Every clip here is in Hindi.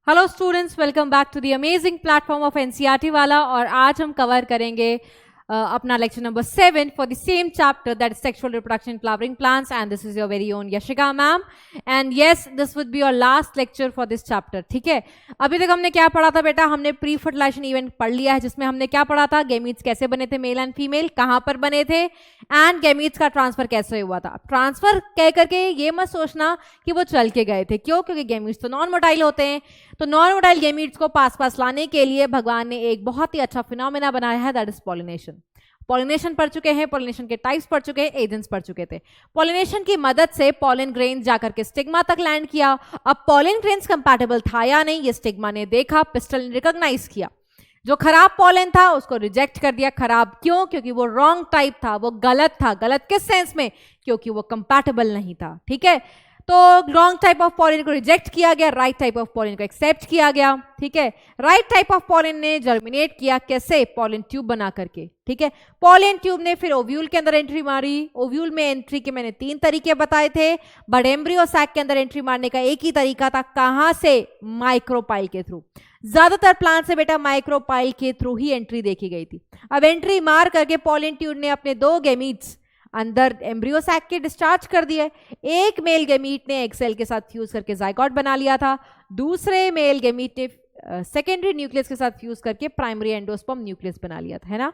Hello students, welcome back to the amazing platform of NCERT वाला। और आज हम कवर करेंगे अपना lecture number 7 for the same chapter, that is sexual reproduction in flowering plants, and this is your very own Yashika ma'am. And yes, this would be your last lecture for this chapter. ठीक है, अभी तक हमने क्या पढ़ा था बेटा? हमने प्री फर्टिलाइजेशन इवेंट पढ़ लिया है, जिसमें हमने क्या पढ़ा था? गैमीट्स कैसे बने थे, मेल एंड फीमेल, कहां पर बने थे, एंड गैमीट्स का ट्रांसफर कैसे हुआ था। ट्रांसफर कह करके ये मत सोचना कि वो चल के गए थे, क्यों? क्योंकि गैमीट्स तो नॉन मोटाइल होते हैं। तो नॉन मोटाइल गैमीट्स को पास लाने के लिए भगवान ने एक बहुत ही अच्छा फिनोमेना बनाया है, दैट इज पॉलिनेशन। पॉलिनेशन पढ़ चुके हैं, पॉलिनेशन के टाइप्स पढ़ चुके हैं, एजेंट्स पढ़ चुके थे। पॉलिनेशन की मदद से पॉलन ग्रेन जाकर के स्टिग्मा तक लैंड किया। अब पॉलन ग्रेन्स कंपैटिबल था या नहीं, ये स्टिग्मा ने देखा, पिस्टल ने रिकॉग्नाइज किया। जो खराब पॉलन था उसको रिजेक्ट कर दिया। खराब क्यों? क्योंकि वो रॉन्ग टाइप था, वो गलत था। गलत किस सेंस में? क्योंकि वो कंपैटिबल नहीं था। ठीक है, तो रॉन्ग टाइप ऑफ पॉलन को रिजेक्ट किया गया, राइट टाइप ऑफ पॉलन को एक्सेप्ट किया गया। ठीक है, राइट टाइप ऑफ पॉलन ने जर्मिनेट किया, कैसे? पॉलन ट्यूब बना करके। ठीक है, पॉलन ट्यूब ने फिर ओव्यूल के अंदर एंट्री मारी। ओव्यूल में एंट्री के मैंने 3 तरीके बताए थे, बट एम्ब्रियो सैक के अंदर एंट्री मारने का एक ही तरीका था। कहां से? माइक्रोपाइल के थ्रू। ज्यादातर प्लांट से बेटा माइक्रोपाइल के थ्रू ही एंट्री देखी गई थी। अब एंट्री मार करके पॉलन ट्यूब ने अपने 2 गैमीट्स अंदर एम्ब्रियो सैक के डिस्चार्ज कर दिए। एक मेल गैमीट ने एग सेल के साथ फ्यूज करके जाइगोट बना लिया था, दूसरे मेल गैमीट ने सेकेंडरी न्यूक्लियस के साथ फ्यूज करके प्राइमरी एंडोस्पर्म न्यूक्लियस बना लिया था, है ना।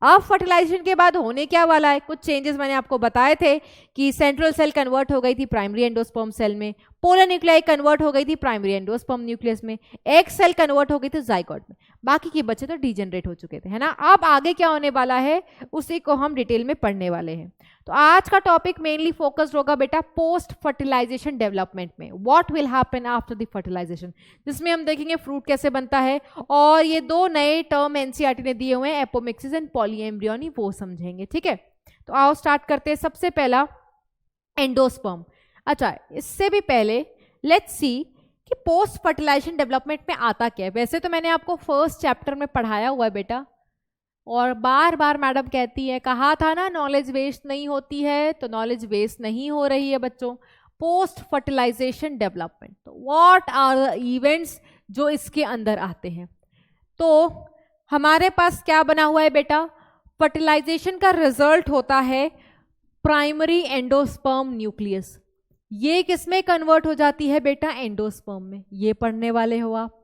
अब फर्टिलाइजेशन के बाद होने क्या वाला है? कुछ चेंजेस मैंने आपको बताए थे कि सेंट्रल सेल कन्वर्ट हो गई थी प्राइमरी एंडोस्पर्म सेल में, पोलर न्यूक्लियाई कन्वर्ट हो गई थी प्राइमरी एंडोस्पर्म न्यूक्लियस में, एग सेल कन्वर्ट हो गई थी जाइगोट में, बाकी के बच्चे तो डीजेनरेट हो चुके थे, है ना। अब आगे क्या होने वाला है उसी को हम डिटेल में पढ़ने वाले हैं। तो आज का टॉपिक मेनली फोकस्ड होगा बेटा पोस्ट फर्टिलाइजेशन डेवलपमेंट में, what will happen after the fertilisation, जिसमें हम देखेंगे फ्रूट कैसे बनता है, और ये 2 नए टर्म एनसीईआरटी ने दिए हुए हैं, एपोमिक्सिस एंड पॉलीएम्ब्रियोनी, वो समझेंगे। ठीक है, तो आओ स्टार्ट करते हैं। सबसे पहला एंडोस्पर्म। अच्छा, इससे भी पहले लेट्स सी कि पोस्ट फर्टिलाइजेशन डेवलपमेंट में आता क्या है। वैसे तो मैंने आपको फर्स्ट चैप्टर में पढ़ाया हुआ है बेटा, और बार बार मैडम कहती है, कहा था ना नॉलेज वेस्ट नहीं होती है, तो नॉलेज वेस्ट नहीं हो रही है बच्चों। पोस्ट फर्टिलाइजेशन डेवलपमेंट, तो व्हाट आर द इवेंट्स जो इसके अंदर आते हैं। तो हमारे पास क्या बना हुआ है बेटा? फर्टिलाइजेशन का रिजल्ट होता है प्राइमरी एंडोस्पर्म न्यूक्लियस। ये किसमें कन्वर्ट हो जाती है बेटा? एंडोस्पर्म में। ये पढ़ने वाले हो आप।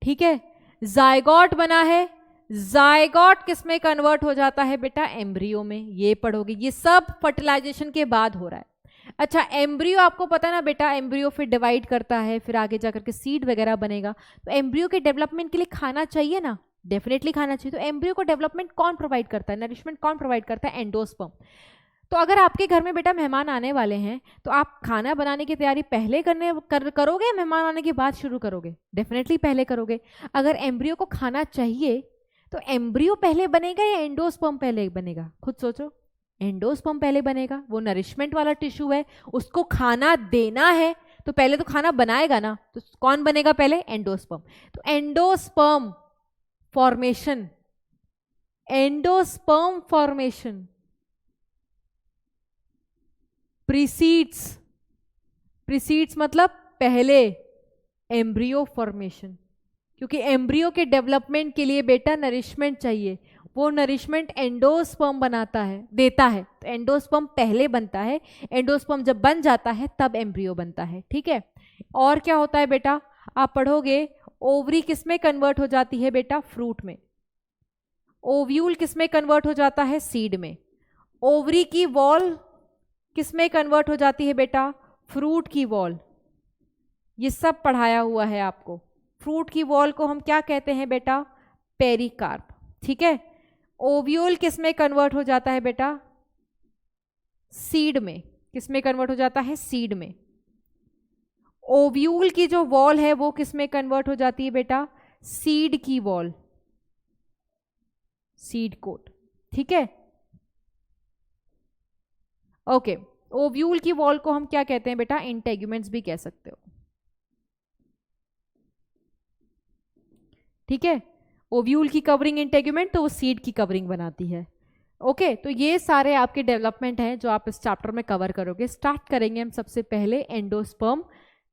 ठीक है, जाइगोट बना है, जाइगोट किसमें कन्वर्ट हो जाता है बेटा? एम्ब्रियो में। ये पढ़ोगे, ये सब फर्टिलाइजेशन के बाद हो रहा है। अच्छा, एम्ब्रियो आपको पता है ना बेटा, एम्ब्रियो फिर डिवाइड करता है, फिर आगे जाकर के सीड वगैरह बनेगा। तो एम्ब्रियो के डेवलपमेंट के लिए खाना चाहिए ना, डेफिनेटली खाना चाहिए। तो एम्ब्रियो को डेवलपमेंट कौन प्रोवाइड करता है, नरिशमेंट कौन प्रोवाइड करता है? एंडोस्पर्म। तो अगर आपके घर में बेटा मेहमान आने वाले हैं, तो आप खाना बनाने की तैयारी पहले करोगे, मेहमान आने के बाद शुरू करोगे? डेफिनेटली पहले करोगे। अगर एम्ब्रियो को खाना चाहिए तो एम्ब्रियो पहले बनेगा या एंडोस्पर्म पहले बनेगा? खुद सोचो। एंडोस्पर्म पहले बनेगा, वो नरिशमेंट वाला टिश्यू है, उसको खाना देना है, तो पहले तो खाना बनाएगा ना, तो कौन बनेगा पहले? एंडोस्पर्म। तो endosperm formation, endosperm formation precedes मतलब पहले एम्ब्रियो फॉर्मेशन, क्योंकि एम्ब्रियो के डेवलपमेंट के लिए बेटा नरिशमेंट चाहिए, वो नरिशमेंट एंडोस्पर्म देता है। तो एंडोस्पर्म पहले बनता है, एंडोस्पर्म जब बन जाता है तब एम्ब्रियो बनता है। ठीक है, और क्या होता है बेटा? आप पढ़ोगे ओवरी किसमें कन्वर्ट हो जाती है बेटा? फ्रूट में। ओव्यूल किसमें कन्वर्ट हो जाता है? सीड में। ओवरी की वॉल किसमें कन्वर्ट हो जाती है बेटा? फ्रूट की वॉल। ये सब पढ़ाया हुआ है आपको। फ्रूट की वॉल को हम क्या कहते हैं बेटा? पेरिकार्प। ठीक है, ओव्यूल किसमें कन्वर्ट हो जाता है बेटा? सीड में। किसमें कन्वर्ट हो जाता है? सीड में। ओव्यूल की जो वॉल है वो किसमें कन्वर्ट हो जाती है बेटा? सीड की वॉल, सीड कोट। ठीक है, ओके। ओव्यूल की वॉल को हम क्या कहते हैं बेटा? इंटेगुमेंट्स भी कह सकते हो। ठीक है, ओव्यूल की कवरिंग इंटेगुमेंट, तो वो सीड की कवरिंग बनाती है। ओके, तो ये सारे आपके डेवलपमेंट हैं जो आप इस चैप्टर में कवर करोगे। स्टार्ट करेंगे हम सबसे पहले एंडोस्पर्म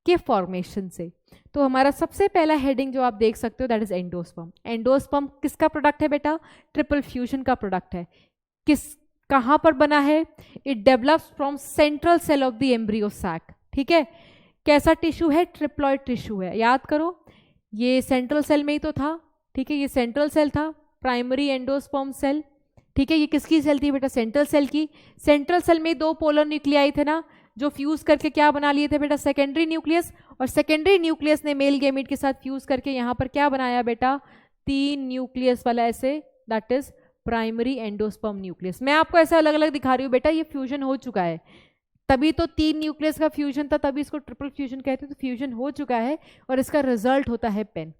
के फॉर्मेशन से। तो हमारा सबसे पहला हेडिंग जो आप देख सकते हो दैट इज एंडोस्पर्म। एंडोस्पर्म किसका प्रोडक्ट है बेटा? ट्रिपल फ्यूजन का प्रोडक्ट है। कहाँ पर बना है? It develops from central cell of the embryo sac. ठीक है, कैसा टिश्यू है? ट्रिप्लॉइड टिश्यू है। याद करो, ये सेंट्रल सेल में ही तो था। ठीक है, ये सेंट्रल सेल था, प्राइमरी एंडोस्पर्म सेल। ठीक है, ये किसकी सेल थी बेटा? सेंट्रल सेल की। सेंट्रल सेल में 2 पोलर न्यूक्लियाई थे ना, जो फ्यूज करके क्या बना लिए थे बेटा? Secondary nucleus. और सेकेंडरी न्यूक्लियस ने मेल गैमीट के साथ फ्यूज करके यहाँ पर क्या बनाया बेटा? 3 न्यूक्लियस वाला ऐसे, that is primary endosperm nucleus. मैं आपको ऐसा अलग अलग दिखा रही हूँ बेटा, ये फ्यूजन हो चुका है। तभी तो 3 न्यूक्लियस का फ्यूजन था, तभी इसको ट्रिपल फ्यूजन कहते हैं। तो फ्यूजन हो चुका है और इसका रिजल्ट होता है पेन।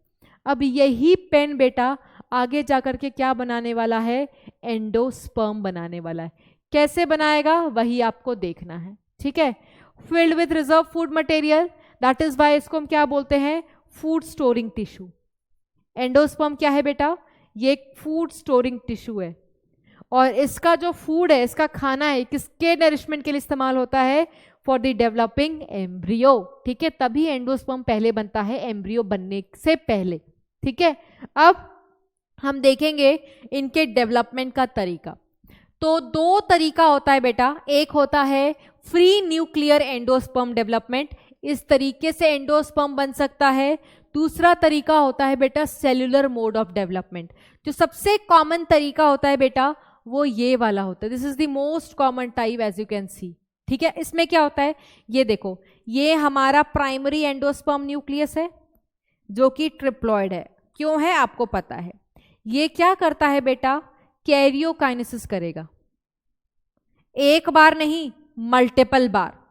अब यही पेन बेटा आगे जाकर के क्या बनाने वाला है? एंडोस्पर्म बनाने वाला है। कैसे बनाएगा वही आपको देखना है। ठीक है, filled with reserve food material, that is why इसको हम क्या बोलते हैं? Food storing tissue. एंडोस्पर्म क्या है बेटा? ये एक फूड स्टोरिंग टिश्यू है और इसका जो फूड है, इसका खाना है, किसके नरिशमेंट के लिए इस्तेमाल होता है? For the developing embryo. ठीक है, तभी एंडोस्पर्म पहले बनता है एम्ब्रियो बनने से पहले। ठीक है, अब हम देखेंगे इनके डेवलपमेंट का तरीका। तो 2 तरीका होता है बेटा, एक होता है फ्री न्यूक्लियर एंडोस्पर्म डेवलपमेंट, इस तरीके से एंडोस्पर्म बन सकता है। दूसरा तरीका होता है बेटा सेल्यूलर मोड ऑफ डेवलपमेंट। जो सबसे कॉमन तरीका होता है बेटा वो ये वाला होता है। This is the most common type as you can see. ठीक है, इसमें क्या होता है? ये देखो, ये हमारा प्राइमरी एंडोस्पर्म न्यूक्लियस है जो कि ट्रिप्लॉइड है। क्यों है आपको पता है। ये क्या करता है बेटा? कैरियोकाइनेसिस करेगा। एक बार नहीं, मल्टीपल बार।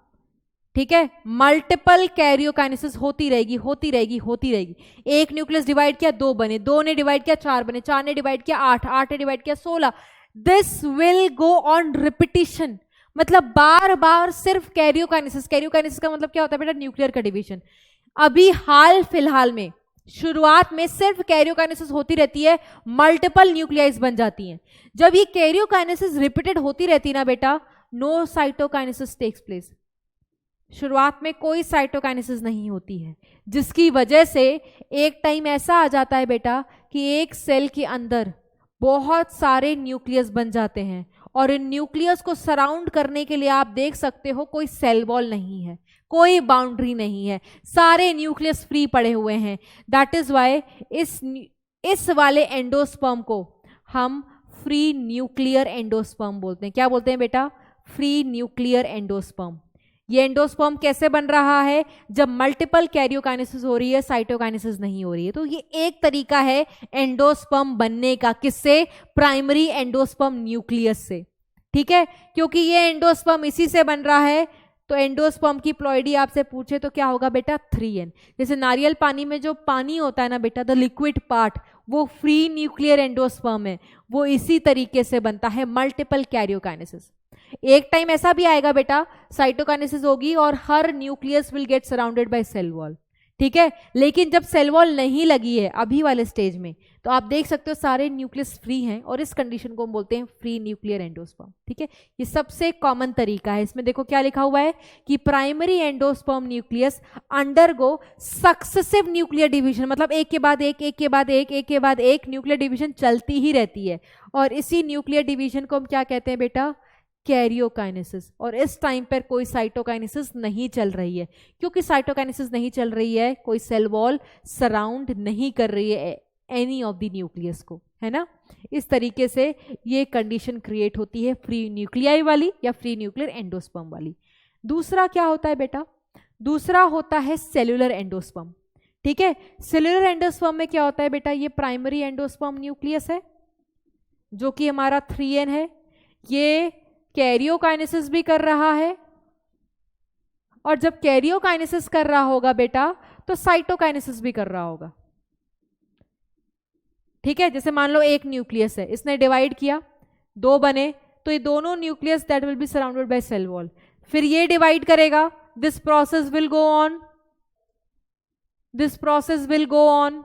ठीक है, मल्टीपल कैरियोकाइनेसिस होती रहेगी, होती रहेगी, होती रहेगी। एक न्यूक्लियस डिवाइड किया 2 बने, 2 ने डिवाइड किया 4 बने, 4 ने डिवाइड किया 8, 8 ने डिवाइड किया 16। This will go on repetition, मतलब बार बार सिर्फ कैरियोकाइनेसिस। कैरियोकाइनेसिस का मतलब क्या होता है बेटा? न्यूक्लियर का डिवीजन। अभी हाल फिलहाल में शुरुआत में सिर्फ कैरियोकाइनेसिस होती रहती है, मल्टीपल न्यूक्लियाइज बन जाती हैं। जब ये कैरियोकाइनेसिस रिपीटेड होती रहती है ना बेटा, नो साइटोकाइनेसिस टेक्स प्लेस। शुरुआत में कोई साइटोकाइनेसिस नहीं होती है, जिसकी वजह से एक टाइम ऐसा आ जाता है बेटा कि एक सेल के अंदर बहुत सारे न्यूक्लियस बन जाते हैं और इन न्यूक्लियस को सराउंड करने के लिए आप देख सकते हो कोई सेल वॉल नहीं है, कोई बाउंड्री नहीं है, सारे न्यूक्लियस फ्री पड़े हुए हैं। दैट इज वाई इस वाले एंडोस्पर्म को हम फ्री न्यूक्लियर एंडोस्पर्म बोलते हैं। क्या बोलते हैं बेटा? Free nuclear endosperm. ये एंडोस्पर्म कैसे बन रहा है? जब मल्टीपल कैरियोकाइनेसिस हो रही है, साइटोकाइनेसिस नहीं हो रही है। तो ये एक तरीका है एंडोस्पर्म बनने का। किससे? प्राइमरी एंडोस्पर्म न्यूक्लियस से। ठीक है, क्योंकि ये एंडोस्पर्म इसी से बन रहा है। तो एंडोस्पर्म की प्लॉइडी आपसे पूछे तो क्या होगा बेटा? 3n। जैसे नारियल पानी में जो पानी होता है ना बेटा, द लिक्विड पार्ट, वो फ्री न्यूक्लियर एंडोस्पर्म है, वो इसी तरीके से बनता है, मल्टीपल कैरियोकाइनेसिस। एक टाइम ऐसा भी आएगा बेटा, साइटोकाइनेसिस होगी और हर nucleus will get surrounded by cell wall. ठीक है, लेकिन जब सेल वॉल नहीं लगी है अभी वाले स्टेज में, तो आप देख सकते हो सारे न्यूक्लियस फ्री हैं और इस कंडीशन को हम बोलते हैं फ्री न्यूक्लियर एंडोस्पर्म। ठीक है, ये सबसे कॉमन तरीका है। इसमें देखो क्या लिखा हुआ है कि primary endosperm nucleus undergo successive nuclear division, मतलब एक के बाद एक, एक के बाद एक, एक के बाद एक न्यूक्लियर डिवीजन चलती ही रहती है। और इसी न्यूक्लियर डिवीजन को हम क्या कहते हैं बेटा? कैरियोकाइनेसिस। और इस टाइम पर कोई साइटोकाइनेसिस नहीं चल रही है। क्योंकि साइटोकाइनेसिस नहीं चल रही है, कोई सेल वॉल सराउंड नहीं कर रही है एनी ऑफ द न्यूक्लियस को, है ना। इस तरीके से ये कंडीशन क्रिएट होती है फ्री न्यूक्लियाई वाली या फ्री न्यूक्लियर एंडोस्पर्म वाली। दूसरा क्या होता है बेटा? दूसरा होता है सेल्यूलर एंडोस्पर्म। ठीक है, सेल्यूलर एंडोस्पर्म में क्या होता है बेटा? ये प्राइमरी एंडोस्पर्म न्यूक्लियस है जो कि हमारा 3n है। ये कैरियोकाइनेसिस भी कर रहा है और जब कैरियोकाइनेसिस कर रहा होगा बेटा तो साइटोकाइनेसिस भी कर रहा होगा। ठीक है, जैसे मान लो एक न्यूक्लियस है, इसने डिवाइड किया, 2 बने, तो ये दोनों nucleus that will be surrounded by cell wall. फिर ये डिवाइड करेगा, this process will go on, this process will go on.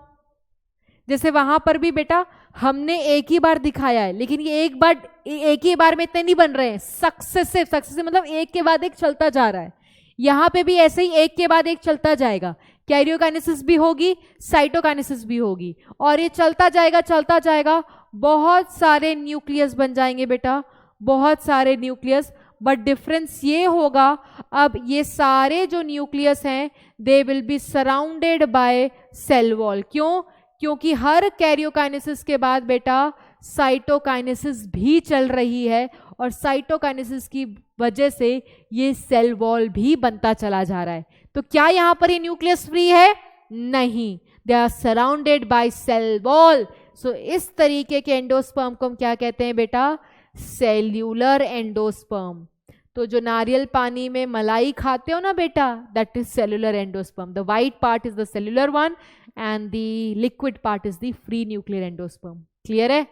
जैसे वहां पर भी बेटा हमने एक ही बार दिखाया है, लेकिन ये एक ही बार में इतने नहीं बन रहे हैं, सक्सेसिव मतलब एक के बाद एक चलता जा रहा है। यहाँ पे भी ऐसे ही एक के बाद एक चलता जाएगा, कैरियोकाइनेसिस भी होगी, साइटोकाइनेसिस भी होगी, और ये चलता जाएगा, बहुत सारे न्यूक्लियस बन जाएंगे बेटा, बहुत सारे न्यूक्लियस। बट डिफरेंस ये होगा, अब ये सारे जो न्यूक्लियस हैं they will be surrounded by cell wall. क्यों? क्योंकि हर कैरियोकाइनेसिस के बाद बेटा साइटोकाइनेसिस भी चल रही है, और साइटोकाइनेसिस की वजह से ये सेल वॉल भी बनता चला जा रहा है। तो क्या यहां पर ये न्यूक्लियस फ्री है? नहीं, they are surrounded by cell wall. So इस तरीके के एंडोस्पर्म को हम क्या कहते हैं बेटा? Cellular endosperm. तो जो नारियल पानी में मलाई खाते हो ना बेटा, that is cellular endosperm. The white part is the cellular one and the liquid part is the free nuclear endosperm. Clear है?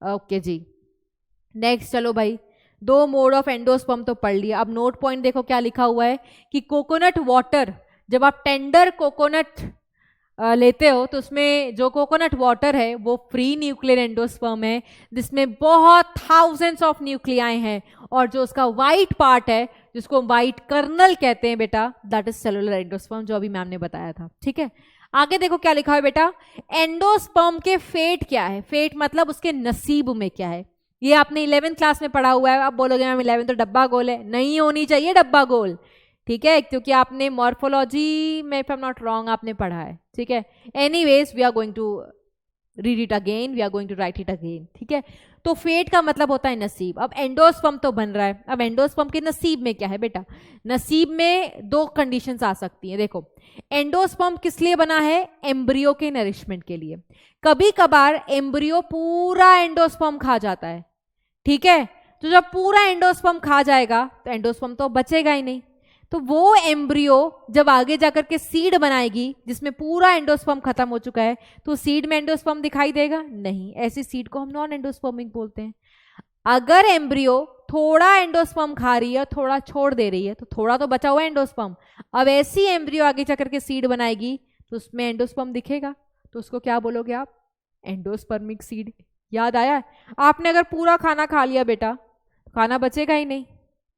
ओके जी, नेक्स्ट चलो भाई, दो मोड ऑफ एंडोस्पर्म तो पढ़ लिया। अब नोट पॉइंट देखो क्या लिखा हुआ है कि कोकोनट वाटर, जब आप टेंडर कोकोनट लेते हो तो उसमें जो कोकोनट वाटर है वो फ्री न्यूक्लियर एंडोस्पर्म है, जिसमें बहुत थाउजेंड्स ऑफ न्यूक्लियाई हैं, और जो उसका वाइट पार्ट है जिसको वाइट कर्नल कहते हैं बेटा, दैट इज सेलुलर एंडोस्पर्म, जो अभी मैम ने बताया था। ठीक है, आगे देखो क्या लिखा है बेटा, एंडोस्पर्म के फेट क्या है? फेट मतलब उसके नसीब में क्या है। ये आपने 11th क्लास में पढ़ा हुआ है। आप बोलोगे मैम 11 तो डब्बा गोल है, नहीं होनी चाहिए डब्बा गोल, ठीक है, क्योंकि आपने मॉर्फोलॉजी में, if I am not wrong, आपने पढ़ा है। ठीक है, anyways we are going to read it again, we are going to write it again. ठीक है, तो फेट का मतलब होता है नसीब। अब एंडोस्पर्म तो बन रहा है, अब एंडोस्पर्म के नसीब में क्या है बेटा? नसीब में दो कंडीशंस आ सकती हैं। देखो, एंडोस्पर्म किस लिए बना है? एम्ब्रियो के नरिशमेंट के लिए। कभी कभार एम्ब्रियो पूरा एंडोस्पर्म खा जाता है, ठीक है, तो जब पूरा एंडोस्पर्म खा जाएगा तो एंडोस्पर्म तो बचेगा ही नहीं, तो वो एम्ब्रियो जब आगे जाकर के सीड बनाएगी जिसमें पूरा एंडोस्पर्म खत्म हो चुका है, तो सीड में एंडोस्पर्म दिखाई देगा? नहीं, ऐसी सीड को हम नॉन एंडोस्पर्मिक बोलते हैं। अगर एम्ब्रियो थोड़ा एंडोस्पर्म खा रही है, थोड़ा छोड़ दे रही है, तो थोड़ा तो बचा हुआ है एंडोस्पर्म, अब ऐसी एम्ब्रियो आगे जाकर के सीड बनाएगी तो उसमें एंडोस्पर्म दिखेगा, तो उसको क्या बोलोगे आप? Endospermic seed. याद आया? आपने अगर पूरा खाना खा लिया बेटा, खाना बचेगा ही नहीं,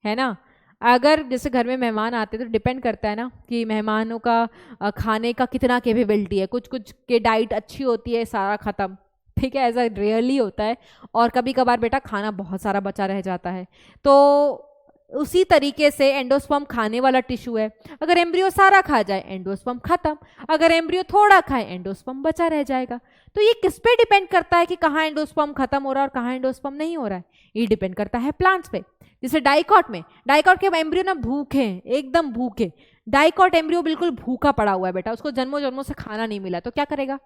है ना। अगर जैसे घर में मेहमान आते तो डिपेंड करता है ना कि मेहमानों का खाने का कितना कैपेबिलिटी है। कुछ कुछ के डाइट अच्छी होती है, सारा खत्म, ठीक है, ऐसा रियरली होता है, और कभी कभार बेटा खाना बहुत सारा बचा रह जाता है। तो उसी तरीके से एंडोस्पर्म खाने वाला टिश्यू है। अगर एम्ब्रियो सारा खा जाए एंडोस्पर्म खत्म, अगर एम्ब्रियो थोड़ा खाए एंडोस्पर्म बचा रह जाएगा। तो ये किस पे डिपेंड करता है कि कहाँ एंडोस्पर्म खत्म हो रहा है और कहाँ एंडोस्पर्म नहीं हो रहा है? ये डिपेंड करता है प्लांट्स पे। जैसे डाइकॉट में, डाइकॉट के एम्ब्रियो ना भूखे हैं, एकदम भूखे। डाइकॉट एम्ब्रियो बिल्कुल भूखा पड़ा हुआ है बेटा, उसको जन्मों जन्मों से खाना नहीं मिला, तो क्या करेगा?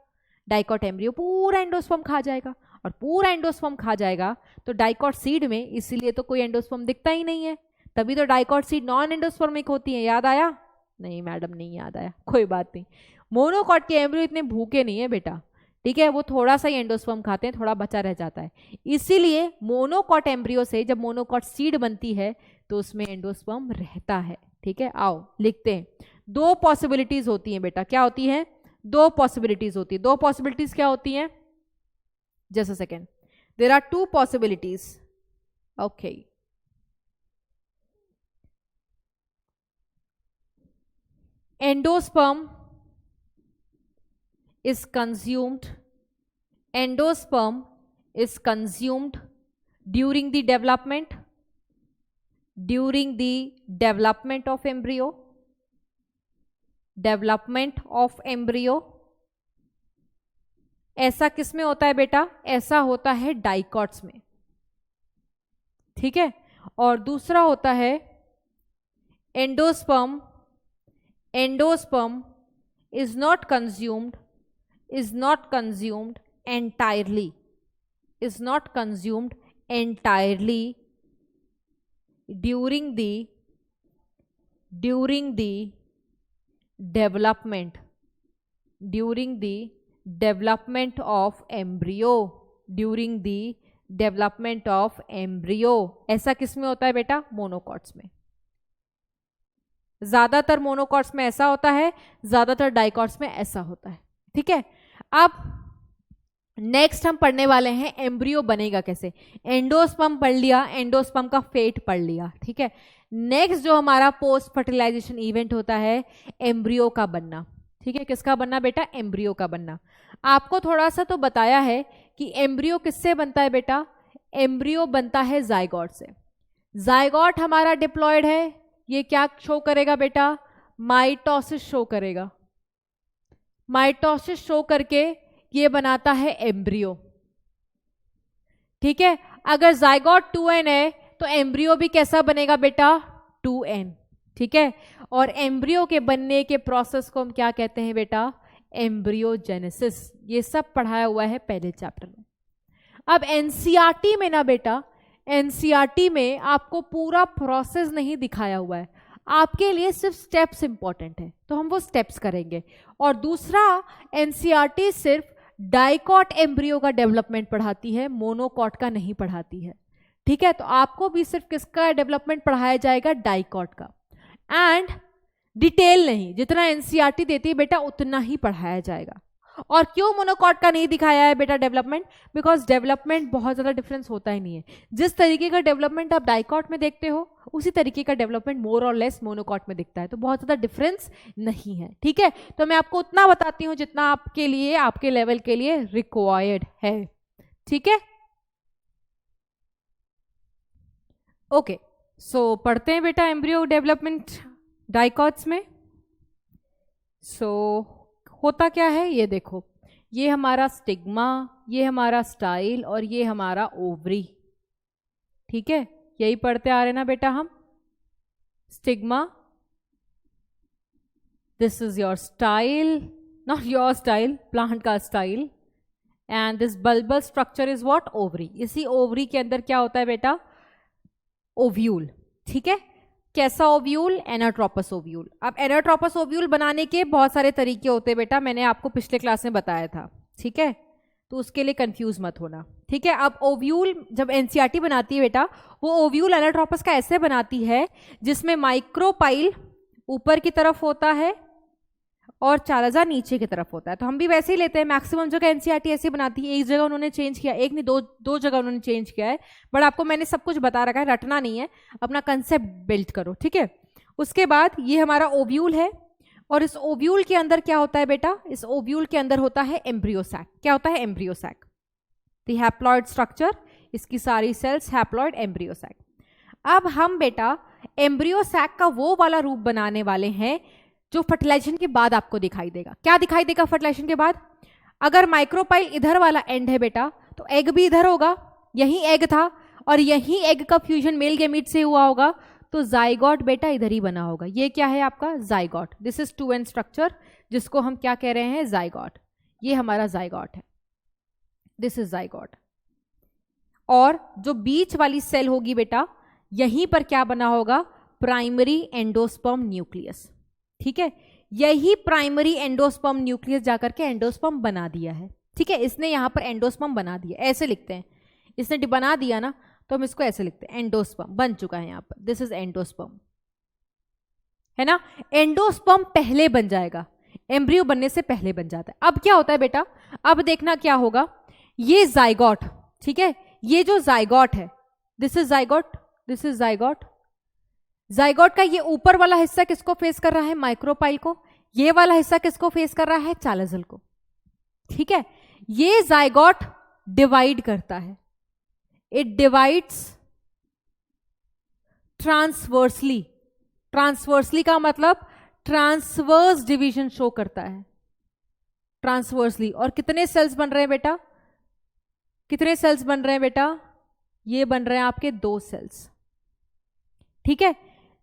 डाइकॉट एम्ब्रियो पूरा एंडोस्पर्म खा जाएगा, और पूरा एंडोस्पर्म खा जाएगा तो डाइकॉट सीड में इसीलिए तो कोई एंडोस्पर्म दिखता ही नहीं है, तभी तो डाइकॉट सीड नॉन एंडोस्पर्मिक होती है। याद आया? नहीं मैडम, नहीं याद आया, कोई बात नहीं। मोनोकॉट के एम्ब्रियो इतने भूखे नहीं है बेटा, ठीक है, वो थोड़ा सा ही एंडोस्पर्म खाते हैं, थोड़ा बचा रह जाता है। इसीलिए मोनोकॉट एम्ब्रियो से जब मोनोकॉट सीड बनती है तो उसमें एंडोस्पर्म रहता है। ठीक है, आओ लिखते हैं। दो पॉसिबिलिटीज होती हैं बेटा, क्या होती है? दो पॉसिबिलिटीज होती है। दो पॉसिबिलिटीज क्या होती हैं? Just a second, there are two possibilities. Okay, endosperm is consumed during the development of embryo। ऐसा किस में होता है बेटा? ऐसा होता है डाइकॉट्स में, ठीक है। और दूसरा होता है endosperm is not consumed entirely during the development of embryo। ऐसा किस में होता है बेटा? मोनोकॉट्स में। ज्यादातर मोनोकॉट्स में ऐसा होता है, ज्यादातर डाइकॉट्स में ऐसा होता है, ठीक है। अब नेक्स्ट हम पढ़ने वाले हैं एम्ब्रियो बनेगा कैसे। एंडोस्पर्म पढ़ लिया, एंडोस्पर्म का फेट पढ़ लिया, ठीक है। नेक्स्ट जो हमारा पोस्ट फर्टिलाइजेशन इवेंट होता है एम्ब्रियो का बनना। ठीक है, किसका बनना बेटा? एम्ब्रियो का बनना। आपको थोड़ा सा तो बताया है कि एम्ब्रियो किससे बनता है बेटा? एम्ब्रियो बनता है जाइगोट से। जाइगोट हमारा डिप्लॉयड है, ये क्या शो करेगा बेटा? माइटोसिस शो करेगा। माइटोसिस शो करके ये बनाता है एम्ब्रियो। ठीक है, अगर जाइगोट 2n है तो एम्ब्रियो भी कैसा बनेगा बेटा? 2n। ठीक है, और एम्ब्रियो के बनने के प्रोसेस को हम क्या कहते हैं बेटा? एम्ब्रियोजेनेसिस। ये सब पढ़ाया हुआ है पहले चैप्टर में। अब एनसीईआरटी में ना बेटा, एनसीईआरटी में आपको पूरा प्रोसेस नहीं दिखाया हुआ है, आपके लिए सिर्फ स्टेप्स इंपॉर्टेंट है, तो हम वो स्टेप्स करेंगे। और दूसरा, एनसीईआरटी सिर्फ डाइकॉट एम्ब्रियो का डेवलपमेंट पढ़ाती है, मोनोकॉट का नहीं पढ़ाती है। ठीक है, तो आपको भी सिर्फ किसका डेवलपमेंट पढ़ाया जाएगा? डाइकॉट का। एंड डिटेल नहीं, जितना एनसीईआरटी देती है बेटा उतना ही पढ़ाया जाएगा। और क्यों मोनोकॉट का नहीं दिखाया है बेटा डेवलपमेंट? बिकॉज डेवलपमेंट बहुत ज़्यादा डिफरेंस होता ही नहीं है। जिस तरीके का डेवलपमेंट आप डाइकॉट में देखते हो उसी तरीके का डेवलपमेंट मोर और लेस मोनोकॉट में दिखता है, तो बहुत ज़्यादा डिफरेंस नहीं है। ठीक है, तो मैं आपको उतना बताती हूँ जितना आपके लिए, आपके लेवल के लिए रिक्वायर्ड है। ठीक है, ओके। सो पढ़ते हैं बेटा एम्ब्रियो डेवलपमेंट डाइकॉट्स में। सो होता क्या है ये देखो, ये हमारा स्टिग्मा, ये हमारा स्टाइल और ये हमारा ओवरी। ठीक है, यही पढ़ते आ रहे ना बेटा हम। Stigma, this is your style, not your style, plant का style. And this bulbous structure is what? Ovary. इसी ओवरी के अंदर क्या होता है बेटा? ओव्यूल। ठीक है, कैसा ओव्यूल? Anatropous ovule. अब एनाट्रोपस ओव्यूल बनाने के बहुत सारे तरीके होते हैं बेटा, मैंने आपको पिछले क्लास में बताया था। ठीक है, तो उसके लिए कंफ्यूज मत होना। ठीक है, अब ओव्यूल जब एनसीईआरटी बनाती है बेटा, वो ओव्यूल एनाट्रोपस का ऐसे बनाती है जिसमें माइक्रोपाइल ऊपर की तरफ होता है और चालाजा नीचे की तरफ होता है। तो हम भी वैसे ही लेते हैं, मैक्सिमम जगह एनसीईआरटी ऐसे बनाती है। एक जगह उन्होंने चेंज किया, एक नहीं दो जगह उन्होंने चेंज किया है, बट आपको मैंने सब कुछ बता रखा है, रटना नहीं है, अपना कंसेप्ट बिल्ड करो। ठीक है, उसके बाद ये हमारा ओव्यूल है और इस ओव्यूल के अंदर क्या होता है बेटा? इस ओव्यूल के अंदर होता है एम्ब्रियो सैक। क्या होता है? Embryo sac. The haploid structure, इसकी सारी सेल्स हैप्लॉइड एम्ब्रियो सैक। अब हम बेटा एम्ब्रियो सैक का वो वाला रूप बनाने वाले हैं जो फर्टिलाइजेशन के बाद आपको दिखाई देगा। क्या दिखाई देगा फर्टिलाइजेशन के बाद? अगर माइक्रोपाइल इधर वाला एंड है बेटा तो एग भी इधर होगा, यही एग था और यही एग का फ्यूजन मेल गैमीट से हुआ होगा, तो जाइगोट बेटा इधर ही बना होगा। ये क्या है आपका? Zygote. This is 2n structure जिसको हम क्या कह रहे हैं? जाइगोट। ये हमारा जाइगोट है, दिस इज जाइगोट। और जो बीच वाली सेल होगी बेटा, यहीं पर क्या बना होगा? Primary endosperm nucleus. ठीक है, यही प्राइमरी एंडोस्पर्म न्यूक्लियस जाकर के एंडोस्पर्म बना दिया है। ठीक है, इसने यहां पर एंडोस्पर्म बना दिया, ऐसे लिखते हैं, इसने बना दिया ना, तो हम इसको ऐसे लिखते हैं, एंडोस्पर्म बन चुका है यहां पर, दिस इज एंडोस्पर्म, है ना। एंडोस्पर्म पहले बन जाएगा, एम्ब्रियो बनने से पहले बन जाता है। अब क्या होता है बेटा? अब देखना क्या होगा, ये जाइगोट, ठीक है, ये जो जाइगोट है, this is zygote, this is zygote. Zygote का ये ऊपर वाला हिस्सा किसको फेस कर रहा है? माइक्रोपाइल को। ये वाला हिस्सा किसको फेस कर रहा है? चालाजल को। ठीक है, ये जाइगोट डिवाइड करता है, इट डिवाइड्स ट्रांसवर्सली। ट्रांसवर्सली का मतलब ट्रांसवर्स डिवीजन शो करता है, ट्रांसवर्सली। और कितने सेल्स बन रहे हैं बेटा? कितने सेल्स बन रहे हैं बेटा? ये बन रहे हैं आपके 2 सेल्स। ठीक है,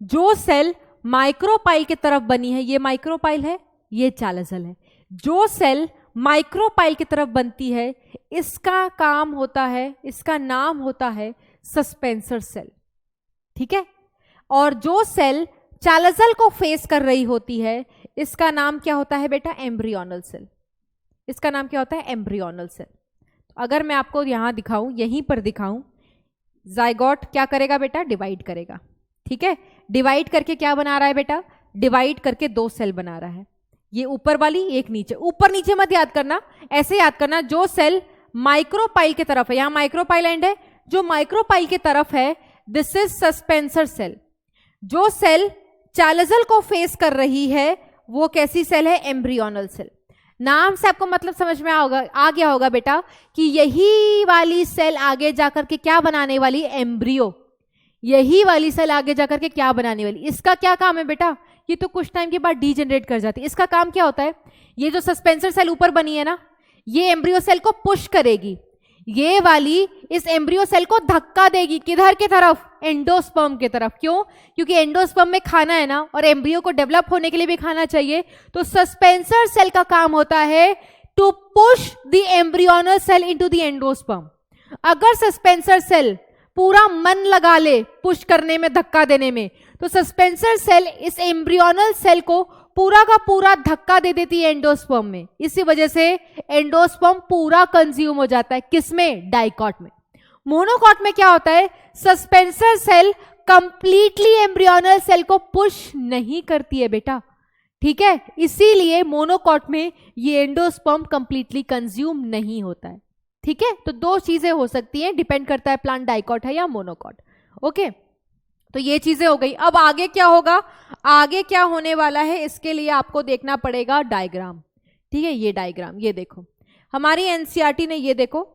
जो सेल माइक्रोपाइल की तरफ बनी है, ये माइक्रोपाइल है, ये चालाजल है। जो सेल माइक्रोपाइल की तरफ बनती है, इसका काम होता है, इसका नाम होता है सस्पेंसर सेल। ठीक है, और जो सेल चालाजल को फेस कर रही होती है, इसका नाम क्या होता है बेटा? Embryonal cell. इसका नाम क्या होता है? Embryonal cell. अगर मैं आपको यहां दिखाऊं, यहीं पर दिखाऊं, जाइगोट क्या करेगा बेटा? डिवाइड करेगा। ठीक है, डिवाइड करके क्या बना रहा है बेटा? डिवाइड करके 2 सेल बना रहा है, ये ऊपर वाली, एक नीचे। ऊपर नीचे मत याद करना, ऐसे याद करना, जो सेल माइक्रोपाइल की तरफ है, यहां माइक्रोपाइल एंड है, जो माइक्रोपाइल की तरफ है, दिस इज सस्पेंसर सेल। जो सेल चालजल को फेस कर रही है वो कैसी सेल है? Embryonal cell. नाम से आपको मतलब समझ में आ गया होगा बेटा कि यही वाली सेल आगे जाकर के क्या बनाने वाली? एम्ब्रियो। यही वाली सेल आगे जाकर के क्या बनाने वाली? इसका क्या काम है बेटा? ये तो कुछ टाइम के बाद डीजनरेट कर जाती है। इसका काम क्या होता है? ये जो सस्पेंसर सेल ऊपर बनी है ना, ये एम्ब्रियो सेल को पुश करेगी, ये वाली इस एम्ब्रियो सेल को धक्का देगी। किधर की तरफ? एंडोस्पर्म की तरफ। क्यों? क्योंकि एंडोस्पर्म में खाना है ना, और एम्ब्रियो को डेवलप होने के लिए भी खाना चाहिए। तो सस्पेंसर सेल का काम होता है to push the embryonal cell into the endosperm. अगर सस्पेंसर सेल पूरा मन लगा ले पुश करने में, धक्का देने में, तो सस्पेंसर सेल इस एम्ब्रियोनल सेल को पूरा का पूरा धक्का दे देती है एंडोस्पर्म में। इसी वजह से एंडोस्पर्म पूरा कंज्यूम हो जाता है। किसमें? डाइकॉट में। मोनोकॉट में क्या होता है? Suspensor cell completely embryonal cell को पुश नहीं करती है बेटा, ठीक है। इसीलिए मोनोकॉट में ये एंडोस्पर्म कंप्लीटली कंज्यूम नहीं होता है, ठीक है। तो दो चीजें हो सकती हैं, डिपेंड करता है प्लांट डाइकॉट है या मोनोकॉट। ओके, तो ये चीजें हो गई। अब आगे क्या होगा? आगे क्या होने वाला है इसके लिए आपको देखना पड़ेगा डायग्राम, ठीक है। ये डायग्राम, ये देखो हमारी एनसीईआरटी ने ये देखो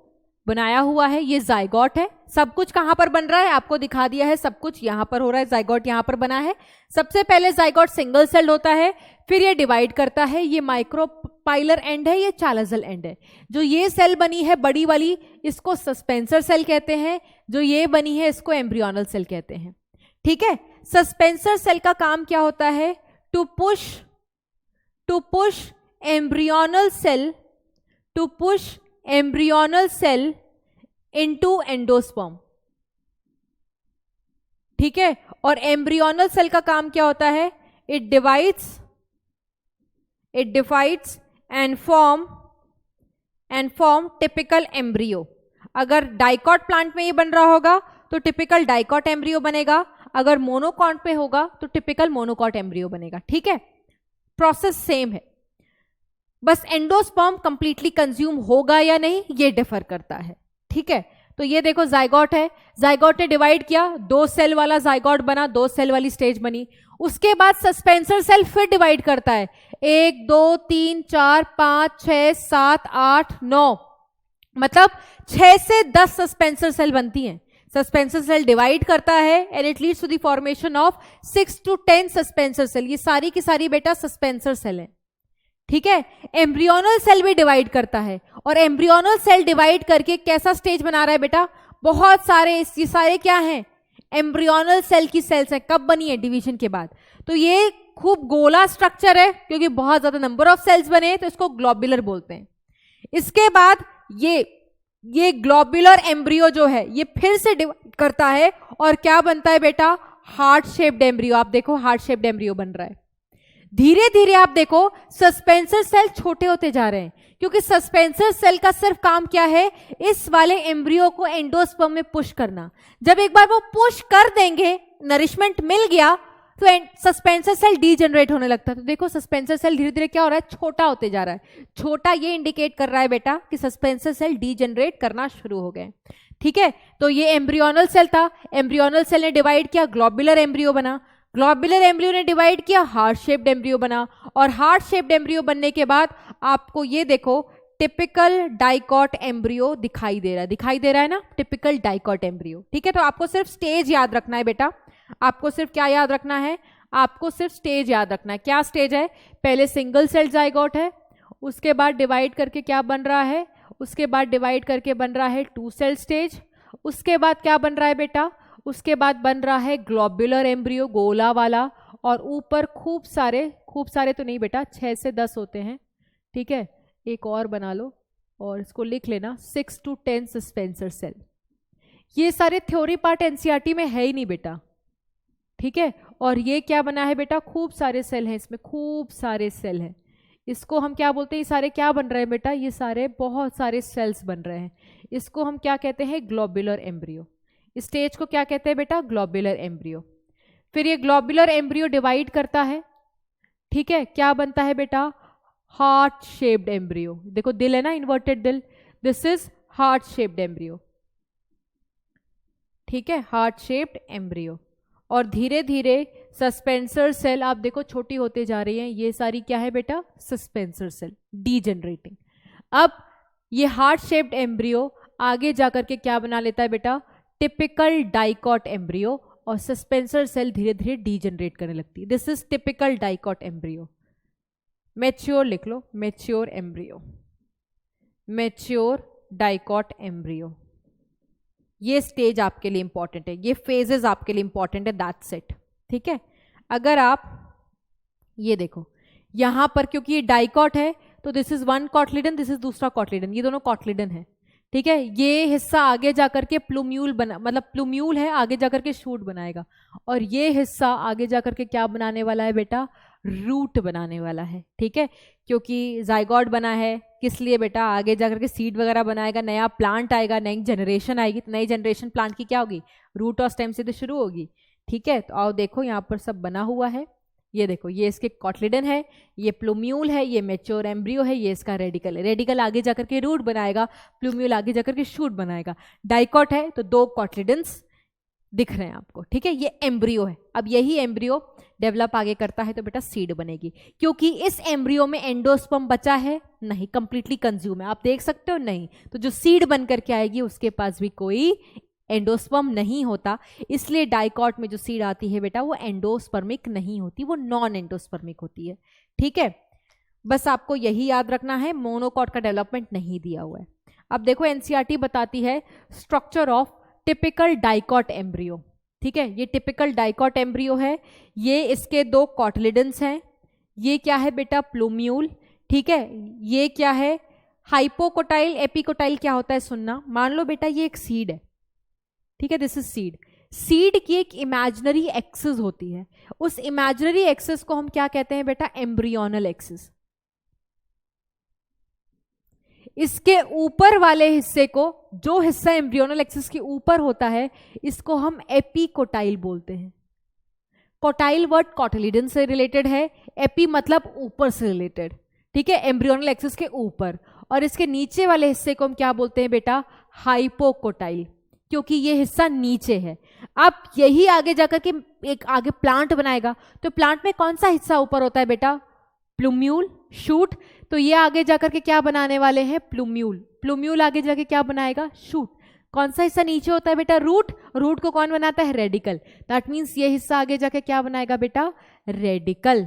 बनाया हुआ है। ये जाइगोट है। सब कुछ कहां पर बन रहा है आपको दिखा दिया है, सब कुछ यहां पर हो रहा है। जाइगोट यहां पर बना है। सबसे पहले जाइगोट सिंगल सेल होता है, फिर ये डिवाइड करता है। ये माइक्रोपाइलर एंड है, ये चालजल एंड है। जो ये सेल बनी है बड़ी वाली, इसको सस्पेंसर सेल कहते हैं। जो ये बनी है इसको एम्ब्रियोनल सेल कहते हैं, ठीक है। सस्पेंसर सेल का काम क्या होता है? To push embryonal cell into endosperm, ठीक है। और एम्ब्रियोनल सेल का काम क्या होता है? It divides and form typical embryo. अगर डाइकॉट प्लांट में ये बन रहा होगा तो टिपिकल डाइकॉट एम्ब्रियो बनेगा, अगर मोनोकॉट पे होगा तो टिपिकल मोनोकॉट एम्ब्रियो बनेगा, ठीक है। प्रोसेस सेम है, बस एंडोस्पर्म कंप्लीटली कंज्यूम होगा या नहीं ये डिफर करता है, ठीक है। तो ये देखो जाइगोट है, जाइगोट ने डिवाइड किया, 2 सेल वाला जाइगोट बना, 2 सेल वाली स्टेज बनी। उसके बाद सस्पेंसर सेल फिर डिवाइड करता है, 1 2 3 4 5 6 7 8 9, मतलब 6 से 10 सस्पेंसर सेल बनती हैं। सस्पेंसर सेल डिवाइड करता है and it leads to the formation of 6 to 10 suspensor cell. ये सारी की सारी बेटा सस्पेंसर सेल है, ठीक है। एम्ब्रियोनल सेल भी डिवाइड करता है, और एम्ब्रियोनल सेल डिवाइड करके कैसा स्टेज बना रहा है बेटा? बहुत सारे, ये सारे क्या हैं? एम्ब्रियोनल सेल की सेल्स हैं। कब बनी है? डिवीजन के बाद। तो ये खूब गोला स्ट्रक्चर है, क्योंकि बहुत ज्यादा नंबर ऑफ सेल्स बने तो इसको ग्लोब्युलर बोलते हैं। इसके बाद ये ग्लोब्युलर एम्ब्रियो जो है ये फिर से डिवाइड करता है और क्या बनता है बेटा? Heart shaped embryo. आप देखो हार्ट शेप्ड एम्ब्रियो बन रहा है। धीरे धीरे आप देखो सस्पेंसर सेल छोटे होते जा रहे हैं, क्योंकि सस्पेंसर सेल का सिर्फ काम क्या है? इस वाले एम्ब्रियो को एंडोस्पर्म में पुश करना। जब एक बार वो पुश कर देंगे, नरिशमेंट मिल गया, तो सस्पेंसर सेल डीजनरेट होने लगता है। तो देखो सस्पेंसर सेल धीरे धीरे क्या हो रहा है? छोटा होते जा रहा है। छोटा ये इंडिकेट कर रहा है बेटा कि सस्पेंसर सेल डीजनरेट करना शुरू हो गए, ठीक है। तो ये एम्ब्रियोनल सेल था, एम्ब्रियोनल सेल ने डिवाइड किया, ग्लोब्युलर एम्ब्रियो बना। ग्लोब्युलर एम्ब्रियो ने डिवाइड किया, हार्ट शेप्ड एम्ब्रियो बना। और हार्ट शेप्ड एम्ब्रियो बनने के बाद आपको ये देखो टिपिकल डाइकॉट एम्ब्रियो दिखाई दे रहा है ना, टिपिकल डाइकॉट एम्ब्रियो, ठीक है। तो आपको सिर्फ स्टेज याद रखना है बेटा, आपको सिर्फ क्या याद रखना है? आपको सिर्फ स्टेज याद रखना है। क्या स्टेज है? पहले सिंगल सेल जाइगोट है, उसके बाद डिवाइड करके क्या बन रहा है? उसके बाद डिवाइड करके बन रहा है 2 सेल स्टेज। उसके बाद क्या बन रहा है बेटा? उसके बाद बन रहा है ग्लोब्युलर एम्ब्रियो, गोला वाला, और ऊपर खूब सारे तो नहीं बेटा, 6 से 10 होते हैं, ठीक है। एक और बना लो और इसको लिख लेना, 6 to 10 सस्पेंसर सेल। ये सारे थ्योरी पार्ट एनसीईआरटी में है ही नहीं बेटा, ठीक है। और ये क्या बना है बेटा? खूब सारे सेल हैं इसमें, खूब सारे सेल हैं। इसको हम क्या बोलते हैं? ये सारे क्या बन रहे हैं बेटा? ये सारे बहुत सारे सेल्स बन रहे हैं। इसको हम क्या कहते हैं? Globular embryo. इस स्टेज को क्या कहते हैं बेटा? Globular embryo. फिर ये ग्लोब्युलर एम्ब्रियो डिवाइड करता है, ठीक है। क्या बनता है बेटा? Heart shaped embryo. देखो दिल है ना, इन्वर्टेड दिल, this is heart shaped embryo, ठीक है, हार्ट शेप्ड एम्ब्रियो। और धीरे धीरे सस्पेंसर सेल आप देखो छोटी होते जा रही है, ये सारी क्या है बेटा, सस्पेंसर सेल डीजेनरेटिंग। अब ये हार्ट शेप्ड एम्ब्रियो आगे जाकर के क्या बना लेता है बेटा, टिपिकल डाइकॉट एम्ब्रियो, और सस्पेंसर सेल धीरे धीरे डीजेनरेट करने लगती है। This is typical dicot embryo. Mature लिख लो, mature embryo, mature dicot embryo. ये स्टेज आपके लिए इंपॉर्टेंट है, ये फेजेस आपके लिए इंपॉर्टेंट है, दैट्स इट। ठीक है, अगर आप ये देखो यहां पर, क्योंकि ये डाइकॉट है तो this is one cotyledon, this is दूसरा कॉटलिडन, ये दोनों कॉटलिडन है। ठीक है, ये हिस्सा आगे जाकर के प्लूम्यूल बना, मतलब प्लूम्यूल है, आगे जाकर के शूट बनाएगा, और ये हिस्सा आगे जाकर के क्या बनाने वाला है बेटा, रूट बनाने वाला है। ठीक है, क्योंकि जाइगोट बना है, किस लिए बेटा, आगे जाकर के सीड वगैरह बनाएगा, नया प्लांट आएगा, नई जनरेशन आएगी, तो नई जनरेशन प्लांट की क्या होगी, रूट और स्टेम से तो शुरू होगी। ठीक है, तो आओ देखो यहाँ पर सब बना हुआ है, ये देखो ये इसके कॉटलिडन है, ये प्लूम्यूल है, ये मैच्योर एम्ब्रियो है, ये इसका रेडिकल है। रेडिकल आगे जाकर के रूट बनाएगा, प्लूम्यूल आगे जाकर के शूट बनाएगा। डाइकॉट है तो दो कॉटलिडन्स दिख रहे हैं आपको। ठीक है, ये एम्ब्रियो है। अब यही एम्ब्रियो डेवलप आगे करता है तो बेटा सीड बनेगी, क्योंकि इस एम्ब्रियो में एंडोस्पर्म बचा है नहीं, कंप्लीटली कंज्यूम है, आप देख सकते हो नहीं, तो जो सीड बन करके आएगी उसके पास भी कोई एंडोस्पर्म नहीं होता, इसलिए डाइकॉट में जो सीड आती है बेटा वो एंडोस्पर्मिक नहीं होती, वो नॉन एंडोस्पर्मिक होती है। ठीक है, बस आपको यही याद रखना है, मोनोकॉट का डेवलपमेंट नहीं दिया हुआ है। अब देखो एनसीईआरटी बताती है structure of typical dicot embryo. ठीक है, ये टिपिकल डाइकॉट एम्ब्रियो है, ये इसके दो कॉटलिडन्स हैं, ये क्या है बेटा, प्लूम्यूल। ठीक है, ये क्या है, हाइपोकोटाइल। एपिकोटाइल क्या होता है सुनना, मान लो बेटा ये एक सीड है, ठीक है, दिस इज सीड। सीड की एक इमेजिनरी एक्सिस होती है, उस इमेजिनरी एक्सिस को हम क्या कहते हैं बेटा, एम्ब्रियोनल एक्सिस। इसके ऊपर वाले हिस्से को, जो हिस्सा एम्ब्रियोनल एक्सिस के ऊपर होता है, इसको हम एपिकोटाइल बोलते हैं। कोटाइल वर्ड कॉटिलिडन से रिलेटेड है, एपी मतलब ऊपर से रिलेटेड। ठीक है, एम्ब्रियोनल एक्सिस के ऊपर, और इसके नीचे वाले हिस्से को हम क्या बोलते हैं बेटा, हाइपोकोटाइल, क्योंकि ये हिस्सा नीचे है। अब यही आगे जाकर के एक आगे प्लांट बनाएगा, तो प्लांट में कौन सा हिस्सा ऊपर होता है बेटा, प्लूम्यूल, शूट। तो ये आगे जाकर के क्या बनाने वाले हैं, प्लूम्यूल। प्लूम्यूल आगे जाके क्या बनाएगा, शूट। कौन सा हिस्सा नीचे होता है बेटा, रूट। रूट को कौन बनाता है, रेडिकल। दैट मीन्स ये हिस्सा आगे जाके क्या बनाएगा बेटा, रेडिकल।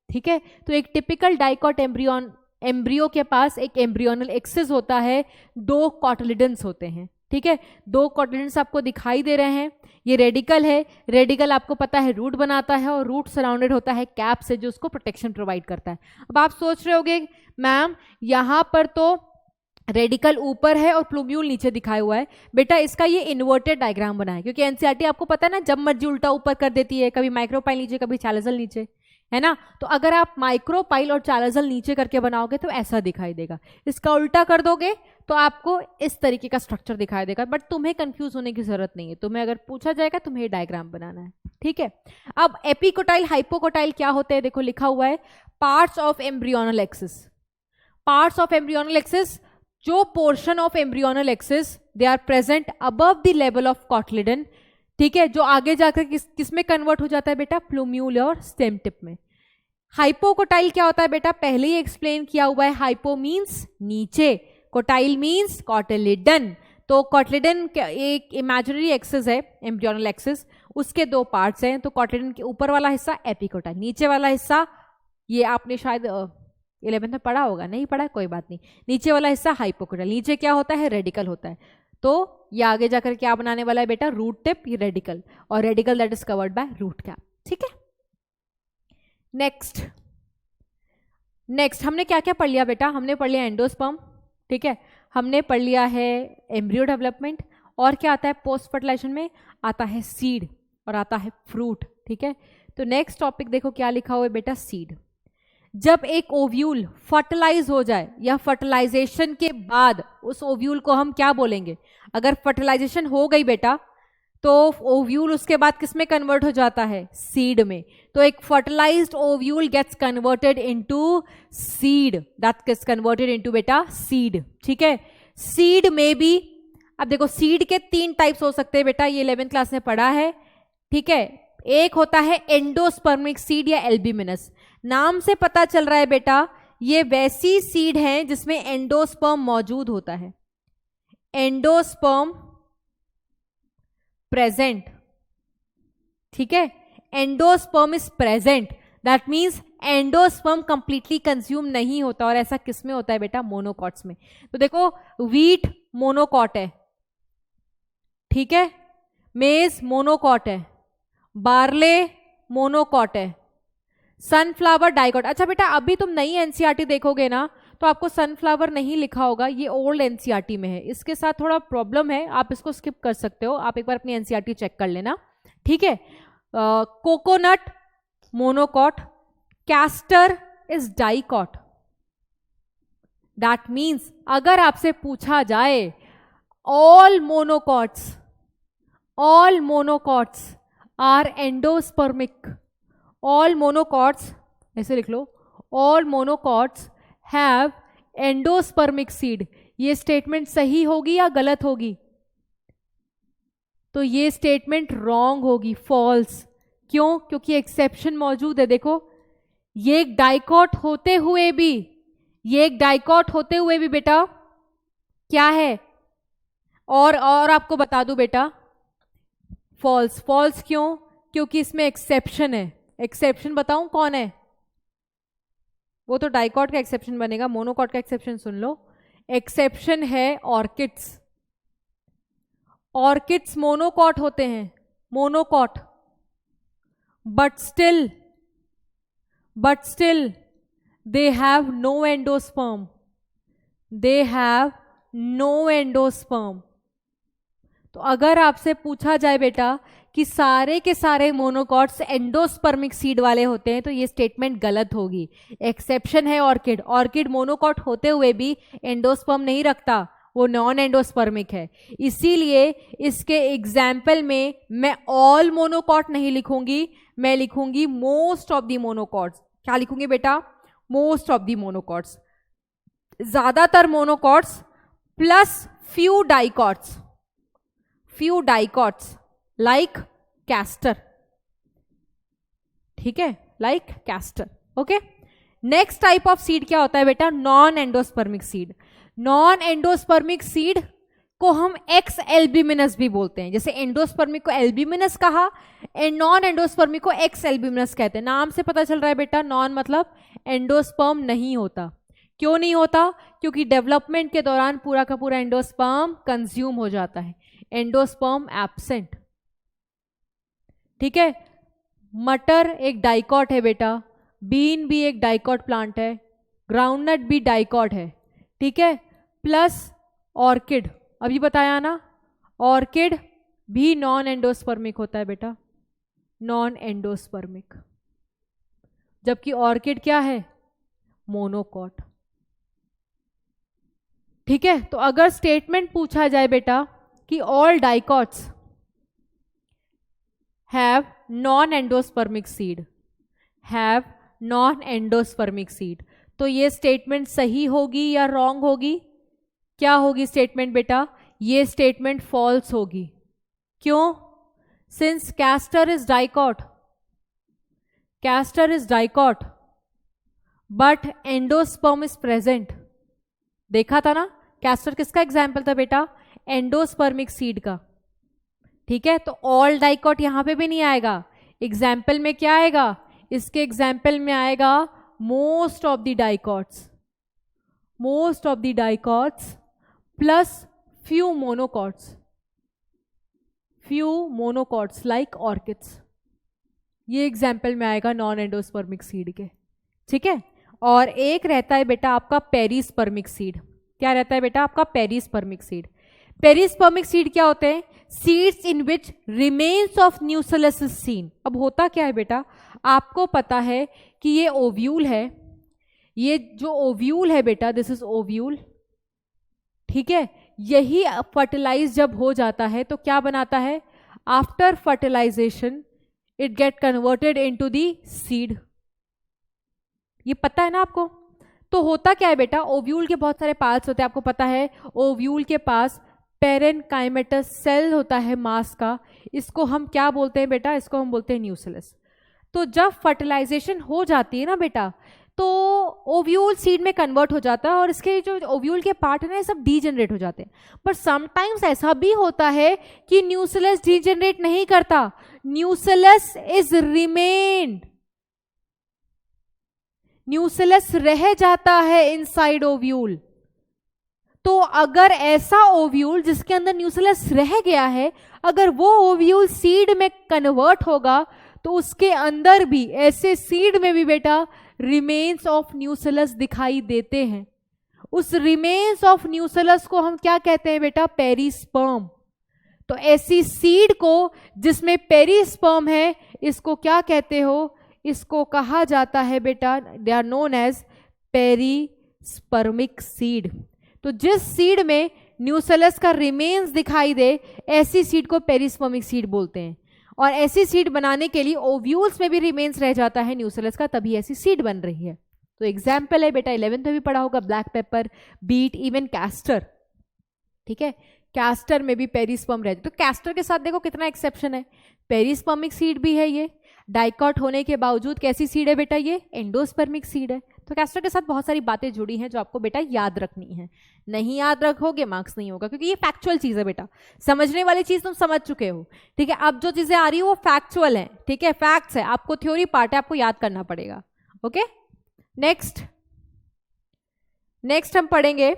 ठीक है, तो एक टिपिकल डाइकॉट एम्ब्रियो के पास एक एम्ब्रियोनल एक्सिस होता है, दो कॉटलिडन्स होते हैं। ठीक है, दो कॉटलिडन्स आपको दिखाई दे रहे हैं, ये रेडिकल है। रेडिकल आपको पता है रूट बनाता है, और रूट सराउंडेड होता है कैप से, जो उसको प्रोटेक्शन प्रोवाइड करता है। अब आप सोच रहे होगे मैम यहां पर तो रेडिकल ऊपर है और प्लूम्यूल नीचे दिखाया हुआ है, बेटा इसका ये इन्वर्टेड डायग्राम बना है, क्योंकि एनसीईआरटी आपको पता है ना, जब मर्जी उल्टा ऊपर कर देती है, कभी माइक्रोपाइल नीचे, कभी चैलेजल नीचे, है ना। तो अगर आप माइक्रोपाइल और चैलेजल नीचे करके बनाओगे तो ऐसा दिखाई देगा, इसका उल्टा कर दोगे तो आपको इस तरीके का स्ट्रक्चर दिखाई देगा। बट तुम्हें कंफ्यूज होने की जरूरत नहीं है, तुम्हें अगर पूछा जाएगा तुम्हें डायग्राम बनाना है। ठीक है, अब एपिकोटाइल हाइपोकोटाइल क्या होते हैं, देखो लिखा हुआ है parts of embryonal axis. Parts of embryonal axis, जो portion of embryonal axis they are present above the level of cotyledon. ठीक है, जो आगे जाकर किस में कन्वर्ट हो जाता है बेटा, प्लूम्यूल और स्टेम टिप में। हाइपोकोटाइल क्या होता है बेटा, पहले ही एक्सप्लेन किया हुआ है, हाइपो मीन्स नीचे, कोटाइल मीन्स कॉटलिडन। तो कॉटलिडन एक इमेजिनरी एक्सिस है, एम्ब्रियोनल एक्सिस, उसके दो पार्ट्स हैं। तो कॉटलिडन के ऊपर वाला हिस्सा एपिकोटाइल, नीचे वाला हिस्सा, ये आपने शायद 11th में पढ़ा होगा, नहीं पढ़ा कोई बात नहीं, नीचे वाला हिस्सा हाइपोकोटाइल। नीचे क्या होता है, रेडिकल होता है। तो ये आगे जाकर क्या बनाने वाला है बेटा, रूट टिप, ये रेडिकल, और radicle that is covered by root cap. ठीक है, नेक्स्ट हमने क्या क्या पढ़ लिया बेटा, हमने पढ़ लिया एंडोस्पर्म। ठीक है, हमने पढ़ लिया है एम्ब्रियो डेवलपमेंट, और क्या आता है पोस्ट फर्टिलाइजेशन में, आता है सीड और आता है फ्रूट। ठीक है, तो नेक्स्ट टॉपिक देखो क्या लिखा हुआ है बेटा, सीड। जब एक ओव्यूल फर्टिलाइज हो जाए, या फर्टिलाइजेशन के बाद उस ओव्यूल को हम क्या बोलेंगे, अगर फर्टिलाइजेशन हो गई बेटा तो ओव्यूल उसके बाद किस में कन्वर्ट हो जाता है, सीड में। तो एक fertilised ovule gets converted into seed, that gets converted into बेटा सीड। ठीक है, सीड में भी, अब देखो सीड के 3 टाइप्स हो सकते हैं बेटा, ये 11th क्लास में पढ़ा है। ठीक है, एक होता है एंडोस्पर्मिक सीड या एल्ब्यूमिनस। नाम से पता चल रहा है बेटा ये वैसी सीड है जिसमें एंडोस्पर्म मौजूद होता है, एंडोस्पर्म प्रेजेंट, ठीक है, endosperm is present, that means endosperm completely consume नहीं होता। और ऐसा किस में होता है बेटा? मोनोकॉट्स में। तो देखो व्हीट मोनोकॉट है, ठीक है, मेज मोनोकॉट है, बार्ले मोनोकॉट है, सनफ्लावर डाइकॉट। अच्छा बेटा अभी तुम नई एनसीईआरटी देखोगे ना तो आपको सनफ्लावर नहीं लिखा होगा, ये ओल्ड एनसीईआरटी में है, इसके साथ थोड़ा प्रॉब्लम है, आप इसको स्किप कर सकते हो, आप एक बार अपनी एनसीईआरटी चेक कर लेना, ठीक है। Coconut monocot, castor is dicot. That means अगर आपसे पूछा जाए all monocots are endospermic, all monocots, ऐसे लिख लो, all monocots have endospermic seed, ये स्टेटमेंट सही होगी या गलत होगी? तो ये स्टेटमेंट रॉन्ग होगी, फॉल्स। क्यों? क्योंकि एक्सेप्शन मौजूद है। देखो ये एक डाइकॉट होते हुए भी बेटा क्या है? और आपको बता दूं बेटा फॉल्स क्यों? क्योंकि इसमें एक्सेप्शन है। एक्सेप्शन बताऊं कौन है? वो तो डाइकॉट का एक्सेप्शन बनेगा, मोनोकॉट का एक्सेप्शन सुन लो। एक्सेप्शन है ऑर्किड्स। ऑर्किड्स मोनोकॉट होते हैं, monocot, but still they have no endosperm, तो अगर आपसे पूछा जाए बेटा कि सारे के सारे मोनोकॉट्स एंडोस्पर्मिक सीड वाले होते हैं तो ये स्टेटमेंट गलत होगी। एक्सेप्शन है ऑर्किड मोनोकॉट होते हुए भी एंडोस्पर्म नहीं रखता, वो नॉन एंडोस्पर्मिक है। इसीलिए इसके एग्जाम्पल में मैं ऑल मोनोकॉट नहीं लिखूंगी, मैं लिखूंगी मोस्ट ऑफ द मोनोकॉट्स। क्या लिखूंगी बेटा? मोस्ट ऑफ द मोनोकॉट्स, ज्यादातर monocots plus few dicots like castor, ठीक है, like castor. Okay, next type of seed क्या होता है बेटा? Non endospermic seed. Non endospermic seed को हम एक्स एल्ब्यूमिनस भी बोलते हैं। जैसे एंडोस्पर्मिक को एल्ब्यूमिनस कहा, नॉन एंडोस्पर्मिक को एक्स एल्ब्यूमिनस कहते हैं। नाम से पता चल रहा है बेटा नॉन मतलब एंडोस्पर्म नहीं होता। क्यों नहीं होता? क्योंकि डेवलपमेंट के दौरान पूरा का पूरा एंडोस्पर्म कंज्यूम हो जाता है, एंडोस्पर्म एब्सेंट, ठीक है। मटर एक डाइकॉट है बेटा, बीन भी एक डाइकॉट प्लांट है, ग्राउंडनट भी डाइकॉट है, ठीक है, प्लस ऑर्किड अभी बताया ना, ऑर्किड भी नॉन एंडोस्पर्मिक होता है बेटा, नॉन एंडोस्पर्मिक, जबकि ऑर्किड क्या है? मोनोकॉट, ठीक है। तो अगर स्टेटमेंट पूछा जाए बेटा कि all dicots have non-endospermic seed, तो ये स्टेटमेंट सही होगी या रॉन्ग होगी? क्या होगी स्टेटमेंट बेटा? ये स्टेटमेंट फॉल्स होगी। क्यों? Since castor is dicot but endosperm is present. देखा था ना, कैस्टर किसका एग्जाम्पल था बेटा? एंडोस्पर्मिक सीड का, ठीक है। तो ऑल डाइकॉट यहां पे भी नहीं आएगा। एग्जाम्पल में क्या आएगा? इसके एग्जाम्पल में आएगा most of the dicots plus few monocots like orchids. ये एग्जाम्पल में आएगा नॉन एंडोस्पर्मिक सीड के, ठीक है। और एक रहता है बेटा आपका पेरिस्पर्मिक सीड। क्या रहता है बेटा आपका? Perispermic seed. पेरिस्पर्मिक सीड क्या होते हैं? Seeds in which remains of nucellus is seen. अब होता क्या है बेटा, आपको पता है कि ये ओव्यूल है, ये जो ओव्यूल है बेटा, दिस इज ओव्यूल, ठीक है। यही फर्टिलाइज जब हो जाता है तो क्या बनाता है? After fertilisation it get converted into the seed. ये पता है ना आपको? तो होता क्या है बेटा, ओव्यूल के बहुत सारे पार्ट्स होते हैं, आपको पता है ओव्यूल के पास पेरेनकाइमेटस सेल होता है मास का, इसको हम क्या बोलते हैं बेटा? इसको हम बोलते हैं न्यूक्लियस। तो जब फर्टिलाइजेशन हो जाती है ना बेटा, तो ओव्यूल सीड में कन्वर्ट हो जाता है और इसके जो ओव्यूल के पार्ट है ना, सब डीजेनरेट हो जाते हैं। बट समटाइम्स ऐसा भी होता है कि न्यूक्लियस डीजेनरेट नहीं करता, न्यूक्लियस इज रिमेन्ड, न्यूक्लियस रह जाता है इनसाइड ओव्यूल। तो अगर ऐसा ओव्यूल जिसके अंदर न्यूक्लियस रह गया है, अगर वो ओव्यूल सीड में कन्वर्ट होगा, तो उसके अंदर भी, ऐसे सीड में भी बेटा रिमेन्स ऑफ न्यूक्लियस दिखाई देते हैं। उस रिमेन्स ऑफ न्यूक्लियस को हम क्या कहते हैं बेटा? पेरिस्पर्म। तो ऐसी सीड को जिसमें पेरिस्पर्म है, इसको क्या कहते हो? इसको कहा जाता है बेटा, they are known as perispermic seed. तो जिस सीड में न्यूक्लियस का रिमेन्स दिखाई दे, ऐसी सीड को पेरिस्पर्मिक सीड बोलते हैं। और ऐसी सीड बनाने के लिए ओव्यूल्स में भी रिमेन्स रह जाता है न्यूक्लियस का, तभी ऐसी सीड बन रही है। तो एग्जाम्पल है बेटा, 11th में भी पढ़ा होगा, black pepper, beet, even castor. ठीक है, कैस्टर में भी पेरिस्पर्म रहते। तो कैस्टर के साथ देखो कितना एक्सेप्शन है, पेरिस्पर्मिक सीड भी है ये, डाइकॉट होने के बावजूद कैसी सीड है बेटा? ये एंडोस्पर्मिक सीड है। तो कैस्टर के साथ बहुत सारी बातें जुड़ी हैं जो आपको बेटा याद रखनी है। नहीं याद रखोगे मार्क्स नहीं होगा, क्योंकि ये फैक्चुअल चीज है बेटा, समझने वाली चीज तुम समझ चुके हो। ठीक है, अब जो चीजें आ रही है वो फैक्चुअल है। ठीक है, फैक्ट्स है, आपको थ्योरी पार्ट है, आपको याद करना पड़ेगा। ओके, नेक्स्ट हम पढ़ेंगे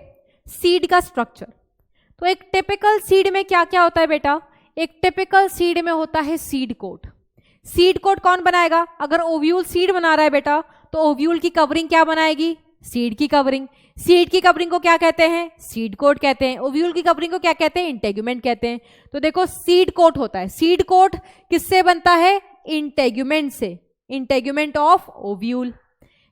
सीड का स्ट्रक्चर। तो एक टिपिकल सीड में क्या क्या होता है बेटा? एक टिपिकल सीड में होता है सीड कोट। सीड कोट कौन बनाएगा? अगर ओव्यूल सीड बना रहा है बेटा, तो ओव्यूल की कवरिंग क्या बनाएगी? सीड की कवरिंग। सीड की कवरिंग को क्या कहते हैं? सीड कोट कहते हैं। ओव्यूल की कवरिंग को क्या कहते हैं? इंटेग्यूमेंट कहते हैं। तो देखो सीड कोट होता है। सीड कोट किससे बनता है? इंटेग्यूमेंट से, integument of ovule.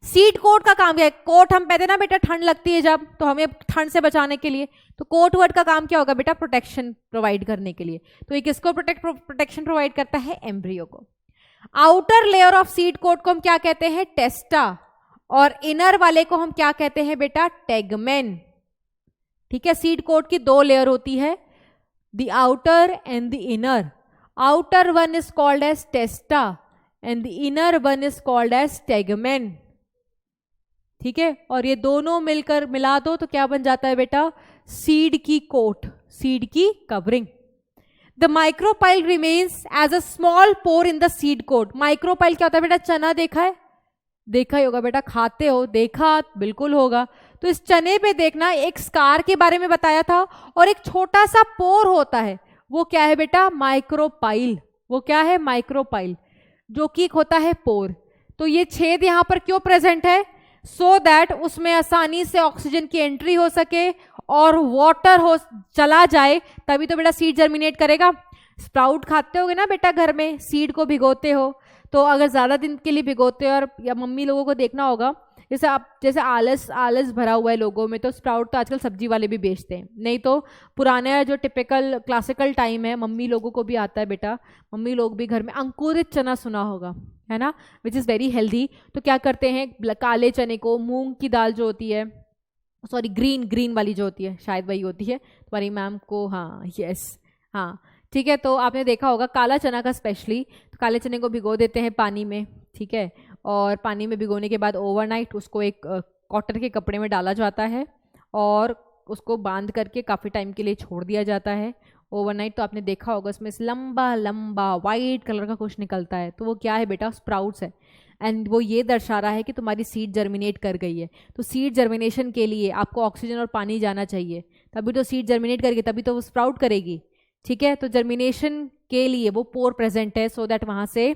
Seed coat का काम क्या है? कोट हम पहले ना बेटा, ठंड लगती है जब, तो हमें ठंड से बचाने के लिए, तो कोट वर्ड का काम क्या होगा बेटा? प्रोटेक्शन प्रोवाइड करने के लिए। तो ये किसको प्रोटेक्शन प्रोवाइड करता है? एम्ब्रियो को। Outer layer of seed coat को हम क्या कहते हैं? टेस्टा। और इनर वाले को हम क्या कहते हैं बेटा? टेगमेन। ठीक है, सीड कोट की दो लेयर होती है, the outer and the inner. Outer one is called as testa and the inner one is called as tegmen. ठीक है, और ये दोनों मिलकर मिला दो तो क्या बन जाता है बेटा? सीड की कोट, सीड की covering. The micropyle remains as a small pore in the seed coat. Micropyle क्या होता है बेटा? चना देखा है? देखा ही होगा बेटा, खाते हो, देखा बिल्कुल होगा। तो इस चने पे देखना, एक स्कार के बारे में बताया था, और एक छोटा सा पोर होता है, वो क्या है बेटा? माइक्रोपाइल। वो क्या है? माइक्रोपाइल, जो कि होता है पोर। तो ये छेद यहां पर क्यों प्रेजेंट है? सो दैट उसमें आसानी से ऑक्सीजन की एंट्री हो सके और वाटर हो चला जाए, तभी तो बेटा सीड जर्मिनेट करेगा। स्प्राउट खाते होगे ना बेटा घर में, सीड को भिगोते हो, तो अगर ज़्यादा दिन के लिए भिगोते हो, और या मम्मी लोगों को देखना होगा, जैसे आलस भरा हुआ है लोगों में, तो स्प्राउट तो आजकल सब्जी वाले भी बेचते हैं। नहीं तो पुराने जो टिपिकल क्लासिकल टाइम है, मम्मी लोगों को भी आता है बेटा, मम्मी लोग भी घर में अंकुरित चना सुना होगा, है ना, विच इज़ वेरी हेल्दी। तो क्या करते हैं, काले चने को, मूंग की दाल जो होती है, सॉरी ग्रीन वाली जो होती है, शायद वही होती है तुम्हारी मैम को, हाँ यस हाँ ठीक है। तो आपने देखा होगा काला चना का स्पेशली, तो काले चने को भिगो देते हैं पानी में, ठीक है, और पानी में भिगोने के बाद ओवरनाइट उसको एक कॉटन के कपड़े में डाला जाता है और उसको बांध करके काफ़ी टाइम के लिए छोड़ दिया जाता है ओवरनाइट। तो आपने देखा होगा उसमें से लंबा लंबा वाइट कलर का कुछ निकलता है, तो वो क्या है बेटा? स्प्राउट्स है, एंड वो ये दर्शा रहा है कि तुम्हारी सीड जर्मिनेट कर गई है। तो सीड जर्मिनेशन के लिए आपको ऑक्सीजन और पानी जाना चाहिए, तभी तो सीड जर्मिनेट करेगी, तभी तो वो स्प्राउट करेगी, ठीक है। तो जर्मिनेशन के लिए वो पोर प्रेजेंट है, सो दैट वहाँ से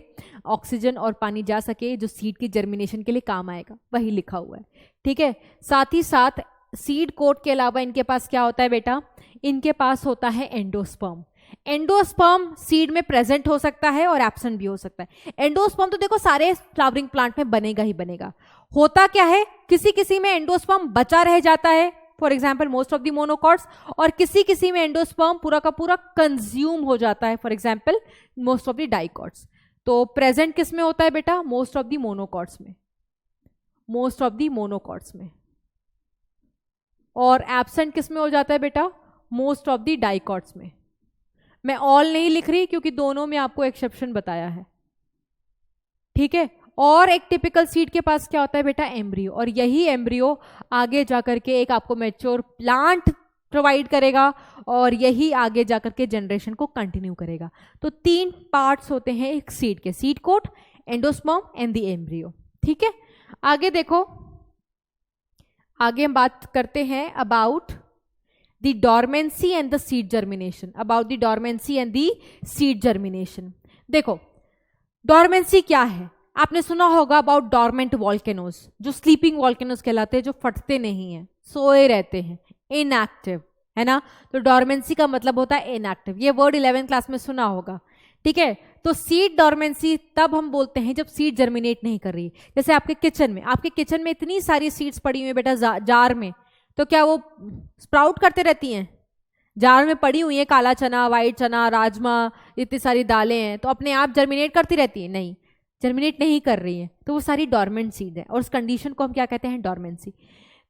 ऑक्सीजन और पानी जा सके, जो सीड की जर्मिनेशन के लिए काम आएगा, वही लिखा हुआ है, ठीक है। साथ ही साथ सीड कोट के अलावा इनके पास क्या होता है बेटा? इनके पास होता है एंडोस्पर्म। एंडोस्पर्म सीड में प्रेजेंट हो सकता है और एब्सेंट भी हो सकता है। एंडोस्पर्म तो देखो सारे फ्लावरिंग प्लांट में बनेगा ही बनेगा। होता क्या है, किसी किसी में एंडोस्पर्म बचा रह जाता है, for example most of the monocots, और किसी किसी में एंडोस्पर्म पूरा का पूरा कंज्यूम हो जाता है, for example most of the dicots. तो प्रेजेंट किस में होता है बेटा? मोस्ट ऑफ द मोनोकॉट्स में, मोस्ट ऑफ द मोनोकॉट्स में। और एब्सेंट किस में हो जाता है बेटा? मोस्ट ऑफ द डाइकॉट्स में। मैं ऑल नहीं लिख रही क्योंकि दोनों में आपको एक्सेप्शन बताया है, ठीक है। और एक टिपिकल सीड के पास क्या होता है बेटा, एम्ब्रियो, और यही एम्ब्रियो आगे जाकर के एक आपको मैच्योर प्लांट प्रोवाइड करेगा और यही आगे जाकर के जनरेशन को कंटिन्यू करेगा। तो 3 पार्ट्स होते हैं एक सीड के, seed coat, endosperm and the embryo, ठीक है। आगे देखो, आगे हम बात करते हैं about the dormancy and the seed germination, about the dormancy and the seed germination. देखो डॉर्मेंसी क्या है, आपने सुना होगा अबाउट डॉर्मेंट वॉल्केनोज, जो स्लीपिंग वॉल्केनोज कहलाते हैं, जो फटते नहीं हैं, सोए रहते हैं, इनएक्टिव, है ना। तो डॉर्मेंसी का मतलब होता है इनएक्टिव, ये वर्ड 11th क्लास में सुना होगा, ठीक है। तो सीड डॉर्मेंसी तब हम बोलते हैं जब सीड जर्मिनेट नहीं कर रही। जैसे आपके किचन में इतनी सारी सीड्स पड़ी हुई है बेटा जार में, तो क्या वो स्प्राउट करते रहती हैं? जार में पड़ी हुई है, काला चना, वाइट चना, राजमा, इतनी सारी दालें हैं, तो अपने आप जर्मिनेट करती रहती है? नहीं, जर्मिनेट नहीं कर रही है, तो वो सारी डॉर्मेंट सीड है, और उस कंडीशन को हम क्या कहते हैं, डॉर्मेंसी।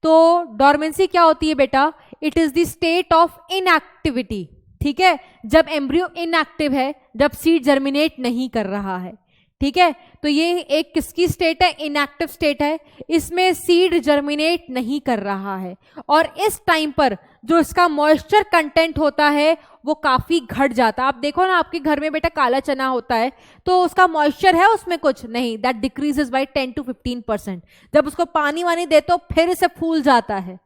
तो डॉर्मेंसी क्या होती है बेटा, it is the state of inactivity, ठीक है, जब एम्ब्रियो इनएक्टिव है, जब सीड जर्मिनेट नहीं कर रहा है, ठीक है। तो ये एक किसकी स्टेट है, इनएक्टिव स्टेट है, इसमें सीड जर्मिनेट नहीं कर रहा है, और इस टाइम पर जो इसका मॉइस्चर कंटेंट होता है वो काफी घट जाता है। आप देखो ना, आपके घर में बेटा काला चना होता है, तो उसका मॉइस्चर है उसमें कुछ नहीं, दैट डिक्रीजेस बाय 10 to 15%। जब उसको पानी वानी दे तो फिर से फूल जाता है,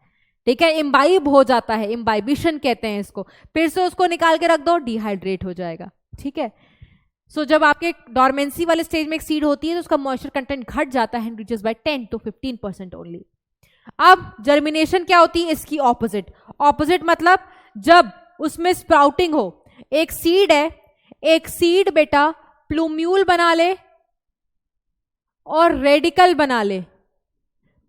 ठीक है, इम्बाइब हो जाता है, इम्बाइबिशन कहते हैं इसको, फिर से उसको निकाल के रख दो, डिहाइड्रेट हो जाएगा, ठीक है। सो जब आपके डॉर्मेंसी वाले स्टेज में एक सीड होती है तो उसका मॉइस्चर कंटेंट घट जाता है, रिड्यूस बाय 10 to 15% ओनली। अब जर्मिनेशन क्या होती है, इसकी ऑपोजिट मतलब जब उसमें स्प्राउटिंग हो, एक सीड है, एक सीड बेटा प्लूम्यूल बना ले और रेडिकल बना ले,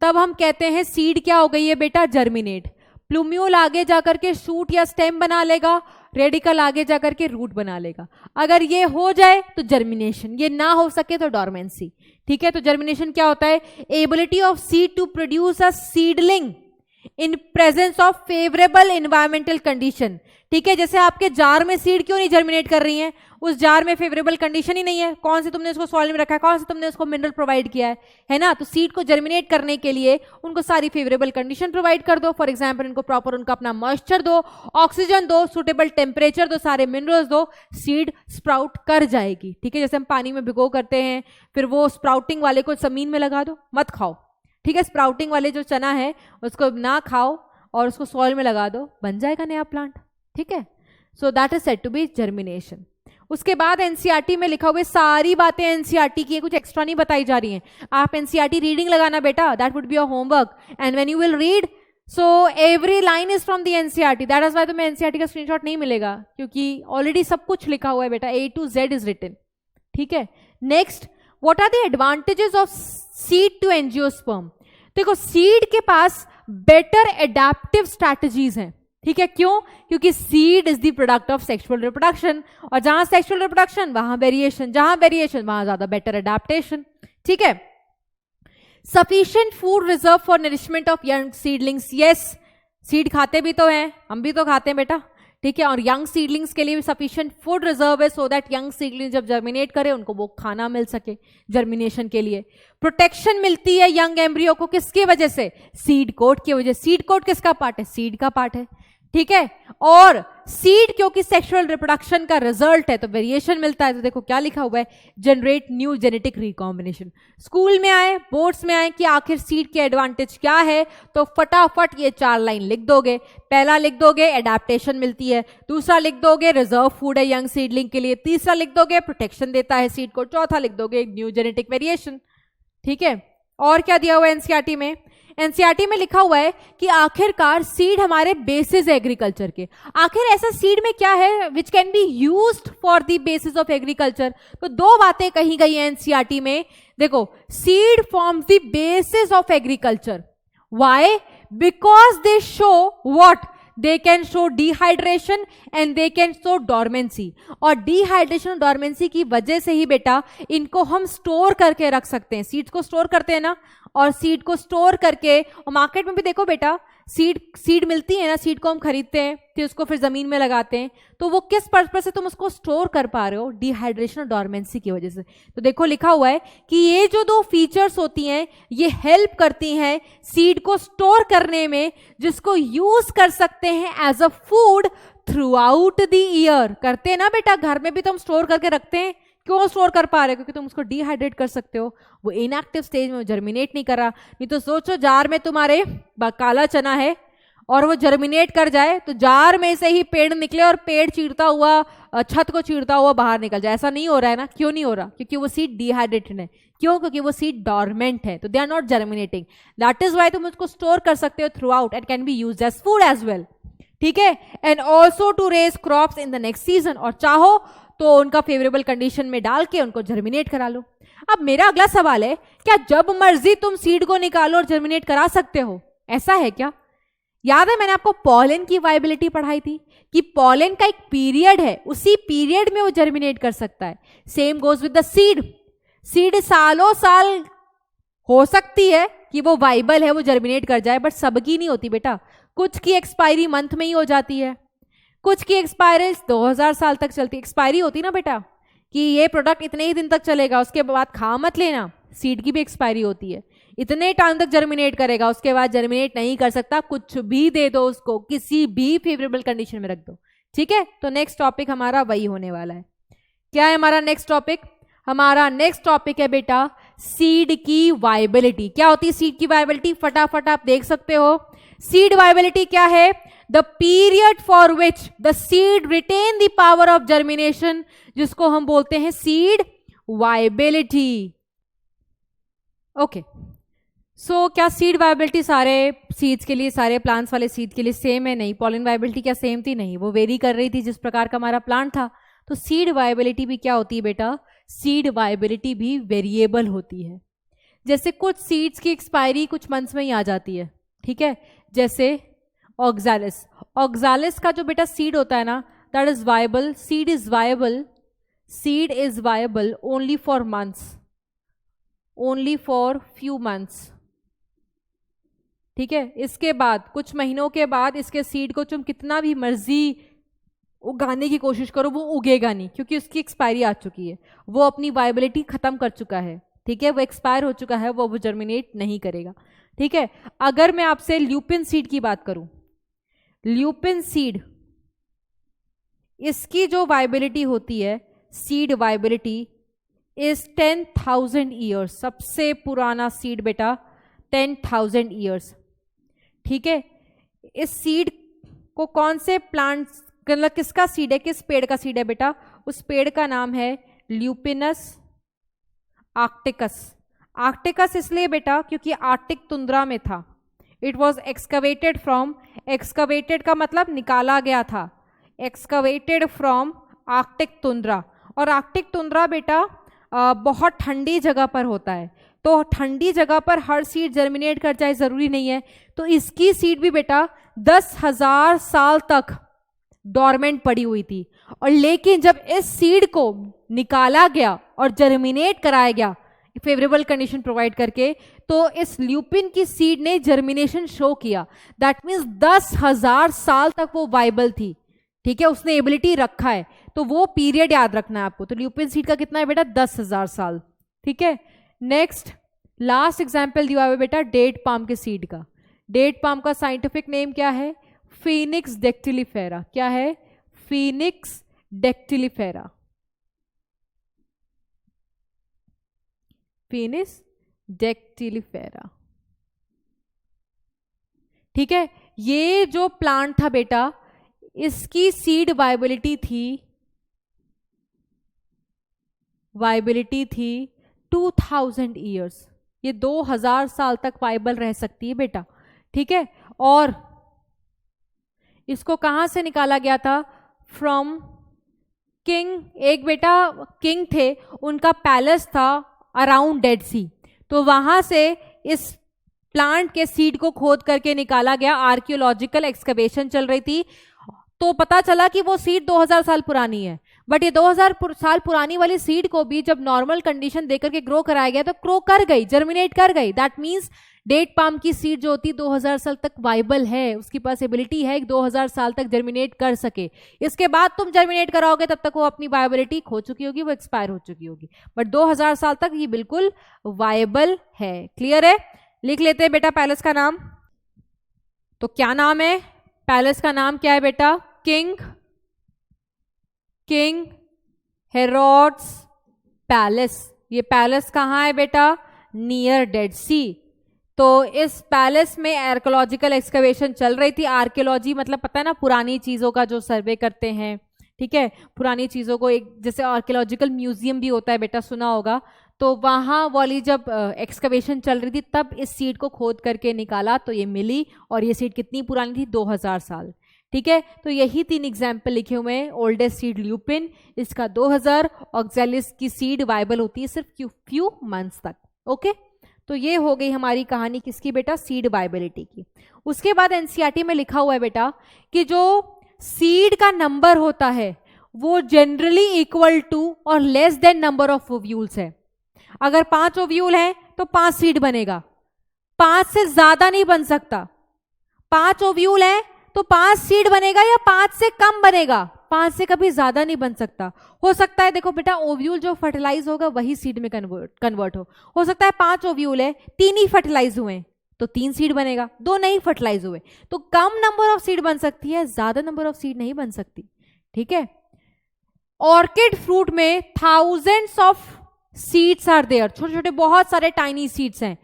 तब हम कहते हैं सीड क्या हो गई है बेटा, जर्मिनेट। प्लूम्यूल आगे जाकर के शूट या स्टेम बना लेगा, रेडिकल आगे जाकर के रूट बना लेगा। अगर ये हो जाए तो जर्मिनेशन, ये ना हो सके तो डॉर्मेंसी, ठीक है। तो जर्मिनेशन क्या होता है, ability of seed to produce a seedling in presence of favourable environmental condition, ठीक है। जैसे आपके जार में सीड क्यों नहीं जर्मिनेट कर रही हैं, उस जार में फेवरेबल कंडीशन ही नहीं है, कौन से तुमने उसको सॉइल में रखा है, कौन से तुमने उसको मिनरल प्रोवाइड किया है ना। तो सीड को जर्मिनेट करने के लिए उनको सारी फेवरेबल कंडीशन प्रोवाइड कर दो, फॉर एग्जांपल उनको प्रॉपर उनका अपना मॉइस्चर दो, ऑक्सीजन दो, सुटेबल टेम्परेचर दो, सारे मिनरल्स दो, सीड स्प्राउट कर जाएगी, ठीक है। जैसे हम पानी में भिगो करते हैं, फिर वो स्प्राउटिंग वाले को जमीन में लगा दो, मत खाओ, ठीक है। स्प्राउटिंग वाले जो चना है उसको ना खाओ और उसको सॉइल में लगा दो, बन जाएगा नया प्लांट, ठीक है। So that is said to be germination. उसके बाद एनसीईआरटी में लिखा हुआ सारी बातें एनसीईआरटी की, कुछ एक्स्ट्रा नहीं बताई जा रही हैं। आप एनसीईआरटी रीडिंग लगाना बेटा, that would be your homework, and when you will read, so every line is from the NCERT, that is why तुम्हें एनसीईआरटी का स्क्रीनशॉट नहीं मिलेगा, क्योंकि ऑलरेडी सब कुछ लिखा हुआ है बेटा, A to Z is written, ठीक है। Next, what are the advantages of seed to angiosperm. देखो सीड के पास बेटर एडेप्टिव स्ट्रैटेजीज हैं, ठीक है। क्यों? क्योंकि seed is the product of sexual reproduction, और जहां सेक्सुअल रिप्रोडक्शन वहां वेरिएशन, जहां वेरिएशन वहां ज्यादा बेटर एडेप्टेशन, ठीक है। Sufficient food reserve for nourishment of young seedlings, yes, seed खाते भी तो हैं, हम भी तो खाते हैं बेटा, ठीक है। और यंग सीडलिंग्स के लिए भी सफिशिएंट फूड रिजर्व है, सो दैट यंग सीडलिंग जब जर्मिनेट करे उनको वो खाना मिल सके जर्मिनेशन के लिए। प्रोटेक्शन मिलती है यंग एम्ब्रियो को, किसकी वजह से, सीड कोट की वजह। सीड कोट किसका पार्ट है, सीड का पार्ट है, ठीक है। और सीड क्योंकि सेक्सुअल रिप्रोडक्शन का रिजल्ट है तो वेरिएशन मिलता है। तो देखो क्या लिखा हुआ है, generate new genetic recombination. School में आए, बोर्ड्स में आए कि आखिर सीड के एडवांटेज क्या है, तो फटाफट ये 4 लाइन लिख दोगे। पहला लिख दोगे एडेप्टेशन मिलती है, दूसरा लिख दोगे रिजर्व फूड है यंग सीडलिंग के लिए, तीसरा लिख दोगे प्रोटेक्शन देता है सीड को, चौथा लिख दोगे न्यू जेनेटिक वेरिएशन, ठीक है। और क्या दिया हुआ है एनसीईआरटी में, एनसीईआरटी में लिखा हुआ है कि आखिरकार सीड हमारे बेसिस एग्रीकल्चर के। आखिर ऐसा सीड में क्या है which can be used for the basis of agriculture. तो 2 बातें कही गई हैं एनसीईआरटी में। देखो, seed forms the basis of agriculture, why, because they show what, they can show dehydration and they can show dormancy। और dehydration और dormancy की वजह से ही बेटा इनको हम स्टोर करके रख सकते हैं। सीड्स को स्टोर करते हैं ना, और सीड को स्टोर करके, और मार्केट में भी देखो बेटा सीड मिलती है ना, सीड को हम खरीदते हैं, फिर उसको फिर जमीन में लगाते हैं, तो वो किस पर्पस से तुम उसको स्टोर कर पा रहे हो? डिहाइड्रेशन और डॉर्मेंसी की वजह से। तो देखो लिखा हुआ है कि ये जो दो फीचर्स होती हैं ये हेल्प करती हैं सीड को स्टोर करने में, जिसको यूज कर सकते हैं as a food throughout the year. करते हैं ना बेटा, घर में भी तो हम स्टोर करके रखते हैं। क्यों स्टोर कर पा रहे हो? क्योंकि तुम उसको डिहाइड्रेट कर सकते हो। वो इनएक्टिव स्टेज में जर्मिनेट नहीं कर रहा। नहीं तो सोचो जार में तुम्हारे काला चना है और वो जर्मिनेट कर जाए तो जार में से ही पेड़ निकले और पेड़ चीरता हुआ, छत को चीरता हुआ बाहर निकल जाए। ऐसा नहीं हो रहा है ना। क्यों नहीं हो रहा? क्योंकि वो सीड डिहाइड्रेटेड है। क्यों? क्योंकि वो सीड डॉर्मेंट है, तो they are not germinating. That is why तुम उसको स्टोर कर सकते हो throughout and can be used as food as well. ठीक है, and also to raise crops in the next season, और चाहो तो उनका फेवरेबल कंडीशन में डाल के उनको जर्मिनेट करा लो। अब मेरा अगला सवाल है, क्या जब मर्जी तुम सीड को निकालो और जर्मिनेट करा सकते हो? ऐसा है क्या? याद है मैंने आपको पॉलन की वाइबिलिटी पढ़ाई थी कि पॉलन का एक पीरियड है, उसी पीरियड में वो जर्मिनेट कर सकता है। Same goes with the seed. Seed सालों साल हो सकती है कि वो वाइबल है, वो जर्मिनेट कर जाए, बट सबकी नहीं होती बेटा। कुछ की एक्सपायरी मंथ में ही हो जाती है, कुछ की एक्सपायरी 2000 साल तक चलती। एक्सपायरी होती ना बेटा कि ये प्रोडक्ट इतने ही दिन तक चलेगा, उसके बाद खा मत लेना। सीड की भी एक्सपायरी होती है, इतने टाइम तक जर्मिनेट करेगा, उसके बाद जर्मिनेट नहीं कर सकता। कुछ भी दे दो उसको, किसी भी फेवरेबल कंडीशन में रख दो। ठीक है, तो नेक्स्ट टॉपिक हमारा वही होने वाला है। क्या है हमारा नेक्स्ट टॉपिक? हमारा नेक्स्ट टॉपिक है बेटा सीड की वाइबिलिटी। क्या होती है सीड की वाइबिलिटी? फटाफट आप देख सकते हो। सीड वाइबिलिटी क्या है? The period for which the seed retain the power of germination, जिसको हम बोलते हैं सीड वाइबिलिटी। ओके, सो क्या सीड वाइबिलिटी सारे सीड्स के लिए, सारे प्लांट्स वाले सीड के लिए सेम है? नहीं। पॉलन वाइबिलिटी क्या सेम थी? नहीं, वो वेरी कर रही थी जिस प्रकार का हमारा प्लांट था। तो सीड वाइबिलिटी भी क्या होती है बेटा? सीड वाइबिलिटी भी वेरिएबल होती है। जैसे कुछ सीड्स की एक्सपायरी कुछ मंथ्स में ही आ जाती है। ठीक है, जैसे ऑक्सालिस। ऑक्सालिस का जो बेटा सीड होता है ना, that is viable. Seed is viable, seed is viable only for months, only for few months. ठीक है, इसके बाद कुछ महीनों के बाद इसके सीड को तुम कितना भी मर्जी उगाने की कोशिश करो, वो उगेगा नहीं, क्योंकि उसकी एक्सपायरी आ चुकी है। वो अपनी वायबिलिटी खत्म कर चुका है। ठीक है, वो एक्सपायर हो चुका है, वो जर्मिनेट नहीं करेगा। ठीक है, अगर मैं आपसे ल्यूपिन सीड की बात करूं, ल्यूपिन सीड, इसकी जो वाइबिलिटी होती है, सीड वाइबिलिटी इज 10,000 ईयर्स। सबसे पुराना सीड बेटा 10,000 ईयर्स। ठीक है, इस सीड को कौन से प्लांट, मतलब किसका सीड है, किस पेड़ का सीड है बेटा? उस पेड़ का नाम है ल्यूपिनस आर्क्टिकस। आर्क्टिकस इसलिए बेटा क्योंकि आर्टिक तुंद्रा में था। It was excavated from, excavated का मतलब निकाला गया था, एक्सकवेटेड फ्रॉम आर्कटिक तुंद्रा। और आर्कटिक तुंद्रा बेटा बहुत ठंडी जगह पर होता है, तो ठंडी जगह पर हर सीड जर्मिनेट कर जाए जरूरी नहीं है। तो इसकी सीड भी बेटा 10,000 साल तक डॉर्मेंट पड़ी हुई थी। और लेकिन जब इस सीड को निकाला गया और जर्मिनेट कराया गया फेवरेबल कंडीशन प्रोवाइड करके, तो इस ल्यूपिन की सीड ने जर्मिनेशन शो किया। दैट मीन्स 10,000 साल तक वो वाइबल थी। ठीक है, उसने एबिलिटी रखा है, तो वो पीरियड याद रखना है आपको। तो ल्यूपिन सीड का कितना है बेटा? 10,000 साल। ठीक है, नेक्स्ट लास्ट एग्जाम्पल दिया हुआ है बेटा डेट पाम के सीड का। डेट पाम का साइंटिफिक नेम क्या है? फीनिक्स डेक्टिलीफेरा। क्या है? फीनिक्स डेक्टिलीफेरा। फीनिक्स डेक्टिलीफेरा। ठीक है, ये जो प्लांट था बेटा, इसकी सीड वाइबिलिटी थी 2000 ईयर्स। ये 2000 साल तक वाइबल रह सकती है बेटा। ठीक है, और इसको कहां से निकाला गया था? फ्रॉम किंग, एक बेटा किंग थे, उनका पैलेस था अराउंड डेड सी, तो वहां से इस प्लांट के सीड को खोद करके निकाला गया। आर्कियोलॉजिकल एक्सकवेशन चल रही थी, तो पता चला कि वो सीड 2000 साल पुरानी है। बट ये 2000 साल पुरानी वाली सीड को भी जब नॉर्मल कंडीशन देकर के ग्रो कराया गया तो ग्रो कर गई, जर्मिनेट कर गई। दैट मीन्स डेट पाम की सीड जो होती है 2000 साल तक वाइबल है, उसकी पास एबिलिटी है कि 2000 साल तक जर्मिनेट कर सके। इसके बाद तुम जर्मिनेट कराओगे तब तक वो अपनी वायबिलिटी खो चुकी होगी, वो एक्सपायर हो चुकी होगी। बट 2000 साल तक ये बिल्कुल वायबल है। क्लियर है? लिख लेते हैं बेटा पैलेस का नाम। तो क्या नाम है पैलेस का? नाम क्या है बेटा? King Herod's palace. ये पैलेस कहाँ है बेटा? Near Dead Sea. तो इस पैलेस में आर्कियोलॉजिकल एक्सकवेशन चल रही थी। आर्कियोलॉजी मतलब पता है ना, पुरानी चीजों का जो सर्वे करते हैं, ठीक है, पुरानी चीजों को एक जैसे आर्कियोलॉजिकल म्यूजियम भी होता है बेटा, सुना होगा। तो वहाँ वाली जब एक्सकवेशन चल रही थी तब इस सीड को खोद करके निकाला तो ये मिली। और ये सीड कितनी पुरानी थी? 2000 साल। ठीक है, तो यही 3 एग्जाम्पल लिखे हुए हैं। ओल्डेस्ट सीड ल्यूपिन, इसका 2000। ऑक्जेलिस की सीड वाइबल होती है सिर्फ फ्यू मंथ्स तक। ओके, तो ये हो गई हमारी कहानी किसकी बेटा? सीड वाइबिलिटी की। उसके बाद एनसीईआरटी में लिखा हुआ है बेटा कि जो सीड का नंबर होता है वो जनरली इक्वल टू और less than number of ovules है। अगर 5 ओव्यूल है तो 5 सीड बनेगा, 5 से ज्यादा नहीं बन सकता। 5 ओव्यूल है तो 5 सीड बनेगा या 5 से कम बनेगा, 5 से कभी ज्यादा नहीं बन सकता। हो सकता है देखो बेटा, ओव्यूल जो फर्टिलाइज होगा वही सीड में कन्वर्ट हो सकता है 5 ओव्यूल है, 3 ही फर्टिलाइज हुए तो 3 सीड बनेगा, 2 नहीं फर्टिलाइज हुए। तो कम नंबर ऑफ सीड बन सकती है, ज्यादा नंबर ऑफ सीड नहीं बन सकती। ठीक है, ऑर्किड फ्रूट में thousands of seeds are there, छोटे छोटे बहुत सारे टाइनी सीड्स हैं।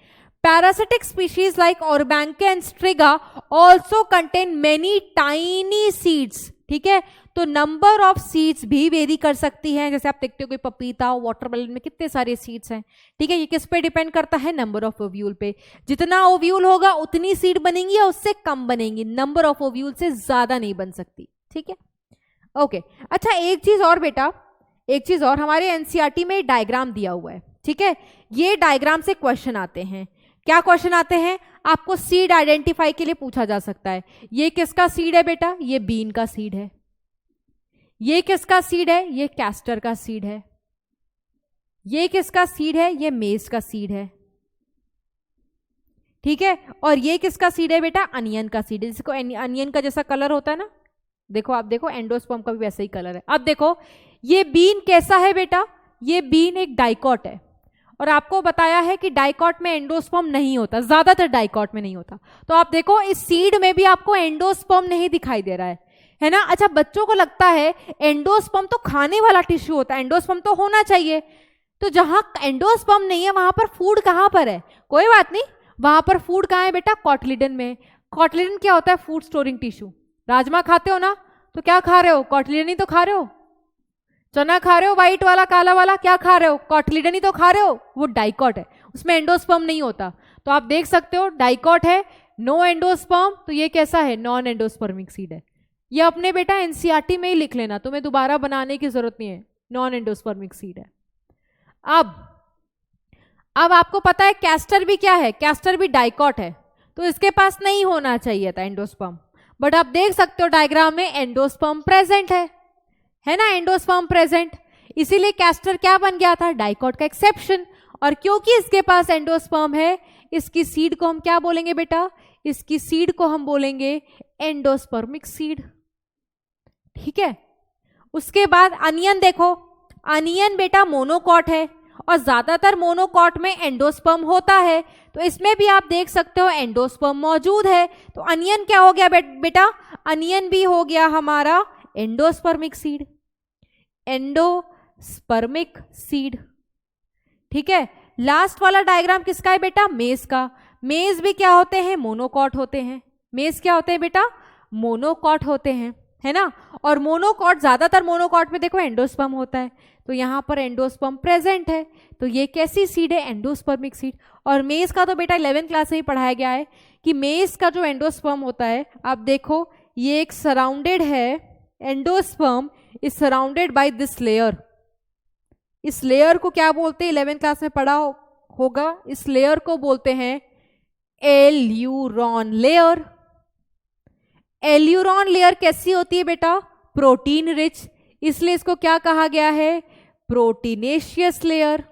Parasitic species like Orbanca and Striga also contain many tiny seeds. ठीक है, तो नंबर ऑफ सीड्स भी वेरी कर सकती हैं। जैसे आप देखते हो कोई पपीता, वाटरमेलन में कितने सारे सीड्स हैं। ठीक है, ये किस पे डिपेंड करता है? नंबर ऑफ ओव्यूल पे। जितना ओव्यूल होगा उतनी सीड बनेंगी या उससे कम बनेंगी, नंबर ऑफ ओव्यूल से ज्यादा नहीं बन सकती। ठीक है, ओके। अच्छा, एक चीज और बेटा, एक चीज और, हमारे एनसीईआरटी में डायग्राम दिया हुआ है। ठीक है, ये डायग्राम से क्वेश्चन आते हैं। क्या क्वेश्चन आते हैं? आपको सीड आइडेंटिफाई के लिए पूछा जा सकता है। ये किसका सीड है बेटा? ये बीन का सीड है। ये किसका सीड है? ये कैस्टर का सीड है। ये किसका सीड है? ये मेज का सीड है। ठीक है, और ये किसका सीड है बेटा? अनियन का सीड है। जिसको अनियन का जैसा कलर होता है ना, देखो आप देखो, एंडोस्पर्म का भी वैसा ही कलर है। अब देखो ये बीन कैसा है बेटा? ये बीन एक डाइकॉट है, और आपको बताया है कि डाइकॉट में एंडोस्पर्म नहीं होता, ज्यादातर डाइकॉट में नहीं होता। तो आप देखो इस सीड में भी आपको एंडोस्पर्म नहीं दिखाई दे रहा है ना। अच्छा, बच्चों को लगता है एंडोस्पर्म तो खाने वाला टिश्यू होता है, एंडोस्पर्म तो होना चाहिए। तो जहां एंडोस्पर्म नहीं है वहां पर फूड कहां पर है? कोई बात नहीं, वहां पर फूड कहां है बेटा? कॉटलिडन में। कॉटलिडन क्या होता है? Food storing tissue. राजमा खाते हो ना, तो क्या खा रहे हो? कॉटलिडन ही तो खा रहे हो। चना खा रहे हो, व्हाइट वाला, काला वाला, क्या खा रहे हो? कॉटलिडन ही तो खा रहे हो। वो डाइकॉट है, उसमें एंडोस्पर्म नहीं होता। तो आप देख सकते हो डाइकॉट है, नो एंडोस्पर्म, तो ये कैसा है? नॉन एंडोस्पर्मिक सीड है। ये अपने बेटा एनसीईआरटी में ही लिख लेना, तुम्हें दोबारा बनाने की जरूरत नहीं है, नॉन एंडोस्पर्मिक सीड है। अब आपको पता है कैस्टर भी क्या है? कैस्टर भी डाइकॉट है, तो इसके पास नहीं होना चाहिए था एंडोस्पर्म। बट आप देख सकते हो डायग्राम में एंडोस्पर्म प्रेजेंट है ना, एंडोस्पर्म प्रेजेंट। इसीलिए कैस्टर क्या बन गया था? डाइकॉट का एक्सेप्शन। और क्योंकि इसके पास एंडोस्पर्म है, इसकी सीड को हम क्या बोलेंगे बेटा? इसकी सीड को हम बोलेंगे एंडोस्पर्मिक सीड। ठीक है, उसके बाद अनियन देखो, अनियन बेटा मोनोकॉट है, और ज्यादातर मोनोकॉट में एंडोस्पर्म होता है। तो इसमें भी आप देख सकते हो एंडोस्पर्म मौजूद है। तो अनियन क्या हो गया बेटा? अनियन भी हो गया हमारा एंडोस्पर्मिक सीड, एंडोस्पर्मिक सीड। ठीक है, लास्ट वाला डायग्राम किसका है बेटा? मेज का। मेज भी क्या होते हैं? मोनोकॉट होते हैं। मेज क्या होते हैं बेटा? मोनोकॉट होते हैं, है ना। और मोनोकॉट, ज्यादातर मोनोकॉट में देखो एंडोस्पर्म होता है, तो यहां पर एंडोस्पर्म प्रेजेंट है। तो ये कैसी सीड है? Endospermic seed. और मेज का तो बेटा 11th क्लास से ही पढ़ाया गया है कि मेज का जो एंडोस्पर्म होता है, आप देखो ये एक सराउंडेड है, endosperm is surrounded by this layer. इस लेयर को क्या बोलते हैं? 11th क्लास में पढ़ा होगा। इस लेयर को बोलते हैं एल्यूरॉन लेयर। एल्यूरॉन लेयर कैसी होती है बेटा? Protein rich. इसलिए इसको क्या कहा गया है? Proteinaceous layer.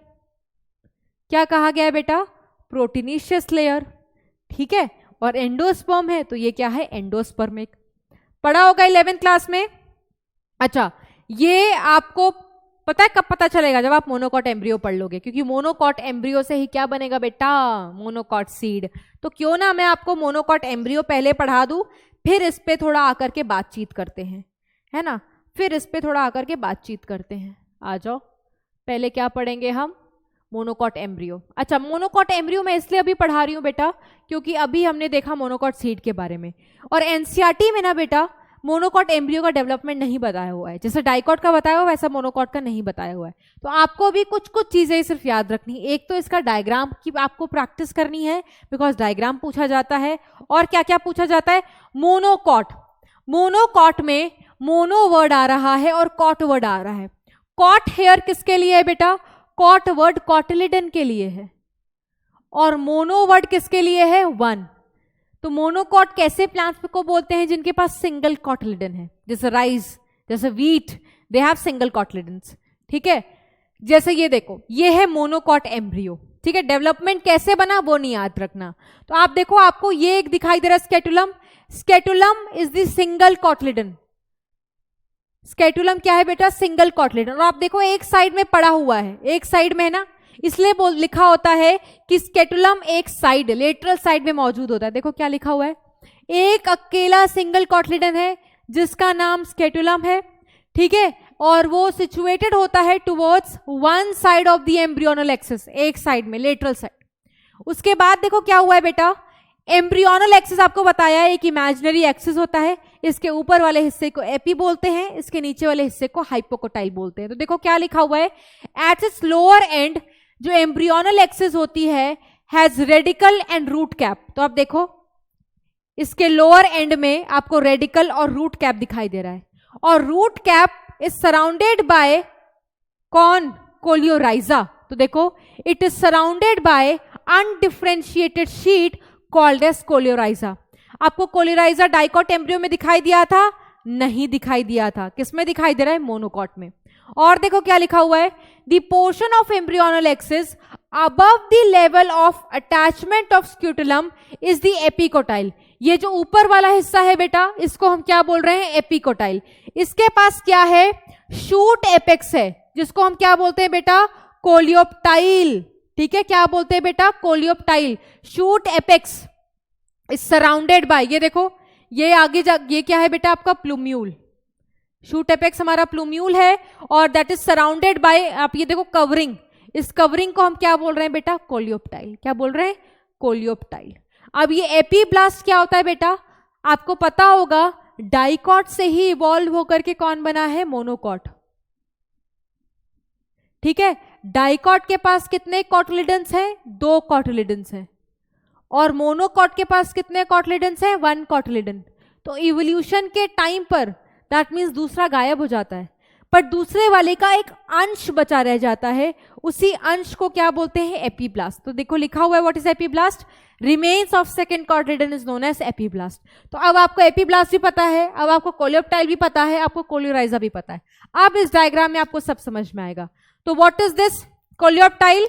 क्या कहा गया है बेटा? Proteinaceous layer. ठीक है, और एंडोस्पर्म है तो ये क्या है? एंडोस्पर्मिक। पढ़ा होगा 11th क्लास में। अच्छा, ये आपको पता है कब पता चलेगा? जब आप मोनोकॉट एम्ब्रियो पढ़ लोगे, क्योंकि मोनोकॉट एम्ब्रियो से ही क्या बनेगा बेटा? Monocot seed. तो क्यों ना मैं आपको मोनोकॉट एम्ब्रियो पहले पढ़ा दूं, फिर इस पे थोड़ा आकर के बातचीत करते हैं, है ना? फिर इस पे थोड़ा आकर के बातचीत करते हैं। आ जाओ, पहले क्या पढ़ेंगे हम? Monocot embryo. अच्छा, मोनोकॉट एम्ब्रियो मैं इसलिए अभी पढ़ा रही हूँ बेटा क्योंकि अभी हमने देखा मोनोकॉट सीड के बारे में, और एनसीईआरटी में ना बेटा मोनोकॉट एम्ब्रियो का डेवलपमेंट नहीं बताया हुआ है। जैसे डाइकॉट का बताया हुआ वैसा मोनोकॉट का नहीं बताया हुआ है। तो आपको भी कुछ कुछ चीजें सिर्फ याद रखनी। एक तो इसका डायग्राम की आपको प्रैक्टिस करनी है, बिकॉज डायग्राम पूछा जाता है। और क्या क्या पूछा जाता है? मोनोकॉट। मोनोकॉट में मोनो वर्ड आ रहा है और कॉट वर्ड आ रहा है। कॉट हेयर किसके लिए है बेटा? कॉट वर्ड कॉटिलिडन के लिए है। और मोनो वर्ड किसके लिए है? वन। तो मोनोकॉट कैसे प्लांट्स को बोलते हैं? जिनके पास सिंगल कॉटिलिडन है, जैसे राइस, जैसे wheat, they have single cotyledons. ठीक है, जैसे ये देखो, ये है मोनोकॉट एम्ब्रियो। ठीक है, डेवलपमेंट कैसे बना वो नहीं याद रखना। तो आप देखो, आपको ये एक दिखाई दे रहा है स्केटुलम। स्केटुलम इज द सिंगल कॉटिलिडन। स्केटुलम क्या है बेटा? Single cotyledon. और आप देखो एक साइड में पड़ा हुआ है, एक साइड में है ना, इसलिए लिखा होता है कि स्केटुलम एक साइड, लेटरल साइड में मौजूद होता है। देखो क्या लिखा हुआ है, एक अकेला सिंगल कॉटिलिडन है जिसका नाम स्केटुलम है। ठीक है, और वो सिचुएटेड होता है towards one side of the embryonal axis, एक साइड में, लेटरल साइड। उसके बाद देखो क्या हुआ है बेटा, एम्ब्रियोनल एक्सिस आपको बताया एक इमेजिनरी एक्सिस होता है। इसके ऊपर वाले हिस्से को एपी बोलते हैं, इसके नीचे वाले हिस्से को हाइपोकोटाइल बोलते हैं। तो देखो क्या लिखा हुआ है, एट इट्स लोअर एंड जो एम्ब्रियोनल एक्सिस होती है has radicle and root cap. तो आप देखो इसके लोअर एंड में आपको रेडिकल और रूट कैप दिखाई दे रहा है, और root cap is surrounded by कौन? कोलियोराइजा। तो देखो it is surrounded by undifferentiated sheath called as coleorhiza. आपको कोलियोराइजा डाइकॉट एम्ब्रियो में दिखाई दिया था? नहीं दिखाई दिया था। किस में दिखाई दे रहा है? मोनोकॉट में। और देखो क्या लिखा हुआ है, the portion of embryonal axis above the level of attachment of scutellum is the epicotyl. ये जो ऊपर वाला हिस्सा है बेटा, इसको हम क्या बोल रहे हैं? एपिकोटाइल। इसके पास क्या है? शूट एपेक्स है, जिसको हम क्या बोलते हैं बेटा? कोलियोप्टाइल। ठीक है, क्या बोलते हैं बेटा? Coleoptile. Shoot apex is surrounded bye, ये देखो ये आगे ये क्या है बेटा? आपका प्लूम्यूल। शूट एपेक्स हमारा प्लूम्यूल है, और दैट इज सराउंडेड बाय, आप ये देखो कवरिंग। इस कवरिंग को हम क्या बोल रहे हैं बेटा? कोलियोप्टाइल। क्या बोल रहे हैं? कोलियोप्टाइल। अब ये एपीब्लास्ट क्या होता है बेटा? आपको पता होगा डाइकॉट से ही इवॉल्व होकर के कौन बना है? मोनोकॉट। ठीक है, डाइकॉट के पास कितने कॉटिलिडन्स हैं? 2 कॉटिलिडन्स हैं। और मोनोकॉट के पास कितने कॉटिलिडन्स हैं? 1 कॉटिलिडन। तो इवोल्यूशन के टाइम पर दैट मीन्स दूसरा गायब हो जाता है, पर दूसरे वाले का एक अंश बचा रह जाता है। उसी अंश को क्या बोलते हैं? एपीब्लास्ट। तो देखो लिखा हुआ है what is epiblast? Remains of second cotyledon is known as epiblast. तो अब आपको एपीब्लास्ट भी पता है, अब आपको कोलियोप्टाइल भी पता है, आपको कोलियोराइजा भी पता है। अब इस डायग्राम में आपको सब समझ में आएगा। तो what is this? Coleoptile.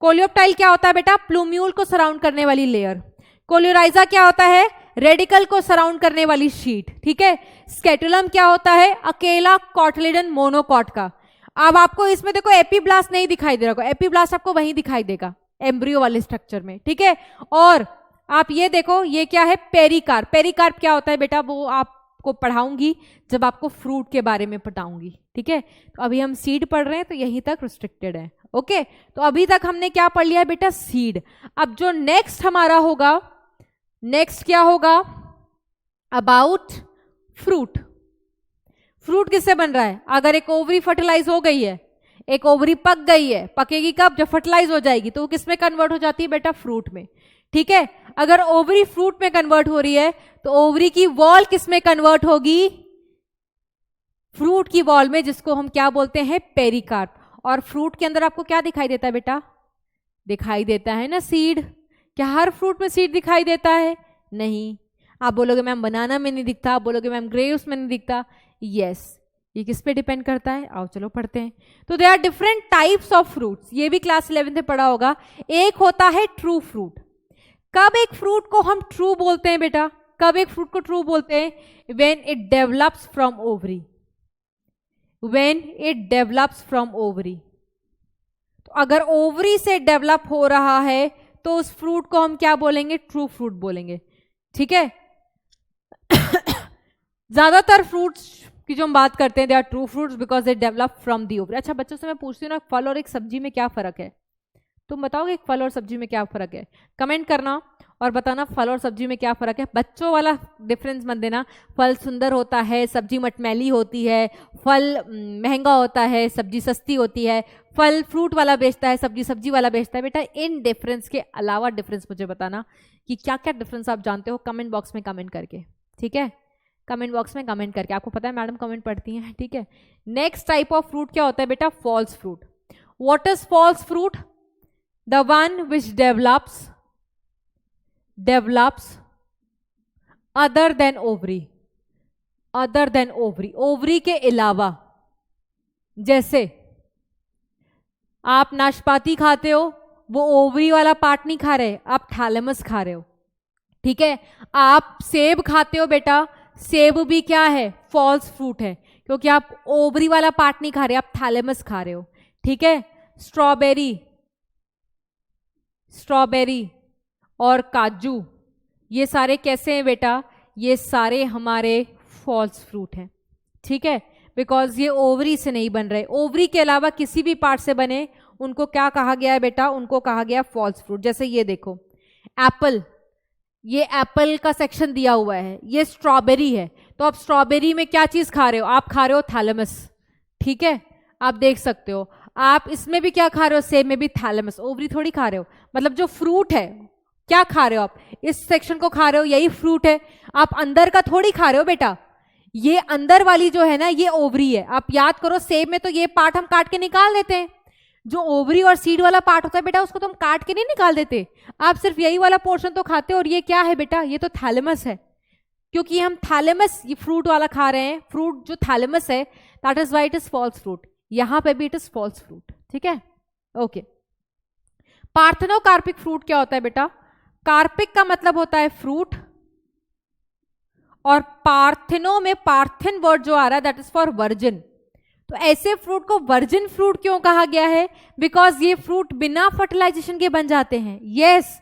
Coleoptile क्या होता है बेटा? प्लूम्यूल को सराउंड करने वाली लेयर। कोलियोराइजा क्या होता है? रेडिकल को सराउंड करने वाली शीट। ठीक है, स्केटुलम क्या होता है? अकेला कॉटिलिडन मोनोकॉट का। अब आपको इसमें देखो एपीब्लास्ट नहीं दिखाई दे रहा, एपीब्लास्ट आपको वहीं दिखाई देगा एम्ब्रियो वाले स्ट्रक्चर में। ठीक है, और आप ये देखो ये क्या है? पेरिकार्प। पेरिकार्प क्या होता है बेटा? वो आपको पढ़ाऊंगी जब आपको फ्रूट के बारे में पढ़ाऊंगी। ठीक है, तो अभी हम सीड पढ़ रहे हैं तो यहीं तक रिस्ट्रिक्टेड है। ओके, तो अभी तक हमने क्या पढ़ लिया बेटा? सीड। अब जो नेक्स्ट हमारा होगा, नेक्स्ट क्या होगा? About fruit. फ्रूट किससे बन रहा है? अगर एक ओवरी फर्टिलाइज हो गई है, एक ओवरी पक गई है, पकेगी कब? जब फर्टिलाइज हो जाएगी तो वो किस में कन्वर्ट हो जाती है बेटा? फ्रूट में। ठीक है, अगर ओवरी फ्रूट में कन्वर्ट हो रही है तो ओवरी की वॉल किस में कन्वर्ट होगी? फ्रूट की वॉल में, जिसको हम क्या बोलते हैं? पेरिकार्प। और फ्रूट के अंदर आपको क्या दिखाई देता है बेटा? दिखाई देता है ना सीड। क्या हर फ्रूट में सीड दिखाई देता है? नहीं। आप बोलोगे मैम बनाना में नहीं दिखता, आप बोलोगे मैम ग्रेप्स में नहीं दिखता। यस, ये किस पे डिपेंड करता है, आओ चलो पढ़ते हैं। तो they are different types of fruits, ये भी क्लास 11 में पढ़ा होगा। एक होता है ट्रू फ्रूट। कब एक फ्रूट को हम ट्रू बोलते हैं बेटा, कब एक फ्रूट को ट्रू बोलते हैं? When it develops from ovary, when it develops from ovary. तो अगर ओवरी से डेवलप हो रहा है तो उस फ्रूट को हम क्या बोलेंगे? ट्रू फ्रूट बोलेंगे, ठीक है। ज्यादातर फ्रूट्स की जो हम बात करते हैं they are true fruits because they develop from the ovary. अच्छा बच्चों से मैं पूछती हूँ ना, फल और एक सब्जी में क्या फर्क है? तुम बताओगे एक फल और सब्जी में क्या फर्क है? कमेंट करना और बताना फल और सब्जी में क्या फर्क है। बच्चों वाला डिफरेंस मत देना, फल सुंदर होता है, सब्जी मटमैली होती है, फल महंगा होता है, सब्जी सस्ती होती है, फल फ्रूट वाला बेचता है, सब्जी सब्जी वाला बेचता है। बेटा इन डिफरेंस के अलावा डिफरेंस मुझे बताना कि क्या क्या डिफरेंस आप जानते हो, कमेंट बॉक्स में कमेंट करके, ठीक है। कमेंट बॉक्स में कमेंट करके, आपको पता है मैडम कमेंट पढ़ती हैं, ठीक है। नेक्स्ट टाइप ऑफ फ्रूट क्या होता है बेटा? False fruit. What is false fruit? The one which develops other than ovary, other than ovary, ovary के अलावा। जैसे आप नाशपाती खाते हो, वो ओवरी वाला पार्ट नहीं खा रहे, आप थैलेमस खा रहे हो, ठीक है। आप सेब खाते हो बेटा, सेब भी क्या है? फॉल्स फ्रूट है, क्योंकि आप ओवरी वाला पार्ट नहीं खा रहे, आप थैलेमस खा रहे हो, ठीक है। स्ट्रॉबेरी, स्ट्रॉबेरी और काजू, ये सारे कैसे हैं बेटा? ये सारे हमारे फॉल्स फ्रूट हैं, ठीक है, बिकॉज ये ओवरी से नहीं बन रहे। ओवरी के अलावा किसी भी पार्ट से बने उनको क्या कहा गया है बेटा? उनको कहा गया फॉल्स फ्रूट। जैसे ये देखो एप्पल, ये एप्पल का सेक्शन दिया हुआ है, ये स्ट्रॉबेरी है, तो आप स्ट्रॉबेरी में क्या चीज खा रहे हो? आप खा रहे हो थैलेमस, ठीक है, आप देख सकते हो। आप इसमें भी क्या खा रहे हो? सेब में भी थैलेमस, ओवरी थोड़ी खा रहे हो। मतलब जो फ्रूट है क्या खा रहे हो आप? इस सेक्शन को खा रहे हो, यही फ्रूट है, आप अंदर का थोड़ी खा रहे हो बेटा। ये अंदर वाली जो है ना ये ओवरी है। आप याद करो सेब में तो ये पार्ट हम काट के निकाल देते हैं, जो ओवरी और सीड वाला पार्ट होता है बेटा उसको तो हम काट के नहीं निकाल देते, आप सिर्फ यही वाला पोर्शन तो खाते हो। और ये क्या है बेटा? ये तो थैलेमस है, क्योंकि हम थैलेमस ये फ्रूट वाला खा रहे हैं, फ्रूट जो थैलेमस है, that is why it is false fruit. यहां पे भी इट इज फॉल्स फ्रूट, ठीक है, ओके। पार्थेनोकार्पिक फ्रूट क्या होता है बेटा? कार्पिक का मतलब होता है फ्रूट, और पार्थेनो में पार्थिन वर्ड जो आ रहा है दैट इज फॉर वर्जिन। तो ऐसे फ्रूट को वर्जिन फ्रूट क्यों कहा गया है? बिकॉज ये फ्रूट बिना फर्टिलाइजेशन के बन जाते हैं। Yes,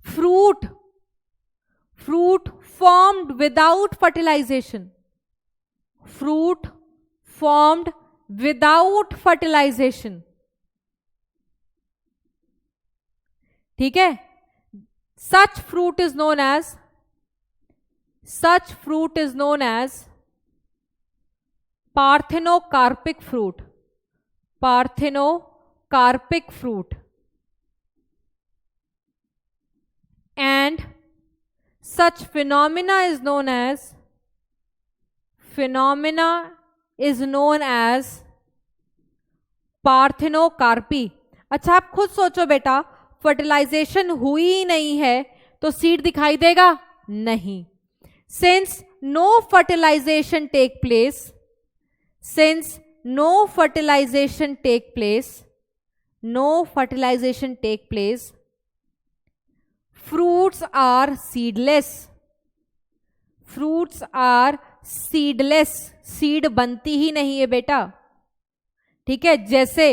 fruit formed without fertilization, fruit formed without fertilization, ठीक है। such fruit is known as parthenocarpic fruit, parthenocarpic fruit, and such phenomena is known as parthenocarpy। अच्छा आप खुद सोचो बेटा, फर्टिलाइजेशन हुई ही नहीं है तो सीड दिखाई देगा नहीं। Since no fertilization take place, fruits are seedless, seed बनती ही नहीं है बेटा, ठीक है। जैसे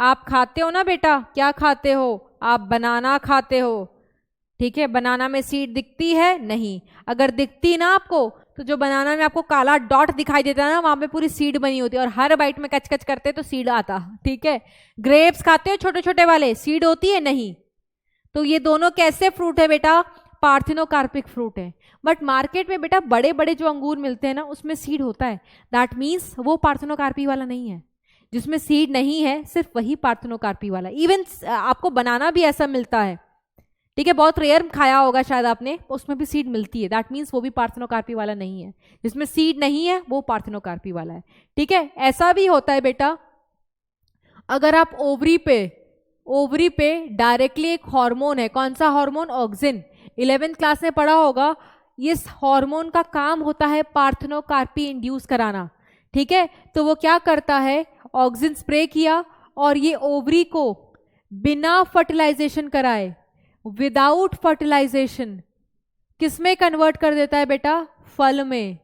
आप खाते हो ना बेटा, क्या खाते हो आप? बनाना खाते हो, ठीक है। बनाना में सीड दिखती है नहीं, अगर दिखती ना आपको तो जो बनाना में आपको काला डॉट दिखाई देता है ना, वहां पे पूरी सीड बनी होती है, और हर बाइट में कच कच करते तो सीड आता, ठीक है। ग्रेप्स खाते हो छोटे छोटे वाले, सीड होती है नहीं। तो ये दोनों कैसे फ्रूट है बेटा? पार्थेनोकार्पिक फ्रूट है। बट मार्केट में बेटा बड़े बड़े जो अंगूर मिलते हैं ना उसमें सीड होता है, दैट मीन्स वो पार्थेनोकार्पी वाला नहीं है। जिसमें सीड नहीं है सिर्फ वही पार्थेनोकार्पी वाला। इवन आपको बनाना भी ऐसा मिलता है, ठीक है, बहुत रेयर खाया होगा शायद आपने, उसमें भी सीड मिलती है, दैट मीन्स वो भी पार्थेनोकार्पी वाला नहीं है। जिसमें सीड नहीं है वो पार्थेनोकार्पी वाला है, ठीक है। ऐसा भी होता है बेटा, अगर आप ओवरी पे डायरेक्टली एक हार्मोन है, कौन सा हार्मोन? ऑक्सिन, 11th क्लास में पढ़ा होगा। इस हार्मोन का काम होता है पार्थेनोकार्पी इंड्यूस कराना, ठीक है, तो वो क्या करता है, ऑक्सिन स्प्रे किया और ये ओवरी को बिना फर्टिलाइजेशन कराए, विदाउट फर्टिलाइजेशन, किस में कन्वर्ट कर देता है बेटा, फल में.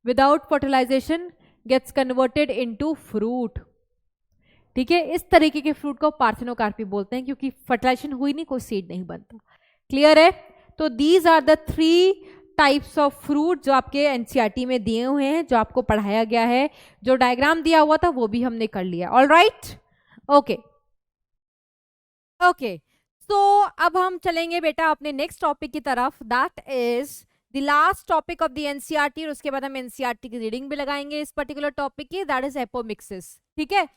Without fertilization gets converted into fruit. ठीक है, इस तरीके के फ्रूट को पार्थेनोकार्पी बोलते हैं, क्योंकि फर्टिलाइजेशन हुई नहीं, कोई सीड नहीं बनता. क्लियर है? तो these are the 3 types of fruit जो आपके एनसीईआरटी में दिए हुए हैं, जो आपको पढ़ाया गया है. जो डायग्राम दिया हुआ था वो भी हमने कर लिया. All right, okay okay. तो अब हम चलेंगे बेटा अपने नेक्स्ट टॉपिक की तरफ, that is the last topic of the NCERT. और उसके बाद हम एनसीईआरटी की रीडिंग भी लगाएंगे इस पर्टिकुलर टॉपिक की, दैट इज एपोमिक्सिस. ठीक है,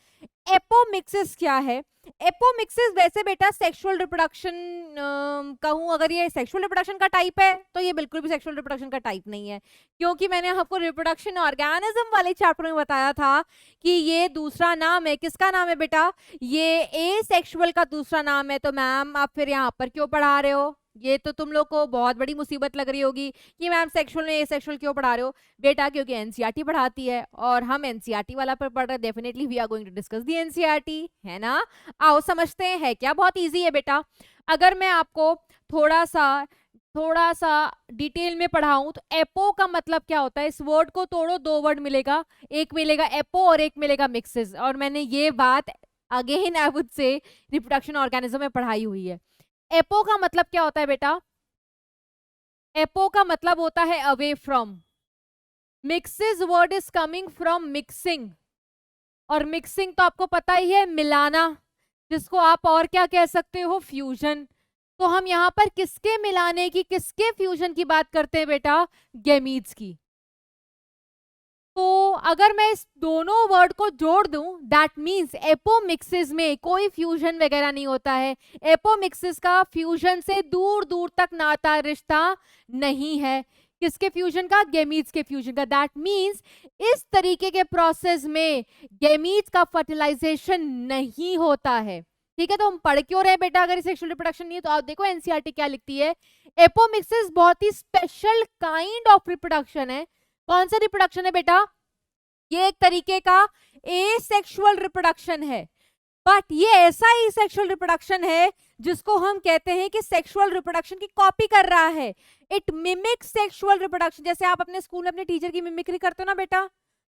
एपोमिक्सिस क्या है? एपोमिक्सिस वैसे बेटा सेक्सुअल रिप्रोडक्शन कहूं, अगर ये सेक्सुअल रिप्रोडक्शन का टाइप है तो ये बिल्कुल भी सेक्सुअल रिप्रोडक्शन का टाइप नहीं है, क्योंकि मैंने आपको रिप्रोडक्शन ऑर्गेनिज्म वाले चैप्टर में बताया था कि ये दूसरा नाम है. किसका नाम है बेटा? ये एसेक्सुअल का दूसरा नाम है. तो मैम आप फिर यहाँ पर क्यों पढ़ा रहे हो? ये तो तुम लोग को बहुत बड़ी मुसीबत लग रही होगी कि मैम सेक्सुअल में एसेक्सुअल क्यों पढ़ा रहे हो. बेटा क्योंकि एनसीईआरटी पढ़ाती है और हम एनसीईआरटी वाला पर पढ़ रहे हैं. Definitely we are going to discuss the NCERT, है ना? आओ समझते हैं, है क्या? बहुत इजी है बेटा. अगर मैं आपको थोड़ा सा डिटेल में पढ़ाऊं तो एपो का मतलब क्या होता है? इस वर्ड को तोड़ो, 2 वर्ड मिलेगा, एक मिलेगा एपो और एक मिलेगा मिक्सिस. और मैंने ये बात again I would say reproduction organism में पढ़ाई हुई है. एपो का मतलब क्या होता है बेटा? एपो का मतलब होता है away from. Mixes word is coming from mixing, और मिक्सिंग तो आपको पता ही है, मिलाना, जिसको आप और क्या कह सकते हो, फ्यूजन. तो हम यहाँ पर किसके मिलाने की, किसके फ्यूजन की बात करते हैं बेटा? गैमीट्स की. तो अगर मैं इस दोनों वर्ड को जोड़ दूं, दैट मींस एपोमिक्सिस में कोई फ्यूजन वगैरह नहीं होता है. एपोमिक्सिस का फ्यूजन से दूर दूर तक नाता रिश्ता नहीं है. किसके फ्यूजन का? गैमीट्स के फ्यूजन का. दैट मींस इस तरीके के प्रोसेस में गैमीट्स का फर्टिलाइजेशन नहीं होता है. ठीक है, तो हम पढ़ क्यों रहे बेटा अगर सेक्सुअल रिप्रोडक्शन नहीं है? तो आप देखो एनसीईआरटी क्या लिखती है. एपोमिक्सिस बहुत ही स्पेशल काइंड ऑफ रिप्रोडक्शन है. कौन सा रिप्रोडक्शन है बेटा? ये एक तरीके का एसेक्सुअल रिप्रोडक्शन है. बट ये ऐसा ही सेक्सुअल रिप्रोडक्शन है जिसको हम कहते हैं कि सेक्सुअल रिप्रोडक्शन की कॉपी कर रहा है. It mimics sexual reproduction. जैसे आप अपने स्कूल में अपने टीचर की मिमिक्री करते हो ना बेटा,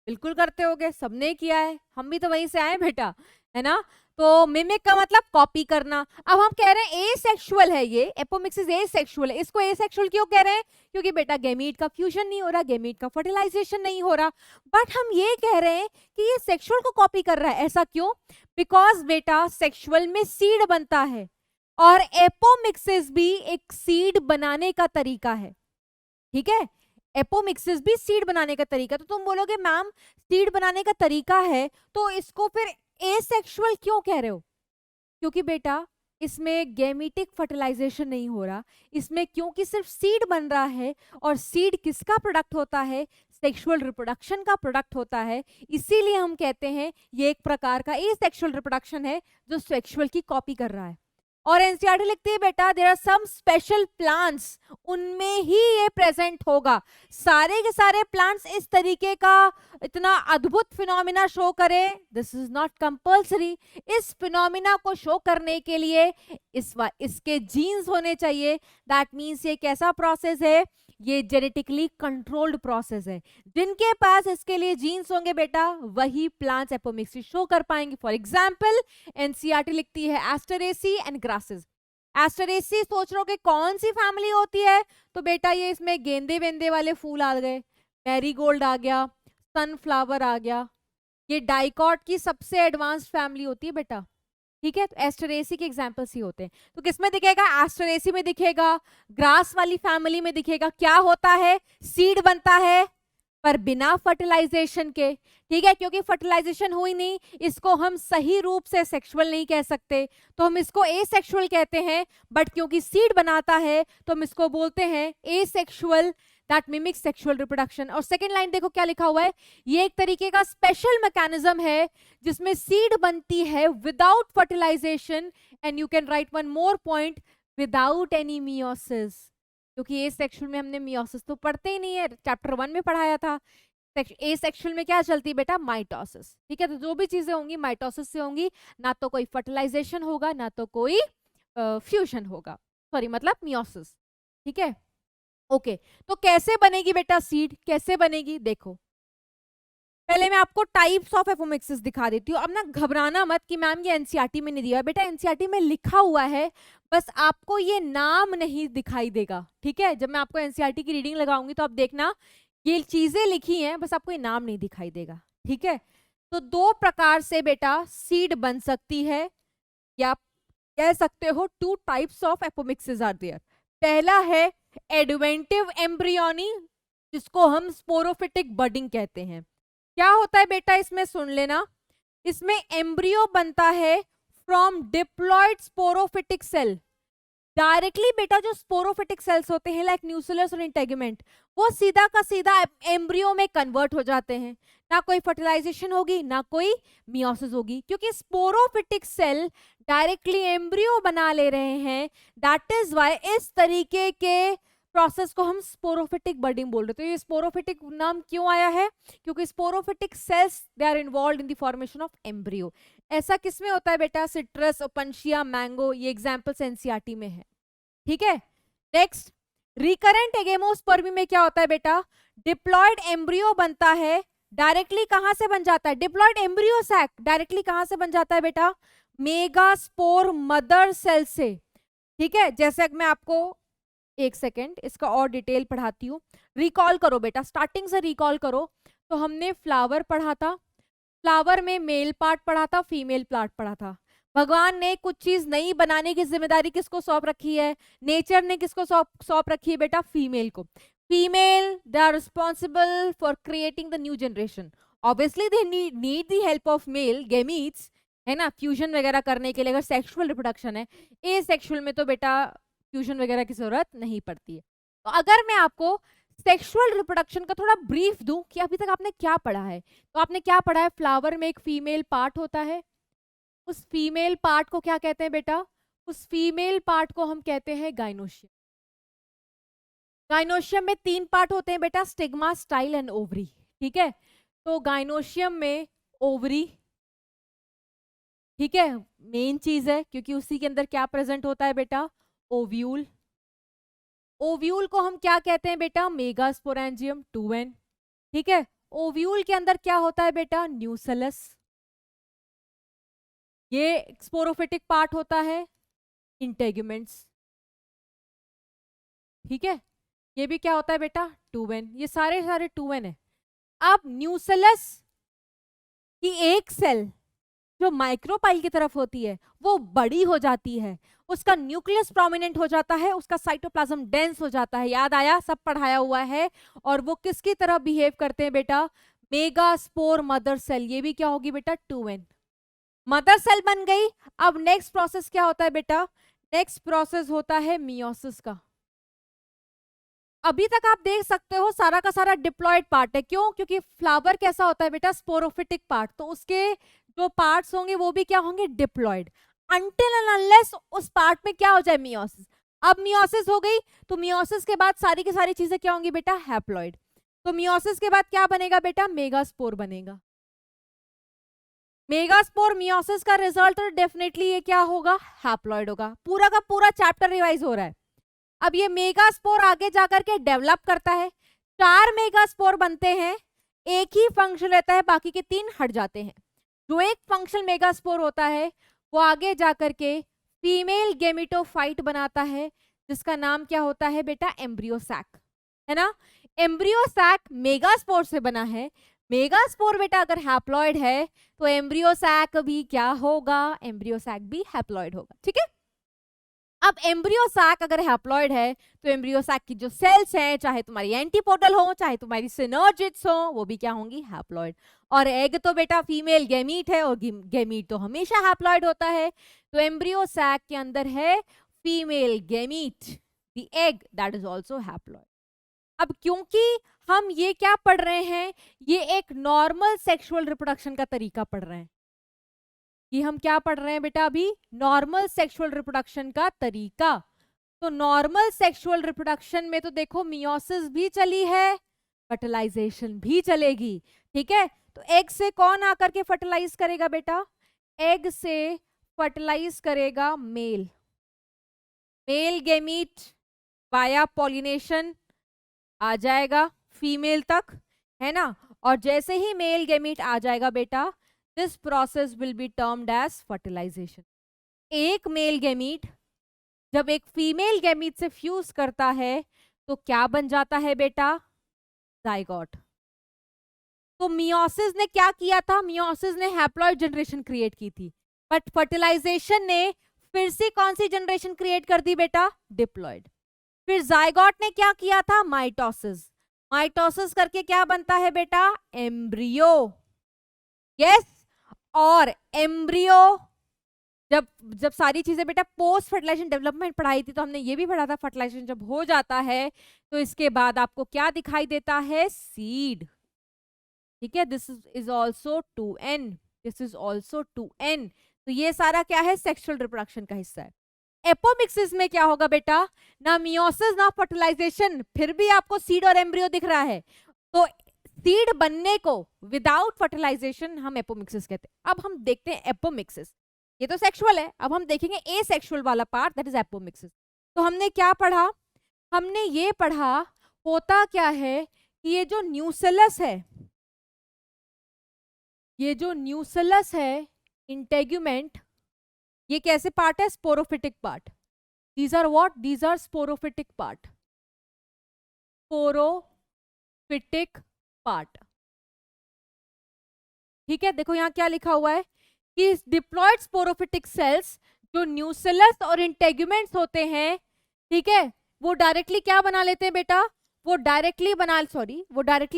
बिल्कुल करते होगे, सबने किया है, हम भी तो वहीं से आए बेटा, है ना? तो मिमिक का मतलब कॉपी करना. अब हम कह रहे हैं एसेक्सुअल है ये, एपोमिक्सिस एसेक्सुअल है. इसको एसेक्सुअल क्यों कह रहे हैं? क्योंकि बेटा गैमीट का फ्यूजन नहीं हो रहा, गैमीट का फर्टिलाइजेशन नहीं हो रहा. बट हम ये कह रहे हैं कि ये सेक्सुअल को कॉपी कर रहा है. ऐसा क्यों? बिकॉज बेटा सेक्सुअल में सीड बनता है और एपोमिक्सिस भी एक सीड बनाने का तरीका है. ठीक है, एपोमिक्सिस भी सीड बनाने का तरीका. तो तुम बोलोगे मैम सीड बनाने का तरीका है तो इसको फिर एसेक्सुअल क्यों कह रहे हो? क्योंकि बेटा इसमें गैमीटिक फर्टिलाइजेशन नहीं हो रहा. इसमें क्योंकि सिर्फ सीड बन रहा है, और सीड किसका प्रोडक्ट होता है? सेक्सुअल रिप्रोडक्शन का प्रोडक्ट होता है. इसीलिए हम कहते हैं ये एक प्रकार का एसेक्सुअल रिप्रोडक्शन है जो सेक्सुअल की कॉपी कर रहा है. और एनसीईआरटी लिखती है बेटा there are some special plants, उनमें ही ये प्रेजेंट होगा. सारे के सारे प्लांट्स इस तरीके का इतना अद्भुत फिनोमिना शो करे, दिस इज नॉट कंपल्सरी. इस फिनोमिना को शो करने के लिए इसके जीन्स होने चाहिए. दैट मीन्स ये कैसा प्रोसेस है? ये जेनेटिकली कंट्रोल्ड प्रोसेस है. जिनके पास इसके लिए जीन्स होंगे बेटा वही प्लांट्स एपोमिक्सिस शो कर पाएंगे. फॉर एग्जाम्पल एनसीईआरटी लिखती है एस्टरेसी एंड ग्रासेस. एस्टरेसी सोच रहे हो कि कौन सी फैमिली होती है? तो बेटा ये इसमें गेंदे वेंदे वाले फूल आ गए, मैरीगोल्ड आ गया, सनफ्लावर आ गया. ये डाइकॉट की सबसे एडवांस्ड फैमिली होती है बेटा. ठीक है, तो एस्टरेसी के एग्जाम्पल्स ही होते हैं. तो किसमें दिखेगा? एस्टरेसी में दिखेगा, ग्रास वाली फैमिली में दिखेगा. क्या होता है? सीड बनता है पर बिना फर्टिलाइजेशन के. ठीक है, क्योंकि फर्टिलाइजेशन हुई नहीं, इसको हम सही रूप से सेक्सुअल नहीं कह सकते, तो हम इसको एसेक्सुअल कहते हैं. बट क्योंकि सीड बनाता है तो हम इसको बोलते हैं asexual, that mimics sexual reproduction. और सेकेंड लाइन देखो क्या लिखा हुआ है. ये एक तरीके का स्पेशल मैकेनिज्म है जिसमें सीड बनती है without fertilization. And you can write one more point, without any meiosis. क्योंकि ये सेक्सुअल में हमने मियोसिस तो पढ़ते ही नहीं है, चैप्टर 1 में पढ़ाया था. ए सेक्शुअल में क्या चलती है बेटा, माइटोसिस। ठीक है, तो जो भी चीजें होंगी माइटोसिस से होंगी, ना तो कोई फर्टिलाइजेशन होगा ना तो कोई फ्यूजन होगा, सॉरी मतलब मियोसिस। ठीक है, ओके। तो कैसे बनेगी बेटा सीड, कैसे बनेगी, देखो पहले मैं आपको टाइप्स ऑफ एपोमिक्सिस दिखा देती हूँ। अब ना घबराना मत कि मैम ये एनसीईआरटी में नहीं दिया है, बेटा एनसीईआरटी में लिखा हुआ है, बस आपको ये नाम नहीं दिखाई देगा। ठीक है, जब मैं आपको एनसीईआरटी की रीडिंग लगाऊंगी तो आप देखना ये चीजें लिखी हैं, बस आपको ये नाम नहीं दिखाई देगा। ठीक है, तो दो प्रकार से बेटा सीड बन सकती है, या कह सकते हो two types of apomixis are there. पहला है एडवेंटिव एम्ब्रियोनी, जिसको हम स्पोरोफिटिक बडिंग कहते हैं। क्या होता है बेटा इसमें, सुन लेना, इसमें एम्ब्रियो बनता है from diploid sporophytic cell. Directly बेटा जो स्पोरोफिटिक सेल्स होते हैं लाइक न्यूक्लियस और इंटेगुमेंट, वो सीधा का सीधा एम्ब्रियो में कन्वर्ट हो जाते हैं। ना कोई फर्टिलाइजेशन होगी ना कोई मियोसिस होगी, क्योंकि स्पोरोफिटिक सेल डायरेक्टली एम्ब्रियो बना ले रहे हैं। दैट इज वाई इस तरीके के प्रोसेस को हम स्पोरोफिटिक बडिंग बोल रहे हैं। तो ये स्पोरोफिटिक नाम क्यों आया है, क्योंकि sporophytic cells they are involved in the formation of embryo. ऐसा किसमें होता है बेटा, सिट्रस, ओपनशिया, मैंगो, ये एग्जांपल्स एनसीईआरटी में है। ठीक है, नेक्स्ट रिकरेंट एगेमोस्पर्मी में क्या होता है बेटा, डिप्लॉयड एम्ब्रियो बनता है। डायरेक्टली कहां से बन जाता है, डिप्लॉयड एम्ब्रियो सैक डायरेक्टली कहां से बन जाता है बेटा, मेगास्पोर मदर सेल से। ठीक है, जैसे मैं आपको एक सेकेंड इसका और डिटेल पढ़ाती हूँ। रिकॉल करो बेटा, स्टार्टिंग से रिकॉल करो। तो हमने फ्लावर पढ़ा था, फ्लावर में मेल पार्ट पढ़ा था, फीमेल पार्ट पढ़ा था। भगवान ने कुछ चीज नई बनाने की जिम्मेदारी किसको सौंप रखी है, नेचर ने किसको सौंप रखी है बेटा, फीमेल को। Female they are responsible for creating the new generation. Obviously they need the help of male gametes, है ना, फ्यूजन वगैरह करने के लिए। अगर सेक्सुअल रिप्रोडक्शन है, ए सेक्सुअल में तो बेटा फ्यूजन वगैरह की जरूरत नहीं पड़ती है। तो अगर मैं आपको सेक्सुअल रिप्रोडक्शन का थोड़ा ब्रीफ दूं कि अभी तक आपने क्या पढ़ा है, तो आपने क्या पढ़ा है, फ्लावर में एक फीमेल पार्ट होता है। उस फीमेल पार्ट को क्या कहते हैं बेटा, उस फीमेल पार्ट को हम कहते हैं गाइनोशियम। गाइनोशियम में 3 पार्ट होते हैं बेटा, स्टिग्मा, स्टाइल एंड ओवरी। ठीक है, तो गाइनोशियम में ओवरी, ठीक है, मेन चीज है, क्योंकि उसी के अंदर क्या प्रेजेंट होता है बेटा, ओव्यूल। ओव्यूल को हम क्या कहते हैं बेटा, मेगास्पोरेंजियम 2n। ठीक है, ओव्यूल के अंदर क्या होता है बेटा, न्यूसेलस। ये स्पोरोफिटिक पार्ट होता है, इंटेगुमेंट्स। ठीक है, ये भी क्या होता है बेटा, 2n। ये सारे 2n है। अब न्यूसेलस की एक सेल जो माइक्रोपाइल की तरफ होती है वो बड़ी हो जाती है, उसका न्यूक्लियस प्रोमिनेंट हो जाता है, उसका साइटोप्लाज्म डेंस हो जाता है। याद आया, सब पढ़ाया हुआ है। और वो किसकी तरह बिहेव करते हैं बेटा, मेगास्पोर मदर सेल। ये भी क्या होगी बेटा, 2n। मदर सेल बन गई। अब नेक्स्ट प्रोसेस क्या होता है बेटा, नेक्स्ट प्रोसेस होता है मियोसिस का। अभी तक आप देख सकते हो सारा का सारा डिप्लॉयड पार्ट है। क्यों, क्योंकि फ्लावर कैसा होता है बेटा, स्पोरोफिटिक पार्ट, तो उसके जो पार्ट्स होंगे वो भी क्या होंगे, डिप्लॉयड, अनटिल एंड अनलेस उस पार्ट में क्या हो जाए, मियोसिस। अब मियोसिस हो गई, तो मियोसिस के बाद सारी की सारी चीजें क्या होंगी बेटा, हैप्लॉइड। तो मियोसिस के बाद क्या बनेगा बेटा, मेगास्पोर बनेगा। मेगास्पोर मियोसिस का रिजल्ट डेफिनेटली ये क्या होगा, हैप्लॉइड होगा। पूरा का पूरा चैप्टर रिवाइज हो रहा है। अब ये मेगास्पोर आगे जाकर के डेवलप करता है, 4 मेगास्पोर बनते हैं, एक ही फंक्शन रहता है, बाकी के 3 हट जाते हैं। जो एक फंक्शनल मेगास्पोर होता है वो आगे जाकर के फीमेल गेमिटोफाइट बनाता है, जिसका नाम क्या होता है बेटा, एम्ब्रियोसैक, है ना। एम्ब्रियोसैक मेगास्पोर से बना है। मेगास्पोर बेटा अगर हैप्लॉइड है तो एम्ब्रियोसैक भी क्या होगा, एम्ब्रियोसैक भी हैप्लॉइड होगा। ठीक है, अब एम्ब्रियोसैक अगर हैप्लॉइड है तो एम्ब्रियोसैक की जो सेल्स हैं, चाहे तुम्हारी एंटीपोडल हो चाहे तुम्हारी सिनर्जिड्स हो, वो भी क्या होंगी, हैप्लॉइड। और एग तो बेटा फीमेल गैमीट है, और गैमीट तो हमेशा हैप्लॉइड होता है। तो एम्ब्रियोसैक के अंदर है female gamete, the egg that is also haploid. अब क्योंकि हम ये क्या पढ़ रहे हैं, ये एक नॉर्मल सेक्सुअल रिप्रोडक्शन का तरीका पढ़ रहे हैं। कि हम क्या पढ़ रहे हैं बेटा, अभी नॉर्मल सेक्सुअल रिप्रोडक्शन का तरीका। तो नॉर्मल सेक्सुअल रिप्रोडक्शन में तो देखो मियोसिस भी चली है, फर्टिलाइजेशन भी चलेगी, ठीक है। तो एग से कौन आकर के फर्टिलाइज करेगा बेटा? एग से फर्टिलाइज करेगा male, male gamete via pollination आ जाएगा फीमेल तक, है ना। और जैसे ही मेल गेमीट आ जाएगा बेटा, this process will be termed as fertilization. एक मेल गेमीट जब एक फीमेल गेमीट से फ्यूज करता है तो क्या बन जाता है बेटा? जाइगोट। तो मियोसिस ने क्या किया था? मियोसिस ने हैप्लॉइड जनरेशन क्रिएट की थी, बट फर्टिलाइजेशन ने फिर से कौन सी जनरेशन क्रिएट कर दी बेटा? डिप्लॉइड। फिर जाइगोट ने क्या किया था? माइटोसिस। माइटोसिस करके क्या बनता है बेटा? एम्ब्रियो। यस। और एम्ब्रियो जब जब सारी चीजें बेटा पोस्ट फर्टिलाइजेशन डेवलपमेंट पढ़ाई थी तो हमने ये भी पढ़ा था, फर्टिलाइजेशन जब हो जाता है तो इसके बाद आपको क्या दिखाई देता है? सीड, ठीक है। This is also 2n, this is also 2n। तो ये सारा क्या है? सेक्सुअल रिप्रोडक्शन का हिस्सा है। एपोमिक्सिस में क्या होगा बेटा? ना मियोसिस ना फर्टिलाइजेशन, फिर भी आपको सीड और एम्ब्रियो दिख रहा है। तो सीड बनने को विदाउट फर्टिलाइजेशन हम एपोमिक्सिस कहते हैं। अब हम देखते हैं एपोमिक्सिस, ये तो सेक्सुअल है, अब हम देखेंगे ए सेक्सुअल वाला पार्ट, दैट इज एपोमिक्सिस। तो हमने क्या पढ़ा? हमने ये पढ़ा होता क्या है कि ये जो न्यूसेलस है, ये जो न्यूसेलस है इंटेगुमेंट, ये कैसे पार्ट है? Sporophytic part. These are what? These are sporophytic part, sporophytic part, ठीक है। देखो यहां क्या लिखा हुआ है कि डिप्लॉयड स्पोरोफिटिक सेल्स जो न्यूसेलस और इंटेगुमेंट्स होते हैं, ठीक है, वो डायरेक्टली क्या बना लेते हैं बेटा? वो डायरेक्टली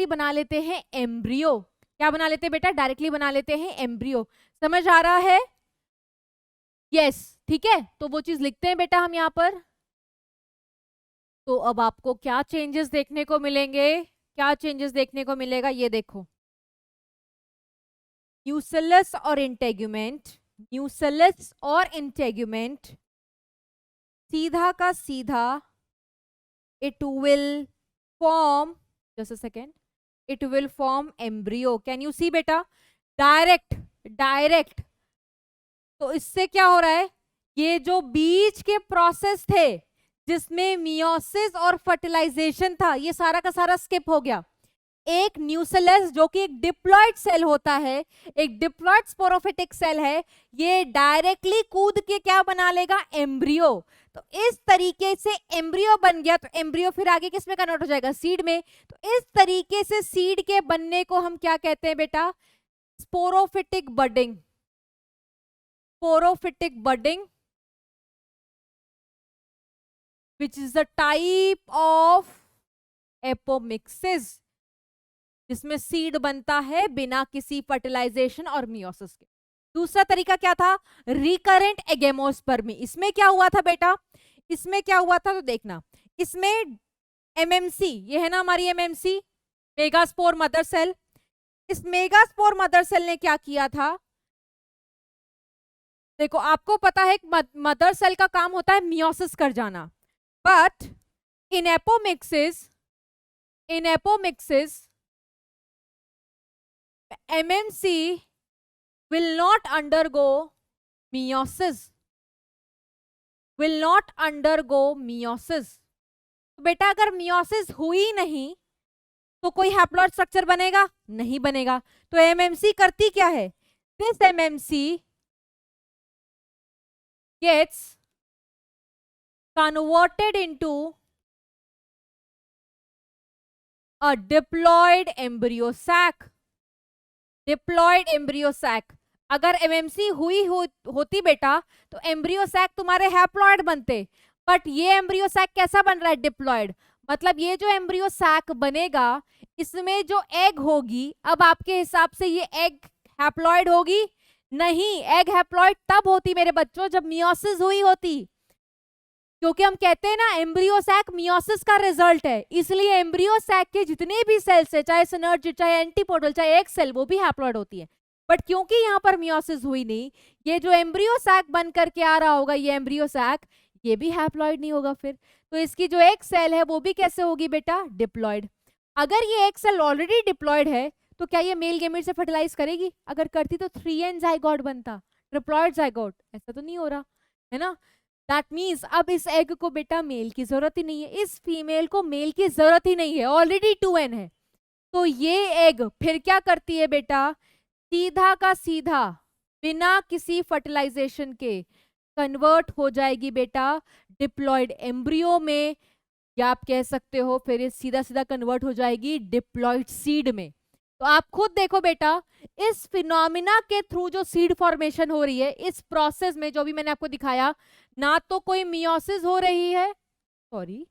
बना लेते हैं एम्ब्रियो। क्या बना लेते हैं बेटा? डायरेक्टली बना लेते हैं एम्ब्रियो। समझ आ रहा है? यस, ठीक है। तो वो चीज लिखते हैं बेटा हम यहाँ पर। तो अब आपको क्या चेंजेस देखने को मिलेंगे? क्या चेंजेस देखने को मिलेगा? ये देखो, न्यूसेलस और इंटेगुमेंट, न्यूसेलस और इंटेगुमेंट सीधा का सीधा it will form, just a second, it will form embryo. Can you see बेटा? डायरेक्ट। तो इससे क्या हो रहा है? ये जो बीच के प्रोसेस थे जिसमें मियोसिस और फर्टिलाइजेशन था, ये सारा का सारा स्किप हो गया। एक न्यूसेलस जो कि एक डिप्लॉयड सेल होता है, एक डिप्लॉयड स्पोरोफिटिक सेल है, ये डायरेक्टली कूद के क्या बना लेगा? एम्ब्रियो। तो इस तरीके से एम्ब्रियो बन गया, तो एम्ब्रियो फिर आगे किस में कन्वर्ट हो जाएगा? सीड में। तो इस तरीके से सीड के बनने को हम क्या कहते हैं बेटा? Sporophytic budding. Sporophytic budding which is the type of apomixis, जिसमें सीड बनता है बिना किसी फर्टिलाइजेशन और मियोसिस के। दूसरा तरीका क्या था? रिकरेंट एगेमोस्पर्मी। इसमें क्या हुआ था बेटा? इसमें क्या हुआ था तो देखना, इसमें एमएमसी, ये है ना हमारी एमएमसी, मेगास्पोर मदर सेल। इस मेगास्पोर मदर सेल ने क्या किया था? देखो आपको पता है मदर सेल का काम होता है मियोसिस कर जाना, but in apomixis MMC will not undergo meiosis, will not undergo meiosis। तो बेटा अगर मियोसिस हुई नहीं तो कोई हैप्लॉइड स्ट्रक्चर बनेगा? नहीं बनेगा। तो एमएमसी करती क्या है? This MMC gets converted into a diploid embryo sac। Diploid embryo sac. अगर एमएमसी हुई होती बेटा तो एम्ब्रियो सैक तुम्हारे हैप्लॉयड बनते, बट ये एम्ब्रियो सैक कैसा बन रहा है? डिप्लॉयड। मतलब ये जो एम्ब्रियो सैक बनेगा इसमें जो एग होगी, अब आपके हिसाब से ये एग हैप्लॉयड होगी? नहीं, एग हैप्लॉयड तब होती मेरे बच्चों जब मियोसिस हुई होती, क्योंकि हम कहते हैं ना एम्ब्रियो सैक मियोसिस का रिजल्ट है, इसलिए एम्ब्रियो सैक के जितने भी सेल्स है, चाहे सिनर्जिड, चाहे एंटीपोडल, चाहे एक सेल, वो भी हैप्लॉइड होती है। बट क्योंकि यहाँ पर मियोसिस हुई नहीं, ये जो एम्ब्रियो सैक बन करके आ रहा होगा, ये एम्ब्रियो सैक, ये भी हैप्लॉइड नहीं होगा फिर। तो इसकी जो एक सेल है वो भी कैसे होगी बेटा? डिप्लॉइड। अगर ये एक सेल ऑलरेडी डिप्लॉयड है तो क्या ये मेल गेमेट से फर्टिलाइज करेगी? अगर करती तो 3n जाइगोट बनता, ट्रिप्लॉइड जाइगोट। ऐसा तो नहीं हो रहा है ना। दैट मीन्स अब इस एग को बेटा मेल की जरूरत ही नहीं है, इस फीमेल को मेल की जरूरत ही नहीं है, ऑलरेडी 2n है। तो ये एग फिर क्या करती है बेटा, सीधा का सीधा बिना किसी फर्टिलाइजेशन के कन्वर्ट हो जाएगी बेटा डिप्लॉयड एम्ब्रियो में, या आप कह सकते हो फिर ये सीधा सीधा कन्वर्ट हो जाएगी डिप्लॉयड सीड में। तो आप खुद देखो बेटा, इस फिनोमिना के थ्रू जो सीड फॉर्मेशन हो रही है, इस प्रोसेस में जो भी मैंने आपको दिखाया, ना तो कोई मियोसिस हो रही है, सॉरी,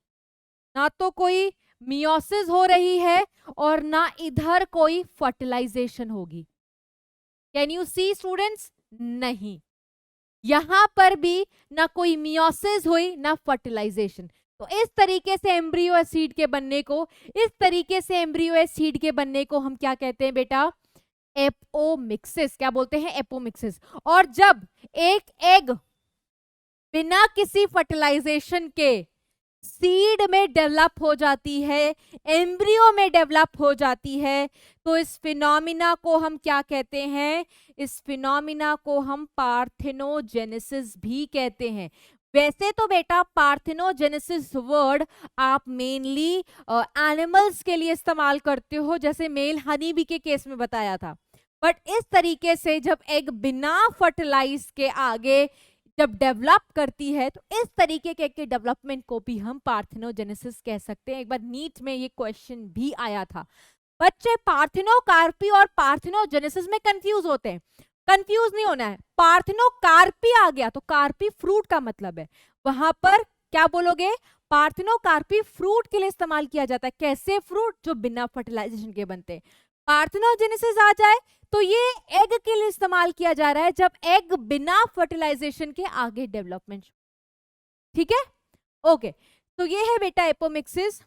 ना तो कोई मियोसिस हो रही है और ना इधर कोई फर्टिलाइजेशन होगी। Can you see students? नहीं, यहां पर भी ना कोई मियोसिस हुई ना फर्टिलाइजेशन। तो इस तरीके से एम्ब्रियो एसिड के बनने को, इस तरीके से एम्ब्रियो एसिड के बनने को हम क्या कहते हैं बेटा? एपोमिक्सिस। क्या बोलते हैं? एपोमिक्सिस। और जब एक एग बिना किसी फर्टिलाइजेशन के सीड में डेवलप हो जाती है, एम्ब्रियो में डेवलप हो जाती है, तो इस फिनोमिना को हम क्या कहते हैं? इस फिनोमिना को हम पार्थेनोजेनेसिस भी कहते हैं। वैसे तो बेटा पार्थेनोजेनेसिस वर्ड आप मेनली एनिमल्स के लिए इस्तेमाल करते हो, जैसे मेल हनी बी के केस में बताया था। बट इस तरीके से जब एग बिना फर्टिलाइज के आगे जब डेवलप करती है, तो इस तरीके के डेवलपमेंट को भी हम पार्थेनोजेनेसिस कह सकते हैं। एक बार नीट में ये क्वेश्चन भी आया था। बच्चे पार्थेनोकार्पी और पार्थेनोजेनेसिस में कंफ्यूज होते हैं, कंफ्यूज नहीं होना है। पार्थेनोकार्पी आ गया तो कार्पी फ्रूट का मतलब है, वहां पर क्या बोलोगे? पार्थेनोकार्पी फ्रूट के लिए इस्तेमाल किया जाता है। कैसे फ्रूट? जो बिना फर्टिलाइजेशन के बनते हैं। पार्थेनोजेनेसिस आ जाए तो ये एग के लिए इस्तेमाल किया जा रहा है, जब एग बिना फर्टिलाइजेशन के आगे डेवलपमेंट। ठीक है, ओके। तो ये है बेटा एपोमिक्सिस।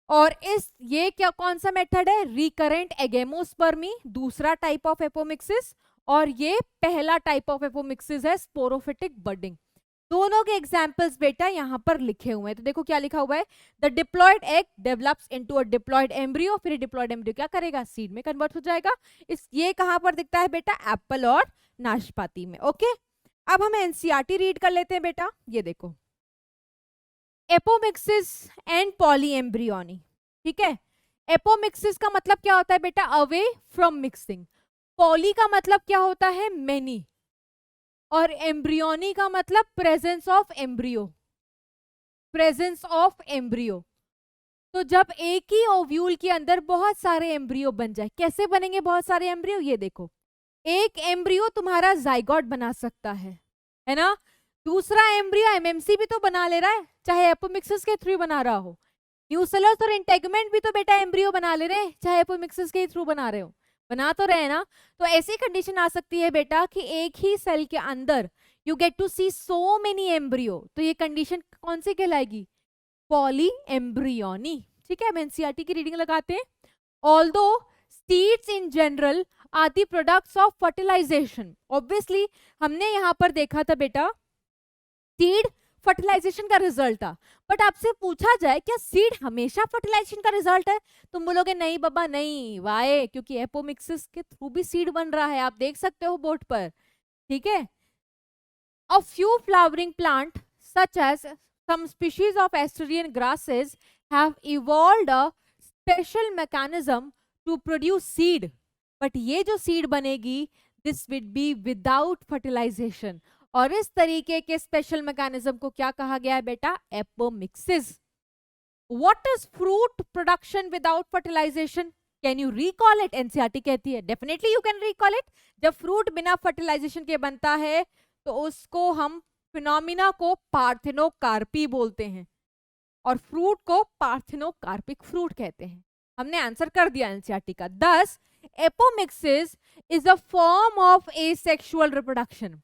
और ये क्या कौन सा मेथड है? रिकरेंट एगेमोस्पर्मी, दूसरा टाइप ऑफ एपोमिक्सिस। और ये पहला टाइप ऑफ एपोमिक्सिस है स्पोरोफिटिक बडिंग। दोनों के एग्जाम्पल्स बेटा यहां पर लिखे हुए हैं। तो देखो क्या लिखा हुआ है, the diploid egg develops into a diploid embryo. फिर डिप्लॉयड एम्ब्रियो क्या करेगा? सीड में कन्वर्ट हो जाएगा। ये कहां पर दिखता है बेटा? एप्पल और नाशपाती में। ओके, अब हम एनसीईआरटी रीड कर लेते हैं बेटा। ये देखो, एपोमिक्सिस एंड पॉलीएम्ब्रियोनी। ठीक है, एपोमिक्सिस का मतलब क्या होता है बेटा? Away from mixing. पॉली का मतलब क्या होता है? मेनी। और एम्ब्रियोनी का मतलब presence of embryo, presence of embryo. तो जब एक ही ओव्यूल के अंदर बहुत सारे एम्ब्रियो बन जाए, कैसे बनेंगे बहुत सारे एम्ब्रियो? ये देखो, एक एम्ब्रियो तुम्हारा जाइगोट बना सकता है ना। दूसरा एम्ब्रियो एमएमसी भी तो बना ले रहा है, चाहे एपोमिक्सिस के थ्रू बना रहा हो। न्यूसेलस और इंटेगमेंट भी तो बेटा एम्ब्रियो बना ले रहे हैं, चाहे एपोमिक्सिस के थ्रू बना रहे हो। बना तो रहे ना। तो ऐसी कंडीशन आ सकती है बेटा कि एक ही सेल के अंदर you get to see so many embryo. तो ये कंडीशन कौन सी कहलाएगी? पॉली एम्ब्रियोनी। ठीक है, हम एनसीईआरटी की रीडिंग लगाते हैं। Although seeds in general are the products of fertilization. Obviously हमने यहां पर देखा था बेटा सीड फर्टिलाइजेशन का रिजल्ट था। बट आपसे पूछा जाए क्या सीड हमेशा फर्टिलाइजेशन का रिजल्ट है? तुम बोलोगे नहीं बाबा नहीं, वाई? क्योंकि एपोमिक्सिस के थ्रू भी सीड बन रहा है, आप देख सकते हो बोर्ड पर। ठीक है, a few flowering plant such as some species of Asteraceae grasses have evolved a special mechanism to produce seed. But ये जो सीड बनेगी this will be without fertilization. और इस तरीके के स्पेशल मैकेनिज्म को क्या कहा गया है बेटा? Apomixis. What is fruit production without fertilization? Can you recall it? NCERT कहती है definitely you can recall it. जब फ्रूट बिना फर्टिलाइजेशन के बनता है तो उसको हम फिनोमिना को पार्थेनोकार्पी बोलते हैं और फ्रूट को पार्थेनोकार्पिक फ्रूट कहते हैं। हमने आंसर कर दिया एनसीईआरटी का। दस apomixis is a form of asexual reproduction.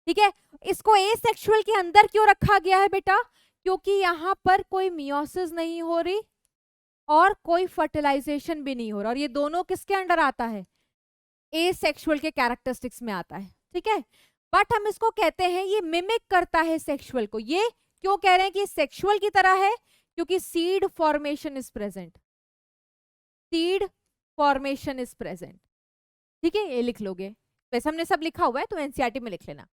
ठीक है, इसको एसेक्सुअल के अंदर क्यों रखा गया है बेटा? क्योंकि यहां पर कोई मियोसिस नहीं हो रही और कोई फर्टिलाइजेशन भी नहीं हो रहा। और ये दोनों किसके अंडर आता है? एसेक्सुअल के कैरेक्टरिस्टिक्स में आता है। ठीक है, बट हम इसको कहते हैं ये मिमिक करता है सेक्सुअल को। ये क्यों कह रहे हैं कि सेक्सुअल की तरह है? क्योंकि seed formation is present, seed formation is present. ठीक है, ये लिख लोगे, वैसे हमने सब लिखा हुआ है तो एनसीईआरटी में लिख लेना।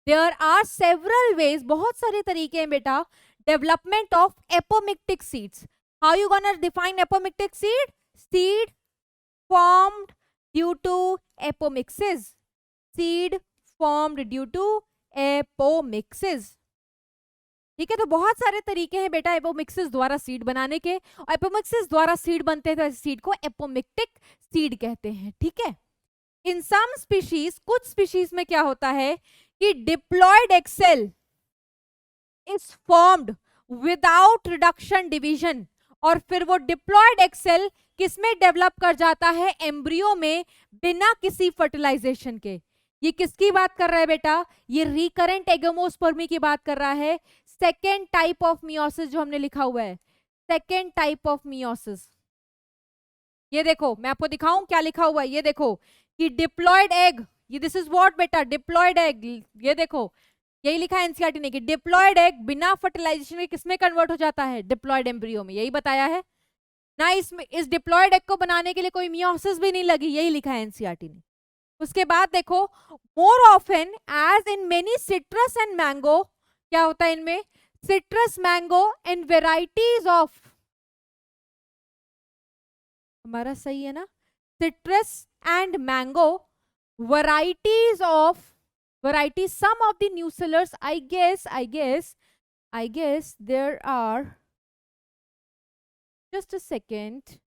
देयर आर सेवरल वेज, बहुत सारे तरीके हैं बेटा, development of apomictic seeds. How you gonna define apomictic seed? Seed formed due to apomixis, seed formed due to apomixis। ठीक है, तो बहुत सारे तरीके हैं बेटा एपोमिक्सिस द्वारा सीड बनाने के, और एपोमिक्सिस द्वारा सीड बनते हैं तो सीड को एपोमिक्टिक सीड कहते हैं। ठीक है, इन सम स्पीशीज, कुछ स्पीशीज में क्या होता है कि diploid egg cell is formed without reduction division, और फिर वो डिप्लॉयड एग सेल किसमें डेवलप कर जाता है? एम्ब्रियो में, बिना किसी फर्टिलाइजेशन के। ये किसकी बात कर रहा है बेटा? ये रिकरेंट एगोमोस्पर्मी की बात कर रहा है। सेकेंड टाइप ऑफ मियोसिस जो हमने लिखा हुआ है, सेकेंड टाइप ऑफ मियोसिस। ये देखो, मैं आपको दिखाऊं क्या लिखा हुआ है, ये देखो कि डिप्लॉयड एग, ये दिस इज व्हाट बेटा, डिप्लॉयड एग। ये देखो, यही लिखा है एनसीईआरटी ने कि डिप्लॉयड एग बिना फर्टिलाइजेशन के किसमें कन्वर्ट हो जाता है? डिप्लॉयड एम्ब्रियो में। यही बताया है ना, इसमें इस डिप्लॉयड एग को बनाने के लिए कोई मियोसिस भी नहीं लगी, यही लिखा है एनसीईआरटी ने। उसके बाद देखो, more often as in many citrus and mango, क्या होता है इनमें? Citrus, mango and varieties of, हमारा सही है ना, citrus and mango varieties of varieties, some of the nucellars, I guess there are, just a second,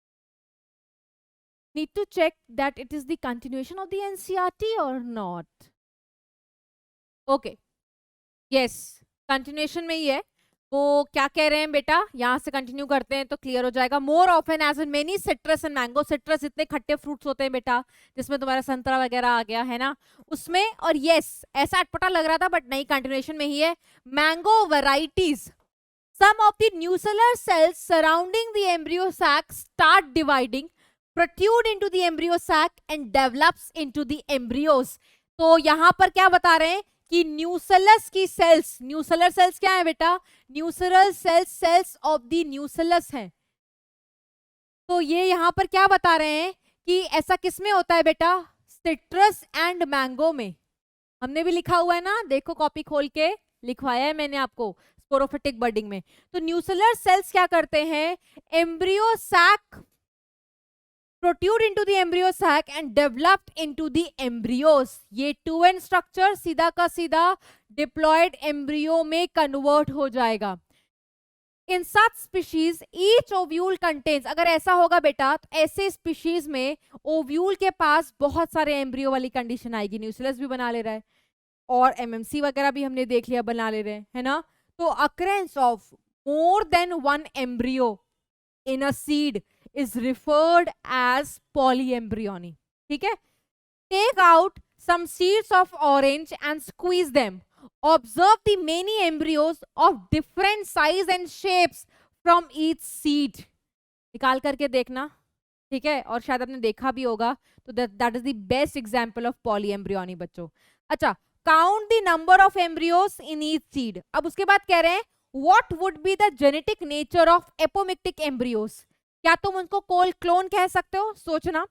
need to check that it is the continuation of the NCERT or not. Okay, yes, continuation में ही है। वो क्या कह रहे हैं बेटा, यहां से कंटिन्यू करते हैं तो क्लियर हो जाएगा। More often as in many citrus and mango, citrus इतने खट्टे फ्रूट्स होते हैं बेटा, जिसमें तुम्हारा संतरा वगैरह आ गया है ना, उसमें। और यस, ऐसा अटपटा लग रहा था बट नहीं, कंटिन्यूएशन में ही है। Mango varieties, some of the nucellar cells surrounding the embryo sac start dividing, protrude into the embryo sac and develops into the embryos। तो यहां पर क्या बता रहे हैं कि न्यूसेलस की सेल्स, न्यूसेलर सेल्स क्या है बेटा? Nucellar cells, cells of the nucellus हैं। तो ये यहां पर क्या बता रहे हैं कि ऐसा किसमें होता है बेटा? सिट्रस एंड मैंगो में। हमने भी लिखा हुआ है ना, देखो कॉपी खोल के लिखवाया है मैंने आपको, स्पोरोफिटिक बर्डिंग में। तो न्यूसेलर सेल्स क्या करते हैं? Embryo sac protrude into the embryo sac and developed into the embryos। ये 2n स्ट्रक्चर सीधा का सीधा डिप्लॉयड एम्ब्रियो में कन्वर्ट हो जाएगा। इन सच स्पीशीज ईच ओव्यूल कंटेन्स, अगर ऐसा होगा बेटा तो ऐसे स्पीशीज में ओव्यूल के पास बहुत सारे एम्ब्रियो वाली कंडीशन आएगी। न्यूसेलस भी बना ले रहा है और एमएमसी वगैरह भी हमने देख लिया बना ले रहे हैं, है ना। तो occurrence of more than one embryo in a seed is referred as polyembryony। ठीक है, take out some seeds of orange and squeeze them, observe the many embryos of different size and shapes from each seed। निकाल करके देखना, ठीक है, और शायद आपने देखा भी होगा। तो that is the best example of polyembryony बच्चों। अच्छा, count the number of embryos in each seed। अब उसके बाद कह रहे हैं what would be the genetic nature of apomictic embryos। क्या तुम उनको क्लोन कह सकते हो? सोचना,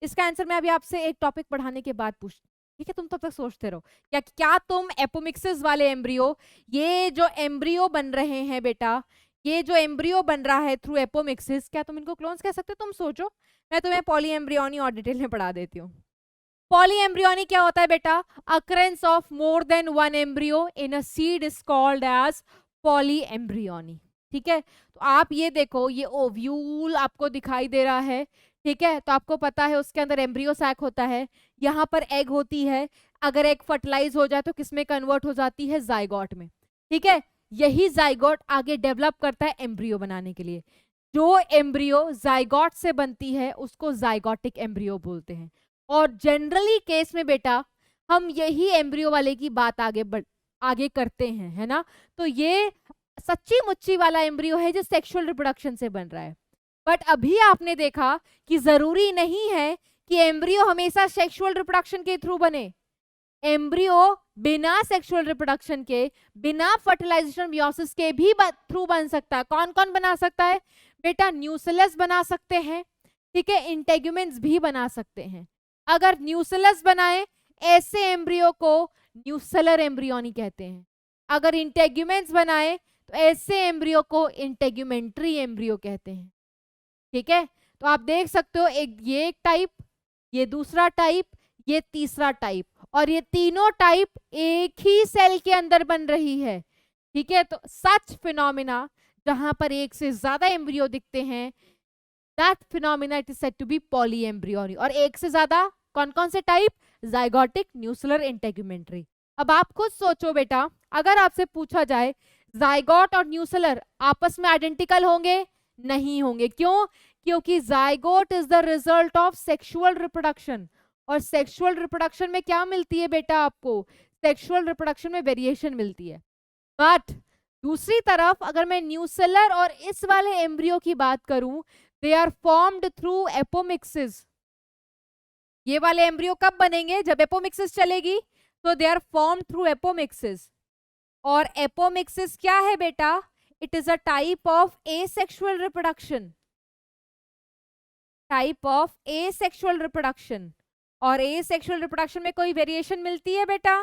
इसका आंसर मैं अभी आपसे एक टॉपिक पढ़ाने के बाद पूछ, ठीक है, तुम तब तक सोचते रहो। क्या तुम एपोमिक्सिस वाले एम्ब्रियो, ये जो एम्ब्रियो बन रहे हैं बेटा, ये जो एम्ब्रियो बन रहा है थ्रू एपोमिक्सिस, क्या तुम इनको क्लोन्स कह सकते हो? तुम सोचो, मैं तुम्हें पॉलीएम्ब्रियोनी और डिटेल में पढ़ा देती हूँ। पॉलीएम्ब्रियोनी क्या होता है बेटा? Occurrence of more than one embryo in a seed is called as polyembryony. ठीक है, तो आप ये देखो, ये ओव्यूल आपको दिखाई दे रहा है, ठीक है, तो आपको पता है उसके अंदर एम्ब्रियो सैक होता है, यहाँ पर एग होती है। अगर एग फर्टिलाइज हो जाए तो किसमें कन्वर्ट हो जाती है? जाइगोट में। ठीक है, यही जाइगोट आगे डेवलप करता है एम्ब्रियो बनाने के लिए। जो एम्ब्रियो जाइगोट से बनती है उसको जाइगोटिक एम्ब्रियो बोलते हैं। और जनरली केस में बेटा हम यही एम्ब्रियो वाले की बात आगे करते हैं, है ना। तो ये सच्ची मुच्ची वाला एम्ब्रियो है जो सेक्सुअल रिप्रोडक्शन से बन रहा है। बट अभी आपने देखा कि जरूरी नहीं है कि एम्ब्रियो हमेशा सेक्सुअल रिप्रोडक्शन के थ्रू बने। एम्ब्रियो बिना सेक्सुअल रिप्रोडक्शन के, बिना फर्टिलाइजेशन मियोसिस के भी थ्रू बन सकता है। कौन कौन बना सकता है बेटा? न्यूसेलस बना सकते हैं, ठीक है, इंटेगुमेंट्स भी बना सकते हैं। अगर न्यूसेलस बनाए ऐसे एम्ब्रियो को न्यूसेलर एम्ब्रियोनी कहते हैं। अगर इंटेगुमेंट्स बनाए तो ऐसे एम्ब्रियो को इंटेगुमेंट्री एम्ब्रियो कहते हैं, ठीक है। तो आप देख सकते हो, ये एक टाइप, ये दूसरा टाइप, ये तीसरा टाइप, और ये तीनों टाइप एक ही सेल के अंदर बन रही है, ठीक है। तो सच फिनोमिना जहां पर एक से ज्यादा एम्ब्रियो दिखते हैं, that phenomena it is said to be polyembryony. और एक से ज्यादा कौन कौन से टाइप? Zygotic, nucellar, integumentary. अब आप खुद सोचो बेटा, अगर आपसे पूछा जाए जाइगोट और न्यूसेलर आपस में आइडेंटिकल होंगे? नहीं होंगे। क्यों? क्योंकि zygote is the result of sexual reproduction, और सेक्सुअल रिप्रोडक्शन में क्या मिलती है बेटा आपको? सेक्सुअल रिप्रोडक्शन में वेरिएशन मिलती है। बट दूसरी तरफ अगर मैं न्यूसेलर और इस वाले एम्ब्रियो की बात करूं, they are formed through apomixis. ये वाले एम्ब्रियो कब बनेंगे? जब एपोमिक्सिस चलेगी। तो they are formed through apomixis. और एपोमिक्सिस क्या है बेटा? It is a type of asexual reproduction, type of asexual reproduction. और एसेक्सुअल रिप्रोडक्शन में कोई वेरिएशन मिलती है बेटा?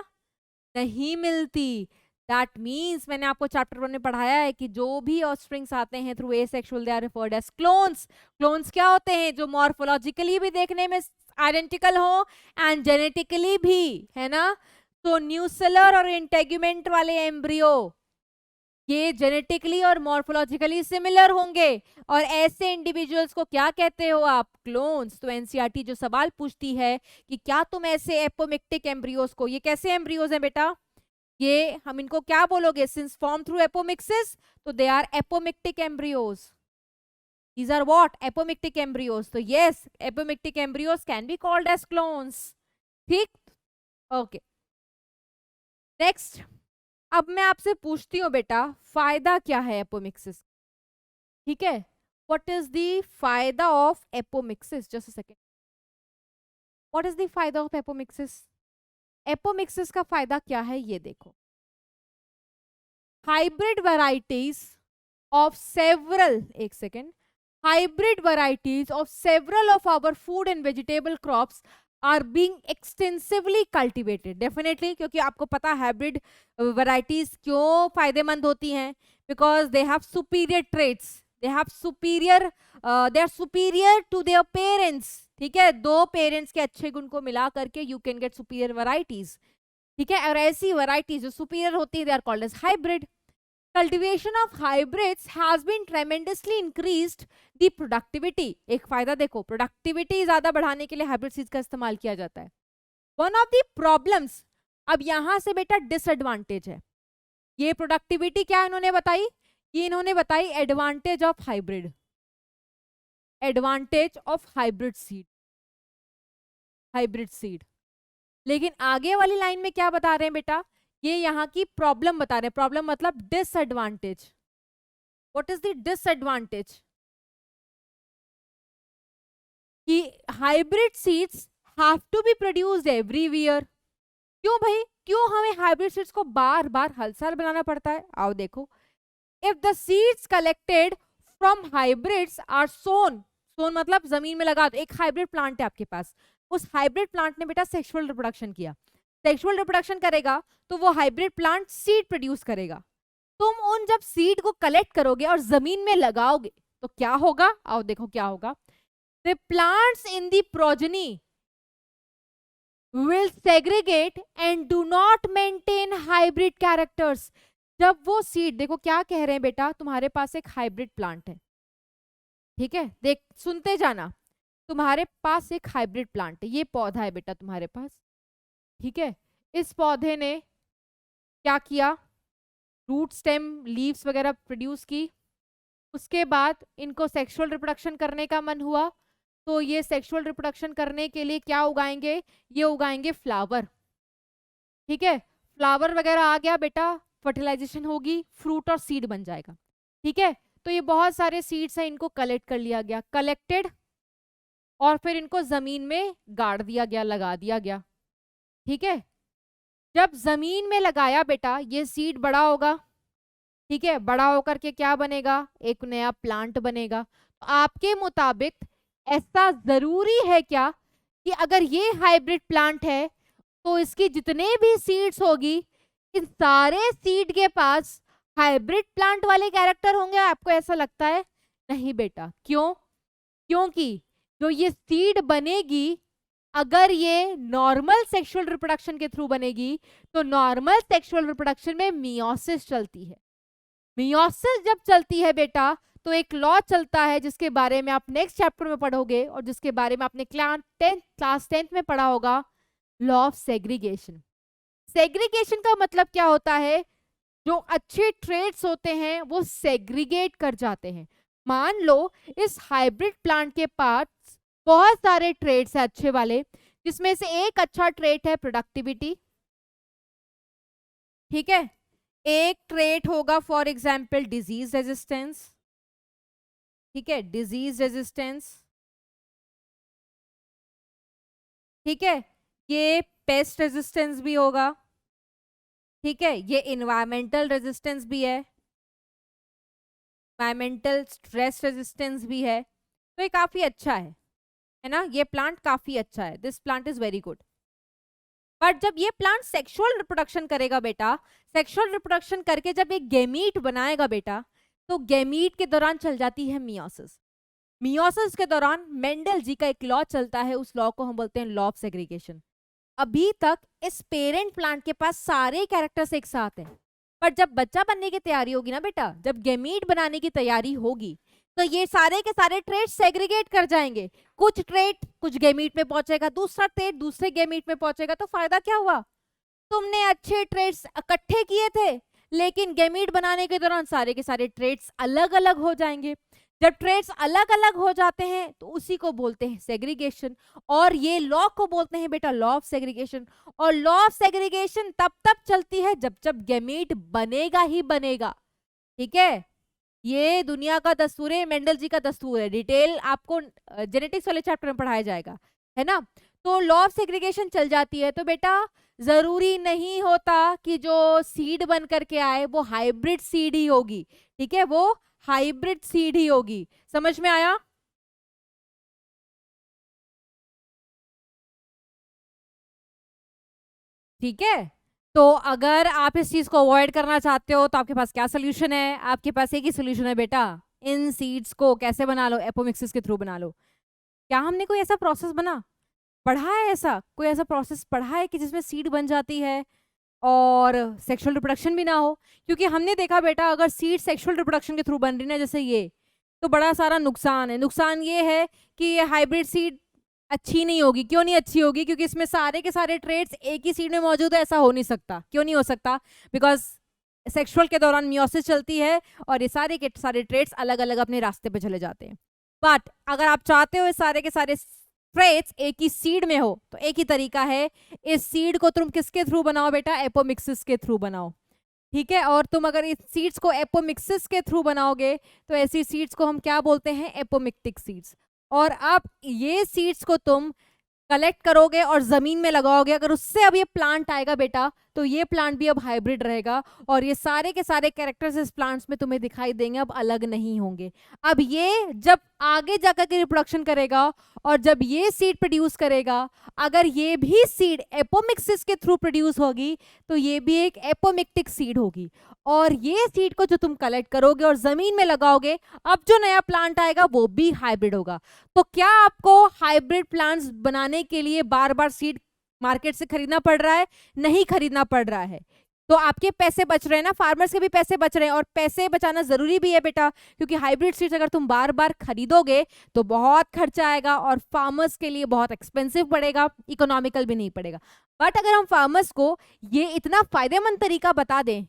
नहीं मिलती। दैट मीन्स मैंने आपको चैप्टर 1 में पढ़ाया है कि जो भी ऑफस्प्रिंग्स आते हैं through asexual, they are referred as clones. Clones क्या होते हैं? जो मॉर्फोलॉजिकली भी देखने में आइडेंटिकल हो एंड जेनेटिकली भी, है ना। तो न्यूसेलर और इंटेगुमेंट वाले एम्ब्रियो ये जेनेटिकली और मॉर्फोलॉजिकली सिमिलर होंगे, और ऐसे इंडिविजुअल्स को क्या कहते हो आप? क्लोन्स। तो एनसीईआरटी जो सवाल पूछती है कि क्या तुम ऐसे एपोमिक्टिक एम्ब्रियोज को, ये कैसे एम्ब्रियोज हैं बेटा? ये हम इनको क्या बोलोगे? सिंस फॉर्म थ्रू एपोमिक्सिस, तो they are apomictic embryos. These are what? Apomictic embryos. So yes, apomictic embryos can be called as clones. ठीक? Okay, next. अब मैं आपसे पूछती हूँ बेटा, फायदा क्या है एपोमिक्सिस? ठीक है, व्हाट इज द फायदा of apomixis? Just a second, what is the फायदा ऑफ एपोमिक्सिस? एपोमिक्सिस का फायदा क्या है ये देखो। हाइब्रिड वैरायटीज ऑफ सेवरल, एक second, hybrid varieties of several of our food and vegetable crops are being extensively cultivated. Definitely, क्योंकि आपको पता hybrid varieties क्यों फायदेमंद होती हैं? Because they have superior traits, they have superior, they are superior to their parents. ठीक है, दो पेरेंट्स के अच्छे गुण को मिला करके you can get superior varieties. ठीक है, और ऐसी varieties जो superior होती है, they are called as hybrid. Cultivation of hybrids has been tremendously increased the productivity. एक फायदा देखो, प्रोडक्टिविटी ज्यादा बढ़ाने के लिए हाइब्रिड सीड्स का इस्तेमाल किया जाता है। वन ऑफ द प्रॉब्लम्स, अब यहां से बेटा डिसएडवांटेज है। ये प्रोडक्टिविटी क्या इन्होंने बताई? ये इन्होंने बताई advantage of hybrid, advantage of hybrid seed, hybrid seed. लेकिन आगे वाली लाइन में क्या बता रहे हैं बेटा? ये यहाँ की प्रॉब्लम बता रहे हैं। प्रॉब्लम मतलब disadvantage. What is the disadvantage? कि hybrid seeds have to be produced everywhere. क्यों भाई? क्यों हमें हाइब्रिड सीड्स को बार बार हर साल बनाना पड़ता है? आओ देखो, if the seeds collected from hybrids are sown, sown मतलब जमीन में लगा दो। एक हाइब्रिड प्लांट है आपके पास, उस हाइब्रिड प्लांट ने बेटा सेक्सुअल रिप्रोडक्शन किया, सेक्सुअल रिप्रोडक्शन करेगा तो वो हाइब्रिड प्लांट सीड प्रोड्यूस करेगा। तुम उन जब सीड को कलेक्ट करोगे और जमीन में लगाओगे तो क्या होगा? आओ देखो क्या होगा। The plants in the progeny will segregate and do not maintain hybrid characters. जब वो सीड, देखो क्या कह रहे हैं बेटा, तुम्हारे पास एक हाइब्रिड प्लांट है, ठीक है, देख सुनते जाना, तुम्हारे पास एक हाइब्रिड प्लांट है, ये पौधा है बेटा तुम्हारे पास, ठीक है। इस पौधे ने क्या किया? रूट, स्टेम, लीव्स वगैरह प्रोड्यूस की। उसके बाद इनको सेक्सुअल रिप्रोडक्शन करने का मन हुआ, तो ये सेक्सुअल रिप्रोडक्शन करने के लिए क्या उगाएंगे? ये उगाएंगे फ्लावर, ठीक है। फ्लावर वगैरह आ गया बेटा, फर्टिलाइजेशन होगी, फ्रूट और सीड बन जाएगा, ठीक है। तो ये बहुत सारे सीड्स हैं, इनको कलेक्ट कर लिया गया, कलेक्टेड, और फिर इनको जमीन में गाड़ दिया गया, लगा दिया गया, ठीक है। जब जमीन में लगाया बेटा ये सीड बड़ा होगा, ठीक है, बड़ा होकर के क्या बनेगा, एक नया प्लांट बनेगा। तो आपके मुताबिक ऐसा जरूरी है क्या कि अगर ये हाइब्रिड प्लांट है तो इसकी जितने भी सीड्स होगी, इन सारे सीड के पास हाइब्रिड प्लांट वाले कैरेक्टर होंगे? आपको ऐसा लगता है? नहीं बेटा। क्यों? क्योंकि जो ये सीड बनेगी, अगर ये नॉर्मल सेक्सुअल रिप्रोडक्शन के थ्रू बनेगी तो नॉर्मल सेक्सुअल रिप्रोडक्शन में मियोसिस चलती है। मियोसिस जब चलती है बेटा तो एक लॉ चलता है जिसके बारे में आप नेक्स्ट चैप्टर में पढ़ोगे और जिसके बारे में आपने क्लास 10th में पढ़ा होगा, लॉ ऑफ सेग्रीगेशन। सेग्रीगेशन का मतलब क्या होता है? जो अच्छे ट्रेड्स होते हैं वो सेग्रीगेट कर जाते हैं। मान लो इस हाइब्रिड प्लांट के पास बहुत सारे ट्रेड्स हैं अच्छे वाले, जिसमें से एक अच्छा ट्रेड है प्रोडक्टिविटी, ठीक है। एक ट्रेट होगा फॉर एग्जाम्पल डिजीज रेजिस्टेंस, ठीक है, डिजीज रेजिस्टेंस, ठीक है। ये पेस्ट रेजिस्टेंस भी होगा, ठीक है। ये इन्वायरमेंटल रेजिस्टेंस भी है, इन्वायरमेंटल स्ट्रेस रेजिस्टेंस भी है। तो ये काफी अच्छा है ना, ये प्लांट काफी अच्छा है, this plant is very good. But जब ये प्लांट सेक्सुअल रिप्रोडक्शन करेगा बेटा, सेक्सुअल रिप्रोडक्शन करके जब एक गैमीट बनाएगा बेटा, तो गैमीट के दौरान चल जाती है मियोसिस। मियोसिस के दौरान मेंडल जी का एक लॉ चलता है, उस लॉ को हम बोलते हैं लॉ ऑफ सेग्रीगेशन। अभी तक इस पेरेंट प्लांट के पास सारे कैरेक्टर्स एक साथ हैं, पर जब बच्चा बनने की तैयारी होगी ना बेटा, जब गैमीट बनाने की तैयारी होगी, तो ये सारे के सारे ट्रेट सेग्रीगेट कर जाएंगे। कुछ ट्रेट कुछ गैमीट में पहुंचेगा, दूसरा ट्रेट दूसरे गैमीट में पहुंचेगा। तो फायदा क्या हुआ? तुमने अच्छे ट्रेट्स इकट्ठे किए थे, लेकिन गैमीट बनाने के दौरान सारे के सारे ट्रेट्स अलग अलग हो जाएंगे। जब ट्रेट्स अलग अलग हो जाते हैं तो उसी को बोलते हैं सेग्रीगेशन, और ये लॉ को बोलते हैं बेटा लॉ ऑफ सेग्रीगेशन। और लॉ ऑफ सेग्रीगेशन तब चलती है जब जब गैमीट बनेगा ही बनेगा, ठीक है। ये दुनिया का दस्तूर है, मेंडल जी का दस्तूर है, डिटेल आपको जेनेटिक्स वाले चैप्टर में पढ़ाया जाएगा, है ना। तो लॉ ऑफ सेग्रीगेशन चल जाती है, तो बेटा जरूरी नहीं होता कि जो सीड बन करके आए वो हाइब्रिड सीड ही होगी, ठीक है, वो हाइब्रिड सीड ही होगी। समझ में आया? ठीक है। तो अगर आप इस चीज को अवॉइड करना चाहते हो तो आपके पास क्या सोल्यूशन है? आपके पास एक ही सोल्यूशन है बेटा, इन सीड्स को कैसे बना लो? एपोमिक्सिस के थ्रू बना लो। क्या हमने कोई ऐसा प्रोसेस पढ़ा है? ऐसा कोई ऐसा प्रोसेस पढ़ा है कि जिसमें सीड बन जाती है और सेक्सुअल रिप्रोडक्शन भी ना हो? क्योंकि हमने देखा बेटा, अगर सीड सेक्सुअल रिप्रोडक्शन के थ्रू बन रही ना, जैसे ये, तो बड़ा सारा नुकसान है। नुकसान ये है कि ये हाइब्रिड सीड अच्छी नहीं होगी। क्यों नहीं अच्छी होगी? क्योंकि इसमें सारे के सारे ट्रेट्स एक ही सीड में मौजूद है, ऐसा हो नहीं सकता। क्यों नहीं हो सकता? बिकॉज सेक्सुअल के दौरान मियोसिस चलती है और ये सारे के सारे ट्रेट्स अलग अलग अपने रास्ते पे चले जाते हैं। बट अगर आप चाहते हो सारे के सारे ट्रेट्स एक ही सीड में हो, तो एक ही तरीका है, इस सीड को तुम किसके थ्रू बनाओ बेटा? एपोमिक्सिस के थ्रू बनाओ, ठीक है। और तुम अगर इस सीड्स को एपोमिक्सिस के थ्रू बनाओगे तो ऐसी सीड्स को हम क्या बोलते हैं? Apomictic seeds. और अब ये सीड्स को तुम कलेक्ट करोगे और जमीन में लगाओगे, अगर उससे अब ये प्लांट आएगा बेटा, तो ये प्लांट भी अब हाइब्रिड रहेगा और ये सारे के सारे कैरेक्टर्स इस प्लांट्स में तुम्हें दिखाई देंगे, अब अलग नहीं होंगे। अब ये जब आगे जाकर के रिप्रोडक्शन करेगा और जब ये सीड प्रोड्यूस करेगा, अगर ये भी सीड एपोमिक्सिस के थ्रू प्रोड्यूस होगी तो ये भी एक एपोमिक्टिक सीड होगी। और ये सीड को जो तुम कलेक्ट करोगे और जमीन में लगाओगे, अब जो नया प्लांट आएगा वो भी हाइब्रिड होगा। तो क्या आपको हाइब्रिड प्लांट्स बनाने के लिए बार बार सीड मार्केट से खरीदना पड़ रहा है? नहीं खरीदना पड़ रहा है। तो आपके पैसे बच रहे हैं ना, फार्मर्स के भी पैसे बच रहे हैं। और पैसे बचाना जरूरी भी है बेटा, क्योंकि हाइब्रिड सीड्स अगर तुम बार बार खरीदोगे तो बहुत खर्चा आएगा और फार्मर्स के लिए बहुत एक्सपेंसिव पड़ेगा, इकोनॉमिकल भी नहीं पड़ेगा। बट अगर हम फार्मर्स को ये इतना फायदेमंद तरीका बता दें,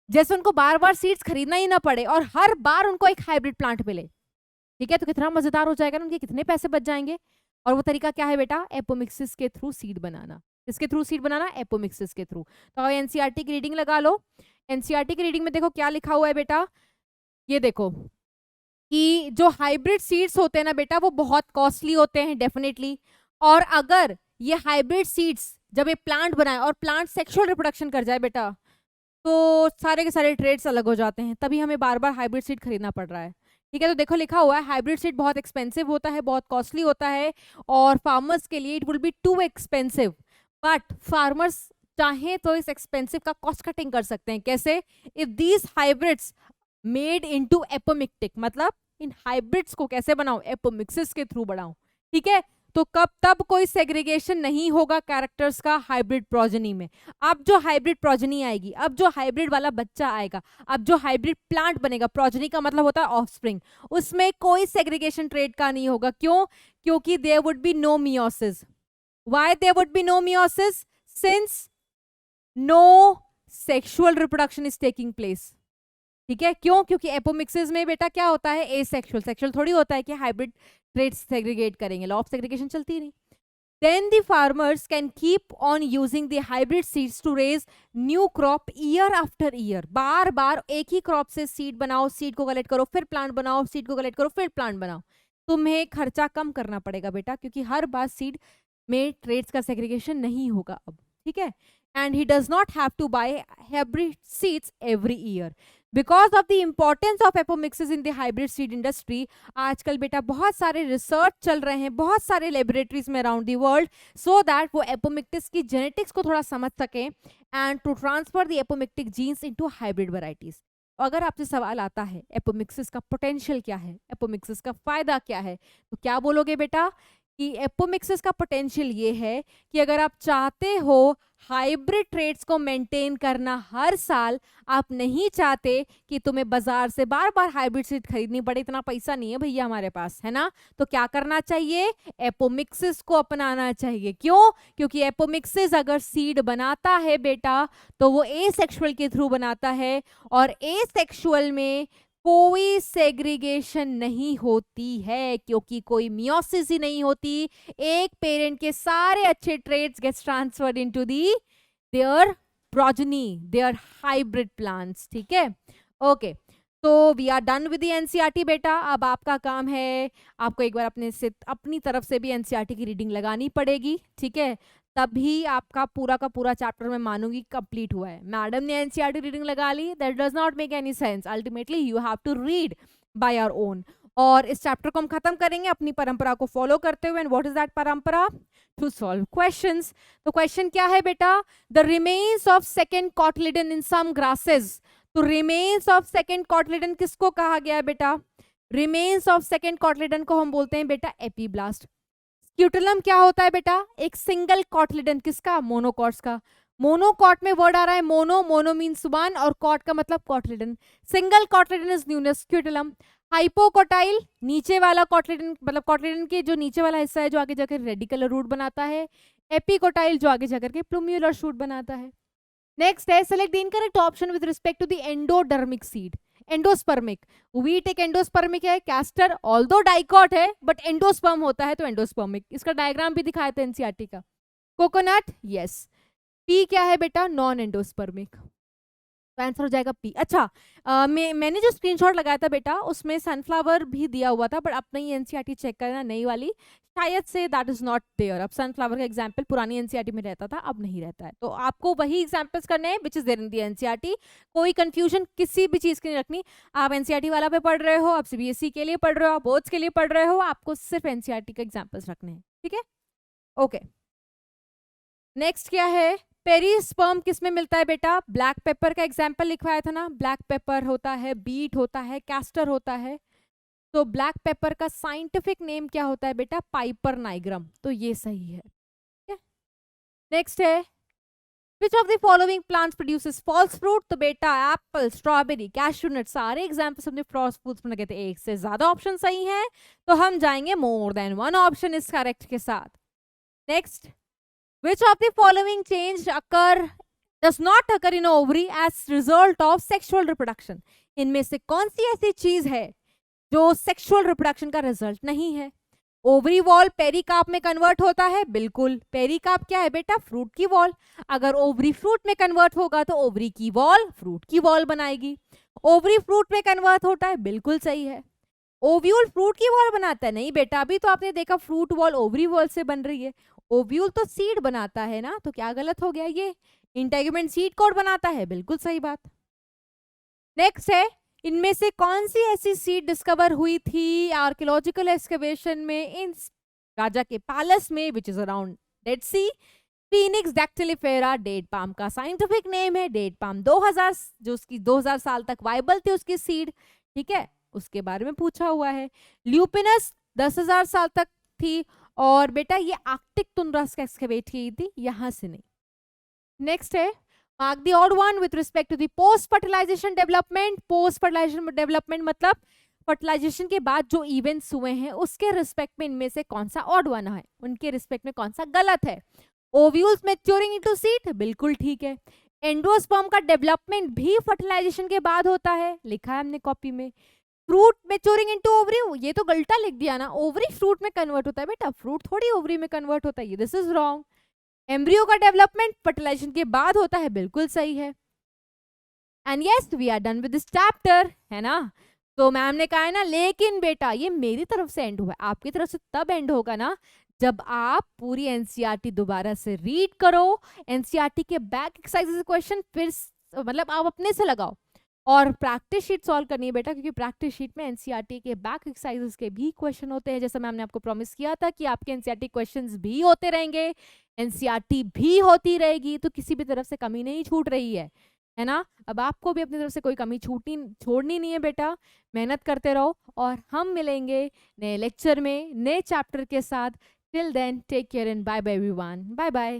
जैसे उनको बार बार सीड्स खरीदना ही ना पड़े और हर बार उनको एक हाइब्रिड प्लांट मिले, ठीक है, तो कितना मजेदार हो जाएगा ना, उनके कितने पैसे बच जाएंगे। और वो तरीका क्या है बेटा? एपोमिक्सिस के थ्रू सीड बनाना। इसके थ्रू सीड बनाना? एपोमिक्सिस के थ्रू। तो एनसीईआरटी की रीडिंग लगा लो। एनसीईआरटी की रीडिंग में देखो क्या लिखा हुआ है बेटा, ये देखो कि जो हाइब्रिड सीड्स होते हैं ना बेटा, वो बहुत कॉस्टली होते हैं डेफिनेटली। और अगर ये हाइब्रिड सीड्स जब एक प्लांट बनाए और प्लांट सेक्सुअल रिप्रोडक्शन कर जाए बेटा, तो सारे के सारे ट्रेड्स अलग हो जाते हैं, तभी हमें बार बार हाइब्रिड सीड खरीदना पड़ रहा है। ठीक है, तो देखो लिखा हुआ है हाइब्रिड सीड बहुत एक्सपेंसिव होता है, बहुत कॉस्टली होता है, और फार्मर्स के लिए it will be too expensive, but farmers चाहें तो इस एक्सपेंसिव का कॉस्ट कटिंग कर सकते हैं। कैसे? If these hybrids made into apomictic, मतलब इन हाइब्रिड्स को कैसे बनाओ? एपोमिक्सिस के थ्रू बढ़ाओ। ठीक है, तो कब तब कोई सेग्रीगेशन नहीं होगा कैरेक्टर्स का हाइब्रिड प्रोजेनी में। अब जो हाइब्रिड प्रोजेनी आएगी, अब जो हाइब्रिड वाला बच्चा आएगा, अब जो हाइब्रिड प्लांट बनेगा, प्रोजेनी का मतलब होता है ऑफस्प्रिंग, उसमें कोई सेग्रीगेशन ट्रेड का नहीं होगा। क्यों? क्योंकि there would be no meiosis. Why there would be no meiosis? Since no sexual reproduction is taking place. ठीक है, क्यों? क्योंकि एपोमिक्सिस में बेटा क्या होता है? एसेक्सुअल। सेक्सुअल थोड़ी होता है कि हाइब्रिड ट्रेड्स सेग्रीगेट करेंगे, लॉ ऑफ सेग्रीगेशन चलती ही नहीं। Then the farmers can keep on using the hybrid seeds to raise new crop year after year. बार बार एक ही क्रॉप से सीड बनाओ, सीड को कलेक्ट करो, फिर प्लांट बनाओ, सीड को कलेक्ट करो, फिर प्लांट बनाओ। तुम्हें खर्चा कम करना पड़ेगा बेटा, क्योंकि हर बार सीड में ट्रेड्स का सेग्रीगेशन नहीं होगा अब। ठीक है, and he does not have to buy hybrid seeds every year. Because of the importance of apomixis in the hybrid seed industry, आजकल बेटा बहुत सारे रिसर्च चल रहे हैं बहुत सारे लेबोरेटरीज में around the world, so that वो एपोमिक्टिस की जेनेटिक्स को थोड़ा समझ सकें and to transfer the apomictic genes into hybrid varieties. अगर आपसे सवाल आता है एपोमिक्सिस का पोटेंशियल क्या है, एपोमिक्सिस का फायदा क्या है, तो क्या बोलोगे बेटा? कि एपोमिक्सिस का पोटेंशियल ये है कि अगर आप चाहते हो हाइब्रिड ट्रेड्स को मेंटेन करना हर साल, आप नहीं चाहते कि तुम्हें बाजार से बार बार हाइब्रिड सीड खरीदनी पड़े, इतना पैसा नहीं है भैया हमारे पास, है ना, तो क्या करना चाहिए? एपोमिक्सिस को अपनाना चाहिए। क्यों? क्योंकि एपोमिक्सिस अगर सीड बनाता है बेटा, तो वो एसेक्सुअल के थ्रू बनाता है, और एसेक्सुअल में कोई सेग्रीगेशन नहीं होती है, क्योंकि कोई मियोसिस ही नहीं होती। एक पेरेंट के सारे अच्छे traits gets transferred into the their progeny, their hybrid plants. ठीक है, ओके, तो we are done with the NCERT बेटा। अब आपका काम है, आपको एक बार अपनी तरफ से भी एनसीईआरटी की रीडिंग लगानी पड़ेगी। ठीक है, तभी आपका पूरा का पूरा चैप्टर मैं मानूंगी कंप्लीट हुआ है। मैडम ने एनसीईआरटी रीडिंग लगा ली, that does not make any sense. Ultimately you have to read by your own. और इस चैप्टर को हम खत्म करेंगे अपनी परंपरा को फॉलो करते हुए। एंड व्हाट इज दैट परंपरा? To solve questions. तो क्वेश्चन क्या है बेटा? The remains of second cotyledon in some grasses. तो रिमेन्स ऑफ सेकेंड कॉटलिडन किसको कहा गया है बेटा? रिमेन्स ऑफ सेकेंड कॉटलिडन को हम बोलते हैं बेटा एपीब्लास्ट। स्क्यूटुलम क्या होता है बेटा? एक सिंगल कॉटलिडन, किसका? मोनोकॉट्स का। मोनोकॉट में वर्ड आ रहा है मोनो, मोनो मीन्स वन, और कॉट का मतलब कॉटलिडन। सिंगल कॉटलिडन इज न्यून एज स्क्यूटुलम। हाइपोकोटाइल नीचे वाला कॉटलिडन, मतलब कॉटलिडन के जो नीचे वाला हिस्सा है जो आगे जाकर रेडिकुलर रूट बनाता है। एपिकोटाइल जो आगे जाकर के प्लूम्यूलर शूट बनाता है। नेक्स्ट है select the incorrect option with respect to the endodermic seed. Endospermic, wheat एक एंडोस्पर्मिक है, कैस्टर ऑल्दो डाइकॉट है बट एंडोस्पर्म होता है तो एंडोस्पर्मिक। इसका डायग्राम भी दिखाया था एनसीईआरटी का। Coconut, yes. पी क्या है बेटा? नॉन एंडोस्पर्मिक, तो आंसर हो जाएगा पी। अच्छा, मैंने जो स्क्रीनशॉट लगाया था बेटा उसमें सनफ्लावर भी दिया हुआ था, बट अपना ही एनसीईआरटी चेक करना नई वाली, शायद से दैट इज नॉट देयर। अब सनफ्लावर का एग्जाम्पल पुरानी एनसीईआरटी में रहता था, अब नहीं रहता है, तो आपको वही एग्जाम्पल्स करने हैं which is there in the NCERT. कोई कंफ्यूजन किसी भी चीज की नहीं रखनी। आप एनसीईआरटी वाला पे पढ़ रहे हो, आप सीबीएसई के लिए पढ़ रहे हो, आप बोर्ड्स के लिए पढ़ रहे हो, आपको सिर्फ एनसीईआरटी के एग्जाम्पल्स रखने हैं। ठीक है, ओके। नेक्स्ट क्या है? पेरिस्पर्म किस में मिलता है बेटा? ब्लैक पेपर का एग्जाम्पल लिखवाया था ना, ब्लैक पेपर होता है, बीट होता है, कैस्टर होता है। तो ब्लैक पेपर का साइंटिफिक नेम क्या होता है बेटा? पाइपर नाइग्रम, तो ये सही है। नेक्स्ट है which of the following plants produces false fruit? तो बेटा एप्पल, स्ट्रॉबेरी, कैश्यू नट, सारे एग्जाम्पल्स अपने फॉल्स फ्रूट्स में लगे थे। एक से ज्यादा ऑप्शन सही है, तो हम जाएंगे मोर than one option is correct के साथ। Next, which of the following change does not occur in ovary as result of sexual reproduction? इनमें से कौन सी ऐसी चीज है जो सेक्सुअल रिप्रोडक्शन का रिजल्ट नहीं है? ओवरी वॉल पेरिकार्प में कन्वर्ट होता है, बिल्कुल। पेरिकार्प क्या है बेटा? फ्रूट की वॉल। अगर ओवरी फ्रूट में कन्वर्ट होगा तो ओवरी की वॉल फ्रूट की वॉल बनाएगी। ओवरी फ्रूट में कन्वर्ट होता है, बिल्कुल सही है। ओव्यूल फ्रूट की वॉल बनाता है? नहीं बेटा, अभी तो आपने देखा फ्रूट वॉल ओवरी वॉल से बन रही है। ओव्यूल तो सीड बनाता है ना, तो क्या गलत हो गया ये? इंटेगुमेंट सीड कोड बनाता है, बिल्कुल सही बात। नेक्स्ट है, इनमें से कौन सी ऐसी सीड डिस्कवर हुई थी आर्कियोलॉजिकल एक्सकवेशन में इन राजा के पैलेस में, which is around Dead Sea? Phoenix dactylifera date palm का साइंटिफिक नेम है। डेट पाम 2000 जो उसकी 2000 साल तक वाइबल थी उसकी सीड, ठीक है, उसके बारे में पूछा हुआ है। ल्यूपिनस 10,000 साल तक थी, और बेटा ये आर्कटिक टुंड्रा एक्सकवेट की थी, यहां से नहीं। नेक्स्ट है, mark the odd one with respect to the post fertilisation development. Post fertilisation development मतलब फर्टिलाइजेशन के बाद जो इवेंट्स हुए हैं उसके रिस्पेक्ट में इनमें से कौन सा ऑड वन है, उनके रिस्पेक्ट में कौन सा गलत है? ओव्यूल्स मैच्योरिंग इनटू सीड, बिल्कुल ठीक है। एंडोस्पर्म का डेवलपमेंट भी फर्टिलाइजेशन के बाद होता है, लिखा है हमने कॉपी में। फ्रूट मैच्योरिंग इनटू ओवरी, ये तो गलता लिख दिया ना, ओवरी फ्रूट में कन्वर्ट होता है बेटा, फ्रूट थोड़ी ओवरी में कन्वर्ट होता है, दिस इज रॉन्ग। एम्ब्रियो का डेवलपमेंट फर्टिलाइजेशन के बाद होता है, बिल्कुल सही है। And yes, we are done with this chapter, है ना। तो मैम ने कहा है ना, लेकिन बेटा ये मेरी तरफ से एंड हुआ है, आपकी तरफ से तब एंड होगा ना जब आप पूरी एनसीईआरटी दोबारा से रीड करो, एनसीईआरटी के बैक एक्सरसाइजेस क्वेश्चन फिर मतलब आप अपने से लगाओ, और प्रैक्टिस शीट सॉल्व करनी है बेटा, क्योंकि प्रैक्टिस शीट में एनसीईआरटी के बैक एक्सरसाइजेस के भी क्वेश्चन होते हैं। जैसा मैम ने आपको प्रॉमिस किया था कि आपके एनसीईआरटी क्वेश्चंस भी होते रहेंगे, एनसीईआरटी भी होती रहेगी, तो किसी भी तरफ से कमी नहीं छूट रही है ना। अब आपको भी अपनी तरफ से कोई कमी छोड़नी नहीं है बेटा, मेहनत करते रहो, और हम मिलेंगे नए लेक्चर में नए चैप्टर के साथ। Till then take care and bye bye everyone, bye bye.